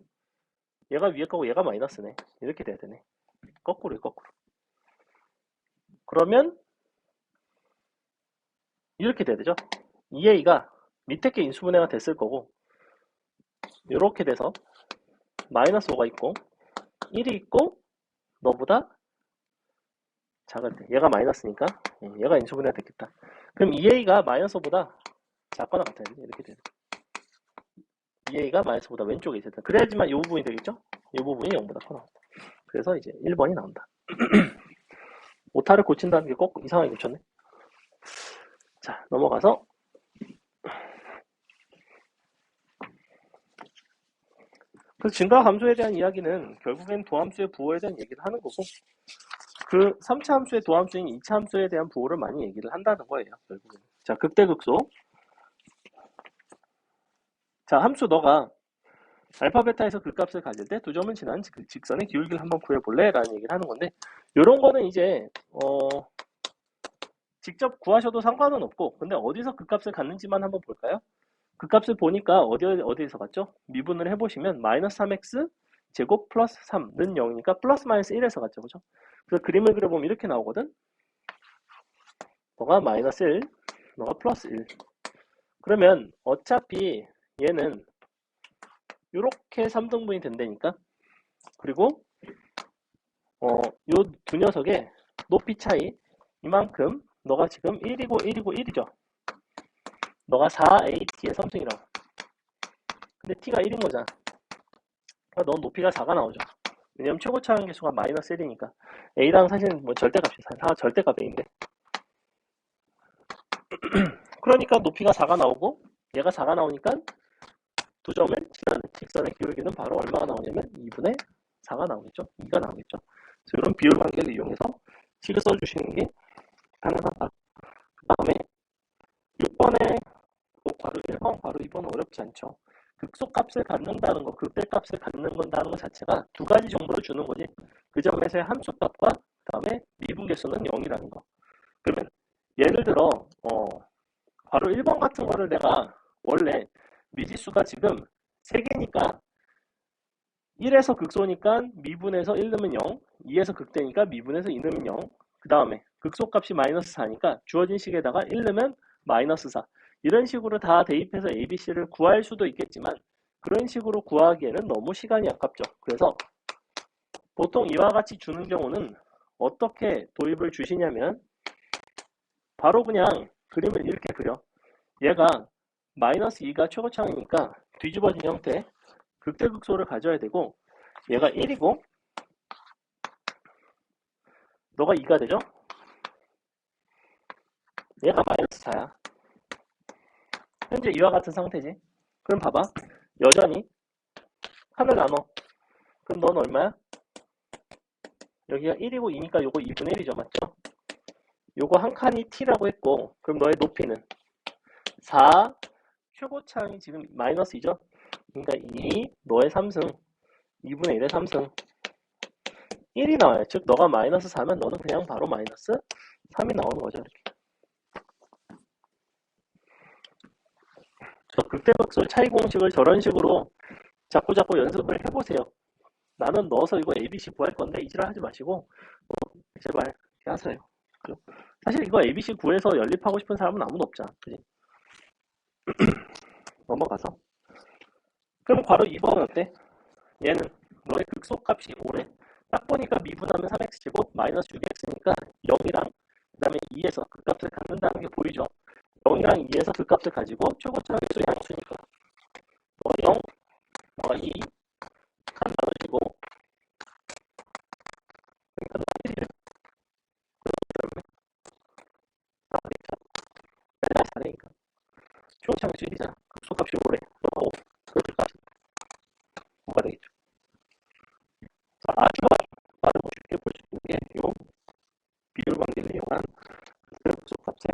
얘가 위에 거고 얘가 마이너스네. 이렇게 돼야 되네. 거꾸로. 그러면 이렇게 돼야 되죠? 2a가 밑에 게 인수분해가 됐을 거고 이렇게 돼서 마이너스 5가 있고 1이 있고 너보다 작을 때 얘가 마이너스니까 얘가 인수분해가 됐겠다. 그럼 2a가 마이너스 5보다 작거나 같아야 돼. 이렇게 되는 2a가 마이너스보다 왼쪽에 있을 때 그래야지만 이 부분이 되겠죠? 이 부분이 0보다 커 나온다. 그래서 이제 1번이 나온다. 오타를 고친다는 게 꼭 이상하게 고쳤네. 자, 넘어가서 그래서 증가 감소에 대한 이야기는 결국엔 도함수의 부호에 대한 얘기를 하는 거고 그 3차 함수의 도함수인 2차 함수에 대한 부호를 많이 얘기를 한다는 거예요. 결국엔. 자, 극대극소. 자, 함수 너가 알파 베타에서 그 값을 가질 때 두 점을 지나는 직선의 기울기를 한번 구해볼래? 라는 얘기를 하는 건데 이런 거는 이제 직접 구하셔도 상관은 없고 근데 어디서 그 값을 갖는지만 한번 볼까요? 그 값을 보니까 어디에서 갔죠? 미분을 해보시면 마이너스 3x 제곱 플러스 3는 0이니까 플러스 마이너스 1에서 갔죠. 그죠? 그래서 그림을 그려보면 이렇게 나오거든? 너가 마이너스 1, 너가 플러스 1. 그러면 어차피 얘는 이렇게 3등분이 된다니까? 그리고 요 두 녀석의 높이 차이 이만큼 너가 지금 1이고 1이고 1이죠. 너가 4at의 삼승이라고. 근데 t가 1인 거잖아. 그러니까 넌 높이가 4가 나오죠. 왜냐면 최고 차항 개수가 마이너스 1이니까 a랑 사실은 뭐 절대값이 4 절대값 a인데 그러니까 높이가 4가 나오고 얘가 4가 나오니까 두 점을 지나는 직선의 기울기는 바로 얼마가 나오냐면 2분의 4가 나오겠죠. 2가 나오겠죠. 그래서 이런 비율 관계를 이용해서 식을 써주시는 게 가능하다. 그 다음에 6번에 괄호 1번, 괄호 2번은 어렵지 않죠. 극소값을 갖는다는 거, 극대값을 갖는다는 것 자체가 두 가지 정보를 주는 거지. 그 점에서의 함수값과 그 다음에 미분계수는 0이라는 거. 그러면 예를 들어 괄호 1번 같은 거를 내가 원래 미지수가 지금 3개니까 1에서 극소니까 미분에서 1 넣으면 0, 2에서 극대니까 미분에서 2 넣으면 0, 그 다음에 극소값이 마이너스 4니까 주어진 식에다가 1 넣으면 마이너스 4. 이런 식으로 다 대입해서 ABC를 구할 수도 있겠지만 그런 식으로 구하기에는 너무 시간이 아깝죠. 그래서 보통 이와 같이 주는 경우는 어떻게 도입을 주시냐면 바로 그냥 그림을 이렇게 그려. 얘가 마이너스 2가 최고차항이니까 뒤집어진 형태 극대극소를 가져야 되고 얘가 1이고 너가 2가 되죠? 얘가 마이너스 4야. 현재 이와 같은 상태지. 그럼 봐봐. 여전히 하늘 나눠. 그럼 넌 얼마야? 여기가 1이고 2니까 요거 2분의 1이죠. 맞죠? 요거 한 칸이 t라고 했고 그럼 너의 높이는 4 최고차항이 지금 마이너스 2죠? 그러니까 2 너의 3승 2분의 1의 3승 1이 나와요. 즉 너가 마이너스 4면 너는 그냥 바로 마이너스 3이 나오는 거죠. 이렇게. 저 극대극소 차이 공식을 저런 식으로 자꾸 연습을 해보세요. 나는 넣어서 이거 ABC 구할 건데 이지랄 하지 마시고 제발 이렇게 하세요. 사실 이거 ABC 구해서 연립하고 싶은 사람은 아무도 없잖아. 그지? 넘어가서 그럼 괄호 2번은 어때? 얘는 너의 극소값이 5래. 딱 보니까 미분하면 3x제곱 마이너스 6x니까 0이랑 그 다음에 2에서 그 값을 갖는다는 게 보이죠? 0이랑 2에서 그 값을 가지고 최고차항계수 양수니까 너가 0, 너가 2, 칸 나눠지고 그러니까 너가 1이래. 맨날 4래니까 최고차항계수 1이잖아. 극소값이 5래. 너가 5. 그렇게 값이 5가 되겠죠. 아주 쉽게 볼 수 있는 게 요 비율 관계를 이용한 극소값의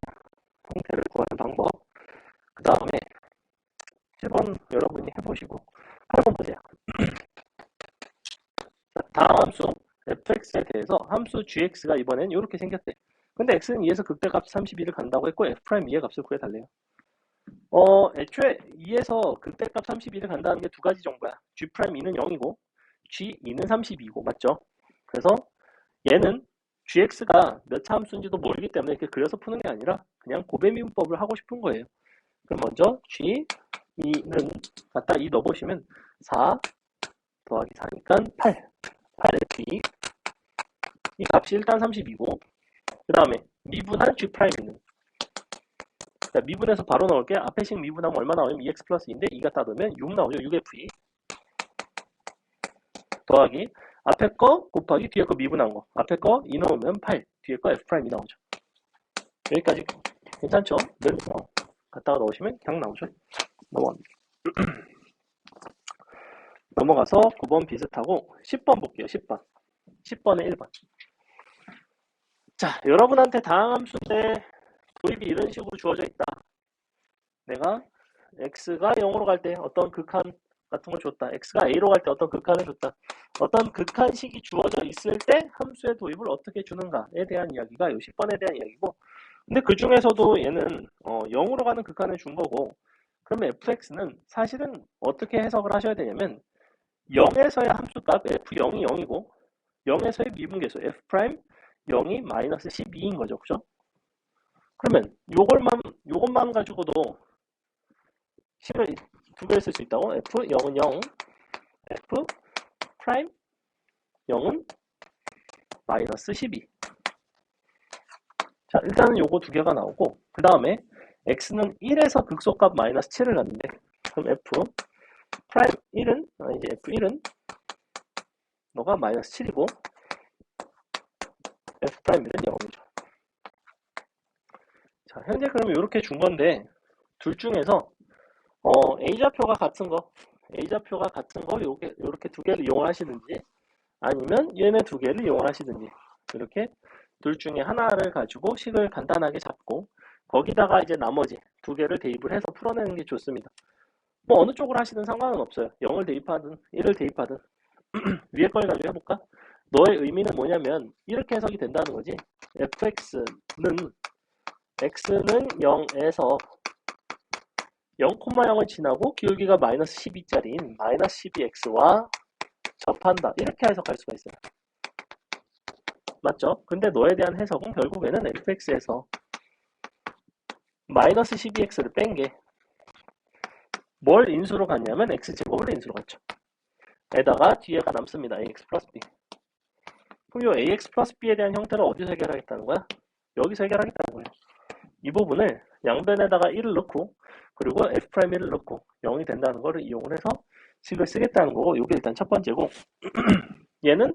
형태를 구하는 방법. 그 다음에 7번 여러분이 해보시고 8번 보세요. 다음 함수 fx에 대해서 함수 gx가 이번엔 이렇게 생겼대. 근데 x는 2에서 극대값 32를 간다고 했고 f'2의 값을 구해달래요. 애초에 2에서 극대값 32를 간다는 게 두 가지 정보야. g'2는 0이고 g2는 32고 맞죠? 그래서 얘는 gx가 몇 차 함수인지도 모르기 때문에 이렇게 그려서 푸는 게 아니라 그냥 고배미분법을 하고 싶은 거예요. 그럼 먼저 g2는 갖다 2 넣어보시면 4 더하기 4니까 8의 g 이 값이 일단 32고 그 다음에 미분한 g'는 자, 미분에서 바로 나올게. 앞에 식 미분하면 얼마 나오냐면 2x 플러스 2인데 2가 따르면 6 나오죠. 6f2 더하기 앞에 거 곱하기 뒤에 거 미분한 거. 앞에 거 2 넣으면 8, 뒤에 거 f'이 나오죠. 여기까지 괜찮죠? 늘 갖다가 넣으시면 그냥 나오죠. 넘어갑니다. 넘어가서 9번 비슷하고 10번 볼게요. 10번. 10번에 1번. 자, 여러분한테 다항함수인데 도입이 이런 식으로 주어져 있다. 내가 x가 0으로 갈 때 어떤 극한 같은 걸 줬다. x가 a로 갈 때 어떤 극한을 줬다. 어떤 극한식이 주어져 있을 때 함수의 도입을 어떻게 주는가에 대한 이야기가 이 10번에 대한 이야기고, 근데 그 중에서도 얘는 0으로 가는 극한을 준 거고, 그러면 fx는 사실은 어떻게 해석을 하셔야 되냐면 0에서의 함수값 f0이 0이고 0에서의 미분계수 f' 0이 마이너스 12인 거죠. 그죠? 그러면 요것만 가지고도 식을 두 개를 쓸 수 있다고. f0은 0, f' 0은 마이너스 12. 자, 일단은 요거 두 개가 나오고, 그 다음에 x는 1에서 극소값 마이너스 7을 갖는데, 그럼 f' 1은, 이제 f1은 너가 마이너스 7이고 f'는 0이죠. 자, 현재 그러면 이렇게 준 건데, 둘 중에서 A좌표가 같은 거 요렇게 두 개를 이용을 하시든지, 아니면 얘네 두 개를 이용을 하시든지, 이렇게 둘 중에 하나를 가지고 식을 간단하게 잡고 거기다가 이제 나머지 두 개를 대입을 해서 풀어내는 게 좋습니다. 뭐 어느 쪽으로 하시든 상관은 없어요. 0을 대입하든 1을 대입하든. 위에 걸 가지고 해볼까? 너의 의미는 뭐냐면 이렇게 해석이 된다는 거지. x는 0에서 0,0을 지나고 기울기가 마이너스 12짜리인 마이너스 12x와 접한다. 이렇게 해석할 수가 있어요. 맞죠? 근데 너에 대한 해석은 결국에는 fx에서 마이너스 12x를 뺀 게 뭘 인수로 갔냐면 x제곱을 인수로 갔죠. 에다가 뒤에가 남습니다. ax 플러스 b. 그럼 이 ax 플러스 b에 대한 형태를 어디서 해결하겠다는 거야? 여기서 해결하겠다는 거예요. 이 부분을 양변에다가 1을 넣고 그리고 f'1을 넣고 0이 된다는 거를 이용을 해서 식을 쓰겠다는 거고, 이게 일단 첫 번째고, 얘는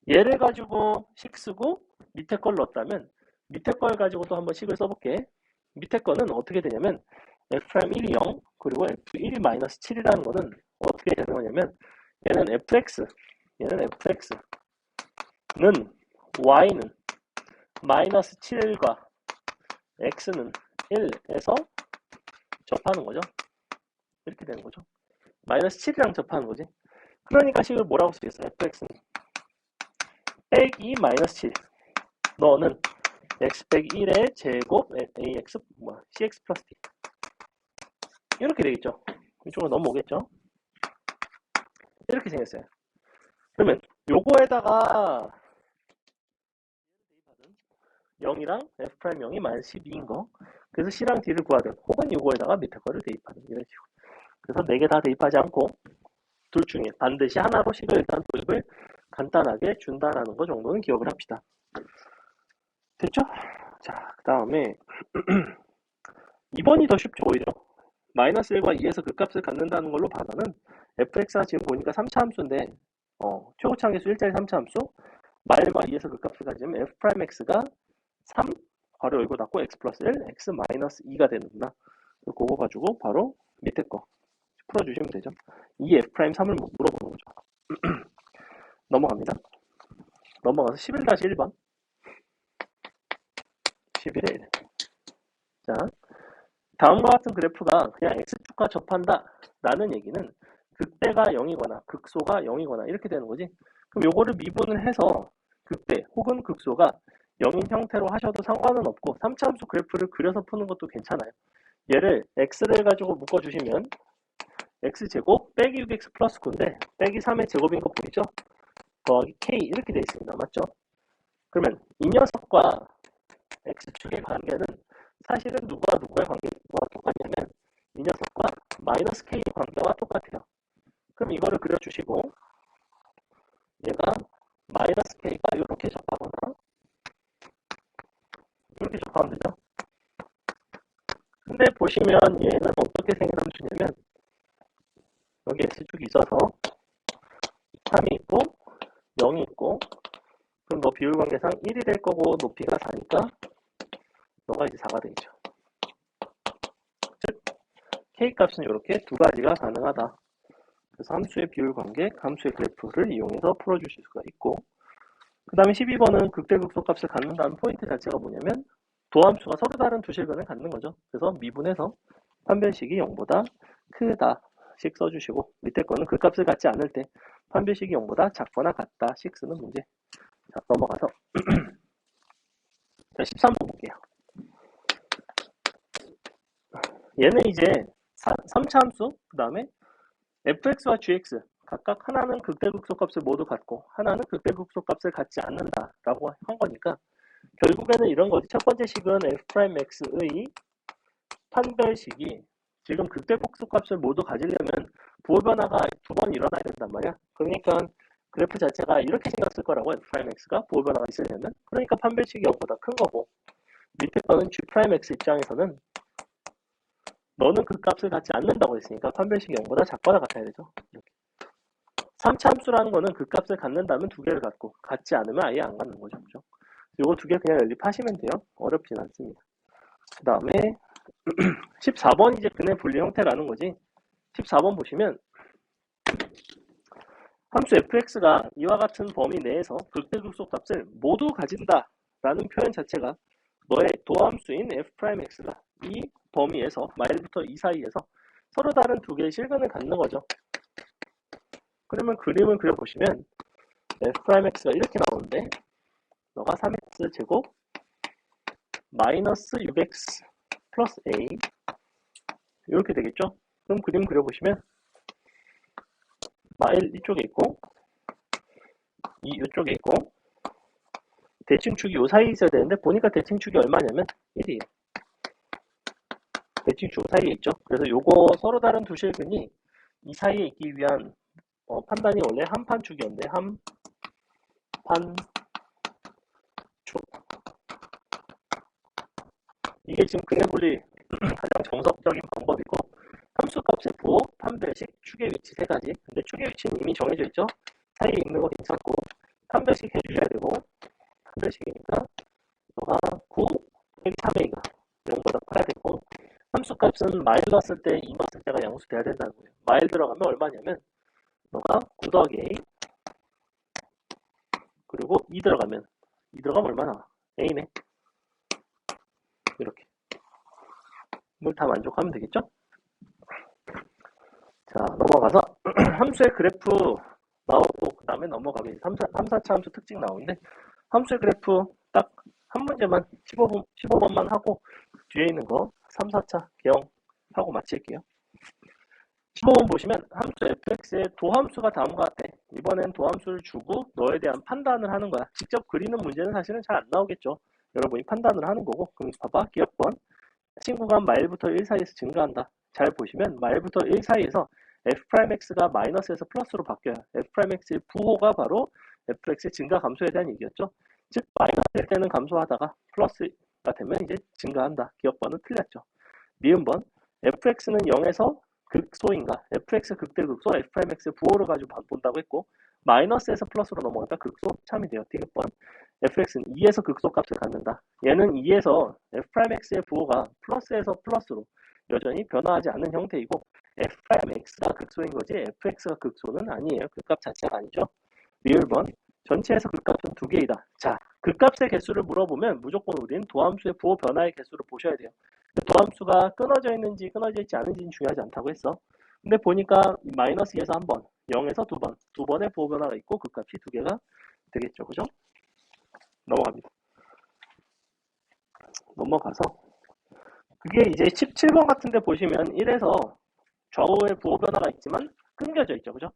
얘를 가지고 식 쓰고 밑에 걸 넣었다면 밑에 걸 가지고 또 한번 식을 써볼게. 밑에 거는 어떻게 되냐면 f'1이 0 그리고 f1이 마이너스 7이라는 거는 어떻게 되는 거냐면 얘는 fx는 y는 마이너스 7과 x는 1에서 접하는 거죠. 이렇게 되는 거죠. 마이너스 7이랑 접하는 거지. 그러니까 식을 뭐라고 수 있어? fx는 빼기 마이너스 7. 너는 x 빼기 1의 제곱 ax cx 플러스 b. 이렇게 되겠죠. 이쪽으로 넘어오겠죠. 이렇게 생겼어요. 그러면 요거에다가 0이랑 f'0이 마이너스 12인 거, 그래서 c랑 d를 구하든, 혹은 요거에다가 밑에 거를 대입하든, 이런 식으로. 그래서 4개 다 대입하지 않고 둘 중에 반드시 하나로 식을 일단 도입을 간단하게 준다라는 거 정도는 기억을 합시다. 됐죠? 자, 그 다음에 2번이 더 쉽죠. 오히려 마이너스 1과 2에서 그 값을 갖는다는 걸로 봐서는 fx가 지금 보니까 3차 함수인데 최고차 함수 1자리 3차 함수 마일과 2에서 그 값을 가지면 f'x가 3 괄호 열고 닫고 x 플러스 1 x 마이너스 2가 되는구나. 그거 가지고 바로 밑에 거 풀어주시면 되죠. 이 f'3을 물어보는 거죠. 넘어갑니다. 넘어가서 11-1번 11에 1. 자, 다음과 같은 그래프가 그냥 x축과 접한다 라는 얘기는 극대가 0이거나 극소가 0이거나 이렇게 되는 거지. 그럼 요거를 미분을 해서 극대 혹은 극소가 0인 형태로 하셔도 상관은 없고 3차 함수 그래프를 그려서 푸는 것도 괜찮아요. 얘를 x를 가지고 묶어주시면 x제곱 빼기 6x 플러스 9인데 빼기 3의 제곱인 거 보이죠? 더하기 k 이렇게 되어 있습니다. 맞죠? 그러면 이 녀석과 x축의 관계는 사실은 누구와 누구의 관계와 똑같냐면 이 녀석과 마이너스 k의 관계와 똑같아요. 그럼 이거를 그려주시고 얘가 마이너스 k가 이렇게 접하거나 이렇게 접하면 되죠. 근데 보시면 얘는 어떻게 생긴 함수냐면 여기 S축이 있어서 3이 있고 0이 있고 그럼 너 비율 관계상 1이 될 거고 높이가 4니까 너가 이제 4가 되겠죠. 즉 K 값은 이렇게 두 가지가 가능하다. 그래서 함수의 비율 관계, 함수의 그래프를 이용해서 풀어주실 수가 있고 그 다음에 12번은 극대극소값을 갖는다는 포인트 자체가 뭐냐면 도함수가 서로 다른 두 실근을 갖는 거죠. 그래서 미분해서 판별식이 0보다 크다씩 써주시고 밑에 거는 그 값을 갖지 않을 때 판별식이 0보다 작거나 같다씩 쓰는 문제. 자, 넘어가서 자, 13번 볼게요. 얘는 이제 3차 함수, 그 다음에 fx와 gx 각각 하나는 극대극소값을 모두 갖고 하나는 극대극소값을 갖지 않는다라고 한 거니까 결국에는 이런 거지. 첫 번째 식은 f'x의 판별식이 지금 극대극소값을 모두 가지려면 부호 변화가 두 번 일어나야 된단 말이야. 그러니까 그래프 자체가 이렇게 생겼을 거라고 f'x가 부호 변화가 있으려면. 그러니까 판별식이 0보다 큰 거고 밑에 거는 g'x 입장에서는 너는 그 값을 갖지 않는다고 했으니까 판별식이 0보다 작거나 같아야 되죠. 이렇게. 3차 함수라는 거는 그 값을 갖는다면 두 개를 갖고 갖지 않으면 아예 안 갖는 거죠. 그죠? 요거 두 개 그냥 연립하시면 돼요. 어렵진 않습니다. 그 다음에 14번 이제 근의 분리 형태라는 거지. 14번 보시면 함수 fx가 이와 같은 범위 내에서 극대극소 값을 모두 가진다 라는 표현 자체가 너의 도함수인 f'x가 이 범위에서 마일부터 2 사이에서 서로 다른 두 개의 실근을 갖는 거죠. 그러면 그림을 그려보시면 f'x가 이렇게 나오는데 너가 3x 제곱 마이너스 6x 플러스 a 이렇게 되겠죠. 그럼 그림 그려보시면 마일 이쪽에 있고 이쪽에 있고 대칭축이 요 사이에 있어야 되는데 보니까 대칭축이 얼마냐면 1이에요. 대칭축 사이에 있죠. 그래서 요거 서로 다른 두 실근이 이 사이에 있기 위한 판단이 원래 한판축이었는데 한판축 이게 지금 근의 분리 가장 정석적인 방법이고 함수값의 부호, 판별식, 축의 위치 세 가지. 근데 축의 위치는 이미 정해져 있죠. 사이에 있는 거 괜찮고 판별식 해주셔야 되고 판별식이니까 너가 9 여기 3a가 0보다 커야 되고 함수값은 마일 넣었을 때 2 넣었을 때가 양수돼야 된다는 거예요. 마일 들어가면 얼마냐면 너가 9 더하기 a 그리고 2 들어가면 얼마나? a네. 이렇게 이걸 다 만족하면 되겠죠? 자 넘어가서 함수의 그래프 나오고 그 다음에 넘어가면 3, 4차 함수 특징 나오는데 함수의 그래프 딱 한 문제만 15번만 하고 뒤에 있는 거 3, 4차 개형하고 마칠게요. 15번 보시면 함수 fx의 도함수가 다음과 같아. 이번엔 도함수를 주고 너에 대한 판단을 하는 거야. 직접 그리는 문제는 사실은 잘 안 나오겠죠. 여러분이 판단을 하는 거고 그럼 봐봐 기억번 친구가 마일부터 1 사이에서 증가한다. 잘 보시면 마일부터 1 사이에서 f'x가 마이너스에서 플러스로 바뀌어요. f'x의 부호가 바로 fx의 증가 감소에 대한 얘기였죠. 즉 마이너스 될 때는 감소하다가 플러스가 되면 이제 증가한다. 기억번은 틀렸죠. 미음번 fx는 0에서 극소인가 fx 극대극소 f'x의 부호를 가지고 본다고 했고 마이너스에서 플러스로 넘어가니까 극소 참이 돼요. 디귿번 fx는 2에서 극소 값을 갖는다. 얘는 2에서 f'x의 부호가 플러스에서 플러스로 여전히 변화하지 않는 형태이고 f'x가 극소인 거지 fx가 극소는 아니에요. 그 값 자체가 아니죠. 미을번 전체에서 그 값은 2개이다. 자, 그 값의 개수를 물어보면 무조건 우린 도함수의 부호 변화의 개수를 보셔야 돼요. 도함수가 끊어져 있는지 끊어져 있지 않은지는 중요하지 않다고 했어. 근데 보니까 마이너스 2에서 한 번, 0에서 두 번의 부호 변화가 있고 그 값이 2개가 되겠죠. 그죠? 넘어갑니다. 넘어가서 그게 이제 17번 같은데 보시면 1에서 좌우의 부호 변화가 있지만 끊겨져 있죠. 그죠?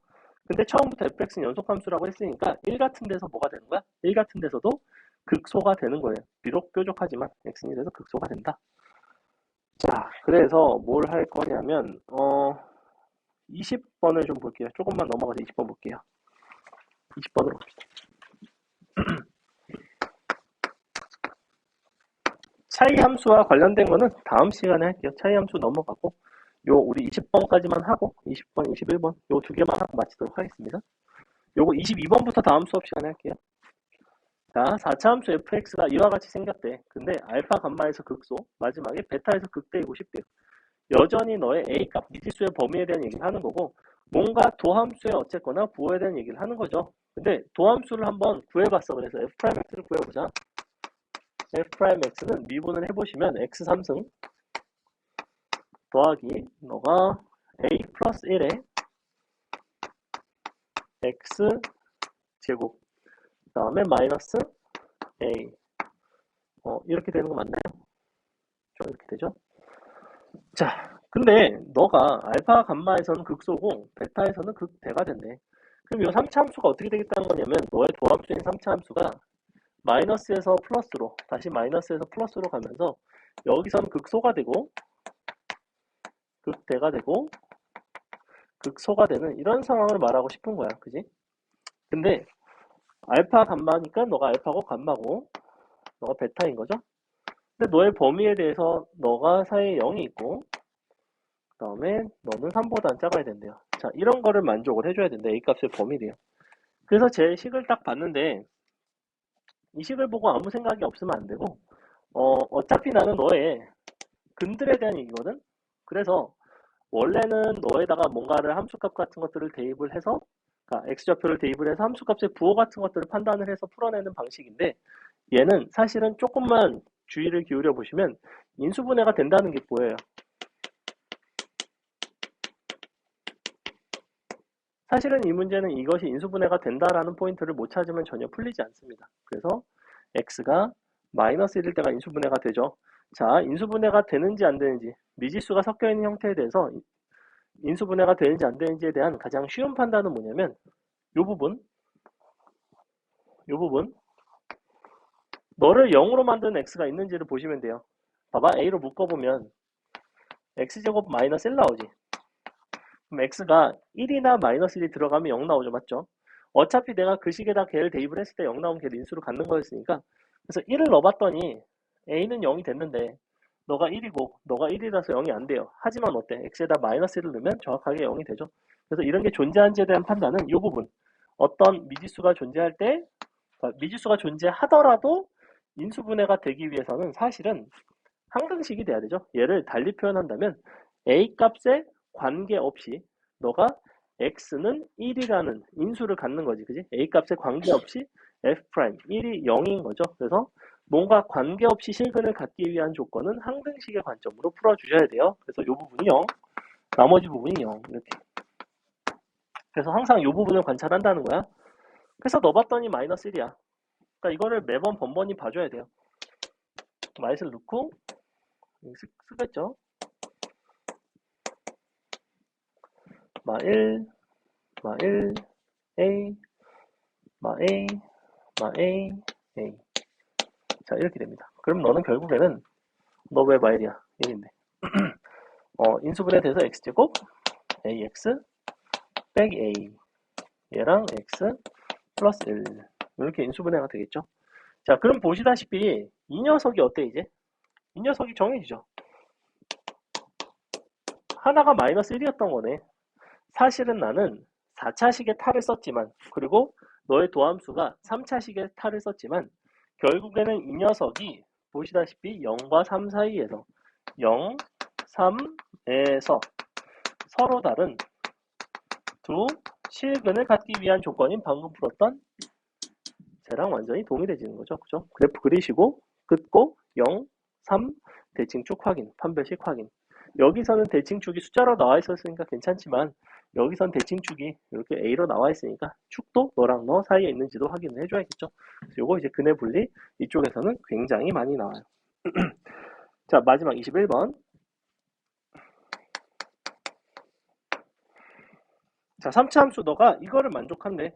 근데 처음부터 fx는 연속함수라고 했으니까 1 같은 데서 뭐가 되는 거야? 1 같은 데서도 극소가 되는 거예요. 비록 뾰족하지만 x는 이래서 극소가 된다. 자, 그래서 뭘 할 거냐면 20번을 좀 볼게요. 조금만 넘어가서 20번 볼게요. 20번으로 갑시다. 차이 함수와 관련된 거는 다음 시간에 할게요. 차이 함수 넘어가고 요 우리 20번까지만 하고 20번, 21번 요 두 개만 하고 마치도록 하겠습니다. 요거 22번부터 다음 수업 시간에 할게요. 자, 4차 함수 fx가 이와 같이 생겼대. 근데 알파 감마에서 극소, 마지막에 베타에서 극대이고 싶대요. 여전히 너의 A값, 미지수의 범위에 대한 얘기를 하는 거고 뭔가 도함수에 어쨌거나 부호에 대한 얘기를 하는 거죠. 근데 도함수를 한번 구해봤어. 그래서 f'x를 구해보자. f'x는 미분을 해보시면 x 3승 더하기 너가 a 플러스 1에 x 제곱 그 다음에 마이너스 a 이렇게 되는 거 맞나요? 좀 이렇게 되죠? 자, 근데 너가 알파 감마에서는 극소고 베타에서는 극대가 된대. 그럼 이 3차 함수가 어떻게 되겠다는 거냐면 너의 도함수인 3차 함수가 마이너스에서 플러스로 다시 마이너스에서 플러스로 가면서 여기서는 극소가 되고 극대가 되고 극소가 되는 이런 상황을 말하고 싶은 거야. 그지? 근데 알파 감마니까 너가 알파고 감마고 너가 베타인 거죠? 근데 너의 범위에 대해서 너가 사이에 0이 있고 그 다음에 너는 3보다는 작아야 된대요. 자, 이런 거를 만족을 해줘야 된대. A값의 범위래요. 그래서 제 식을 딱 봤는데 이 식을 보고 아무 생각이 없으면 안 되고 어차피 나는 너의 근들에 대한 얘기거든. 그래서 원래는 너에다가 뭔가를 함수값 같은 것들을 대입을 해서 그러니까 x좌표를 대입을 해서 함수값의 부호 같은 것들을 판단을 해서 풀어내는 방식인데 얘는 사실은 조금만 주의를 기울여 보시면 인수분해가 된다는 게 보여요. 사실은 이 문제는 이것이 인수분해가 된다라는 포인트를 못 찾으면 전혀 풀리지 않습니다. 그래서 x가 마이너스 1일 때가 인수분해가 되죠. 자, 인수분해가 되는지 안 되는지 미지수가 섞여있는 형태에 대해서 인수분해가 되는지 안 되는지에 대한 가장 쉬운 판단은 뭐냐면 이 부분 너를 0으로 만드는 x가 있는지를 보시면 돼요. 봐봐, a로 묶어보면 x제곱 마이너스 1 나오지. 그럼 x가 1이나 마이너스 1이 들어가면 0 나오죠. 맞죠? 어차피 내가 그 식에다 걔를 대입을 했을 때 0 나오면 걔를 인수로 갖는 거였으니까 그래서 1을 넣어봤더니 a는 0이 됐는데 너가 1이고 너가 1이라서 0이 안 돼요. 하지만 어때? x에다 마이너스 1을 넣으면 정확하게 0이 되죠. 그래서 이런 게 존재한지에 대한 판단은 이 부분 어떤 미지수가 존재할 때 미지수가 존재하더라도 인수분해가 되기 위해서는 사실은 항등식이 돼야 되죠. 얘를 달리 표현한다면 a 값에 관계없이 너가 x는 1이라는 인수를 갖는 거지. 그지? a 값에 관계없이 f' 1이 0인 거죠. 그래서 뭔가 관계없이 실근을 갖기 위한 조건은 항등식의 관점으로 풀어주셔야 돼요. 그래서 이 부분이 0, 나머지 부분이 0 이렇게. 그래서 항상 이 부분을 관찰한다는 거야. 그래서 넣어봤더니 마이너스 1이야. 그러니까 이거를 매번 번번이 봐줘야 돼요. 마이너스를 넣고 쓰겠죠. 마1, 마1, A, 마 A, 마 A, A. 자, 이렇게 됩니다. 그럼 너는 결국에는 너 왜 마1이야? 1인데. 인수분해 돼서 x제곱 ax 빼기 a 얘랑 x 플러스 1 이렇게 인수분해가 되겠죠. 자, 그럼 보시다시피 이 녀석이 어때 이제? 이 녀석이 정해지죠. 하나가 마이너스 1이었던 거네. 사실은 나는 4차식의 탈을 썼지만 그리고 너의 도함수가 3차식의 탈을 썼지만 결국에는 이 녀석이 보시다시피 0과 3 사이에서 0, 3에서 서로 다른 두 실근을 갖기 위한 조건인 방금 풀었던 쟤랑 완전히 동일해지는 거죠. 그죠? 그래프 그리시고 긋고 0, 3 대칭축 확인, 판별식 확인. 여기서는 대칭축이 숫자로 나와 있었으니까 괜찮지만 여기선 대칭축이 이렇게 A로 나와 있으니까 축도 너랑 너 사이에 있는지도 확인을 해줘야겠죠. 그래서 요거 이제 근해 분리 이쪽에서는 굉장히 많이 나와요. 자, 마지막 21번. 자, 3차 함수 너가 이거를 만족한대.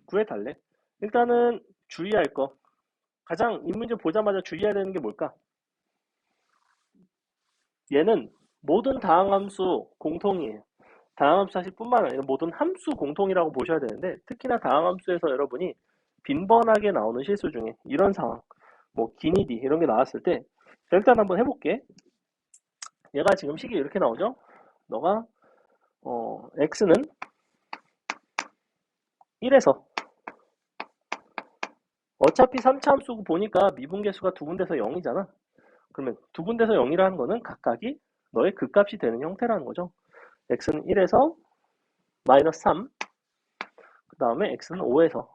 구해달래. 일단은 주의할 거. 가장 이 문제 보자마자 주의해야 되는 게 뭘까? 얘는 모든 다항함수 공통이에요. 다항함수 사실뿐만 아니라 모든 함수 공통이라고 보셔야 되는데 특히나 다항함수에서 여러분이 빈번하게 나오는 실수 중에 이런 상황 뭐 기니디 이런 게 나왔을 때 자, 일단 한번 해볼게. 얘가 지금 식이 이렇게 나오죠? 너가 x는 1에서 어차피 3차 함수 보니까 미분계수가 두 군데서 0이잖아. 그러면 두 군데서 0이라는 거는 각각이 너의 극값이 되는 형태라는 거죠. x는 1에서 마이너스 3, 그 다음에 x는 5에서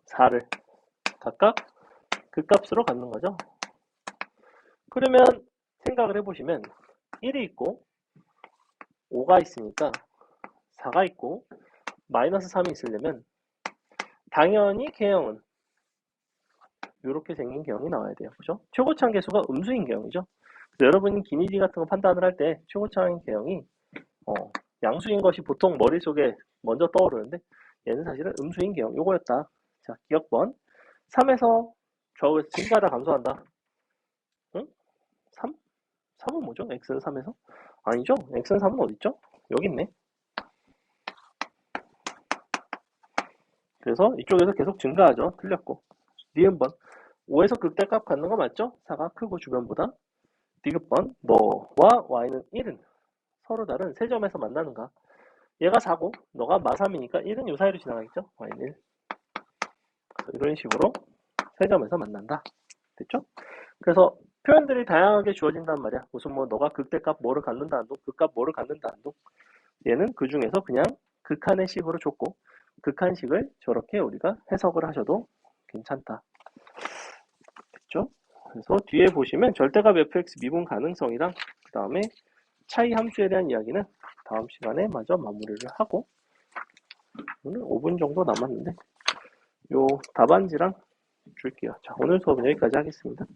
4를 각각 극값으로 갖는 거죠. 그러면 생각을 해보시면 1이 있고 5가 있으니까 4가 있고 마이너스 3이 있으려면 당연히 개형은 이렇게 생긴 개형이 나와야 돼요. 그죠? 최고차항 계수가 음수인 개형이죠. 여러분이 기니디 같은 거 판단을 할 때 최고차항 개형이 양수인 것이 보통 머릿속에 먼저 떠오르는데 얘는 사실은 음수인 개형 요거였다. 자, 기억번 3에서 좌우에서 증가하다 감소한다. 응? 3? 3은 뭐죠? x는 3에서? 아니죠? x는 3은 어딨죠? 여기 있네. 그래서 이쪽에서 계속 증가하죠. 틀렸고. 니은번 5에서 극대값 갖는 거 맞죠? 4가 크고 주변보다. 디귿번 너와 y는 1은 서로 다른 세 점에서 만나는가? 얘가 4고 너가 마3이니까 1은 요 사이로 지나가겠죠? y는 1. 이런 식으로 세 점에서 만난다. 됐죠? 그래서 표현들이 다양하게 주어진단 말이야. 무슨 뭐 너가 극대값 뭐를 갖는다 한도, 극값 뭐를 갖는다 한도. 얘는 그 중에서 그냥 극한의 식으로 줬고 극한식을 저렇게 우리가 해석을 하셔도 괜찮다. 됐죠? 그래서 뒤에 보시면 절대값 fx 미분 가능성이랑 그 다음에 차이 함수에 대한 이야기는 다음 시간에 마저 마무리를 하고 오늘 5분 정도 남았는데 요 답안지랑 줄게요. 자, 오늘 수업은 여기까지 하겠습니다.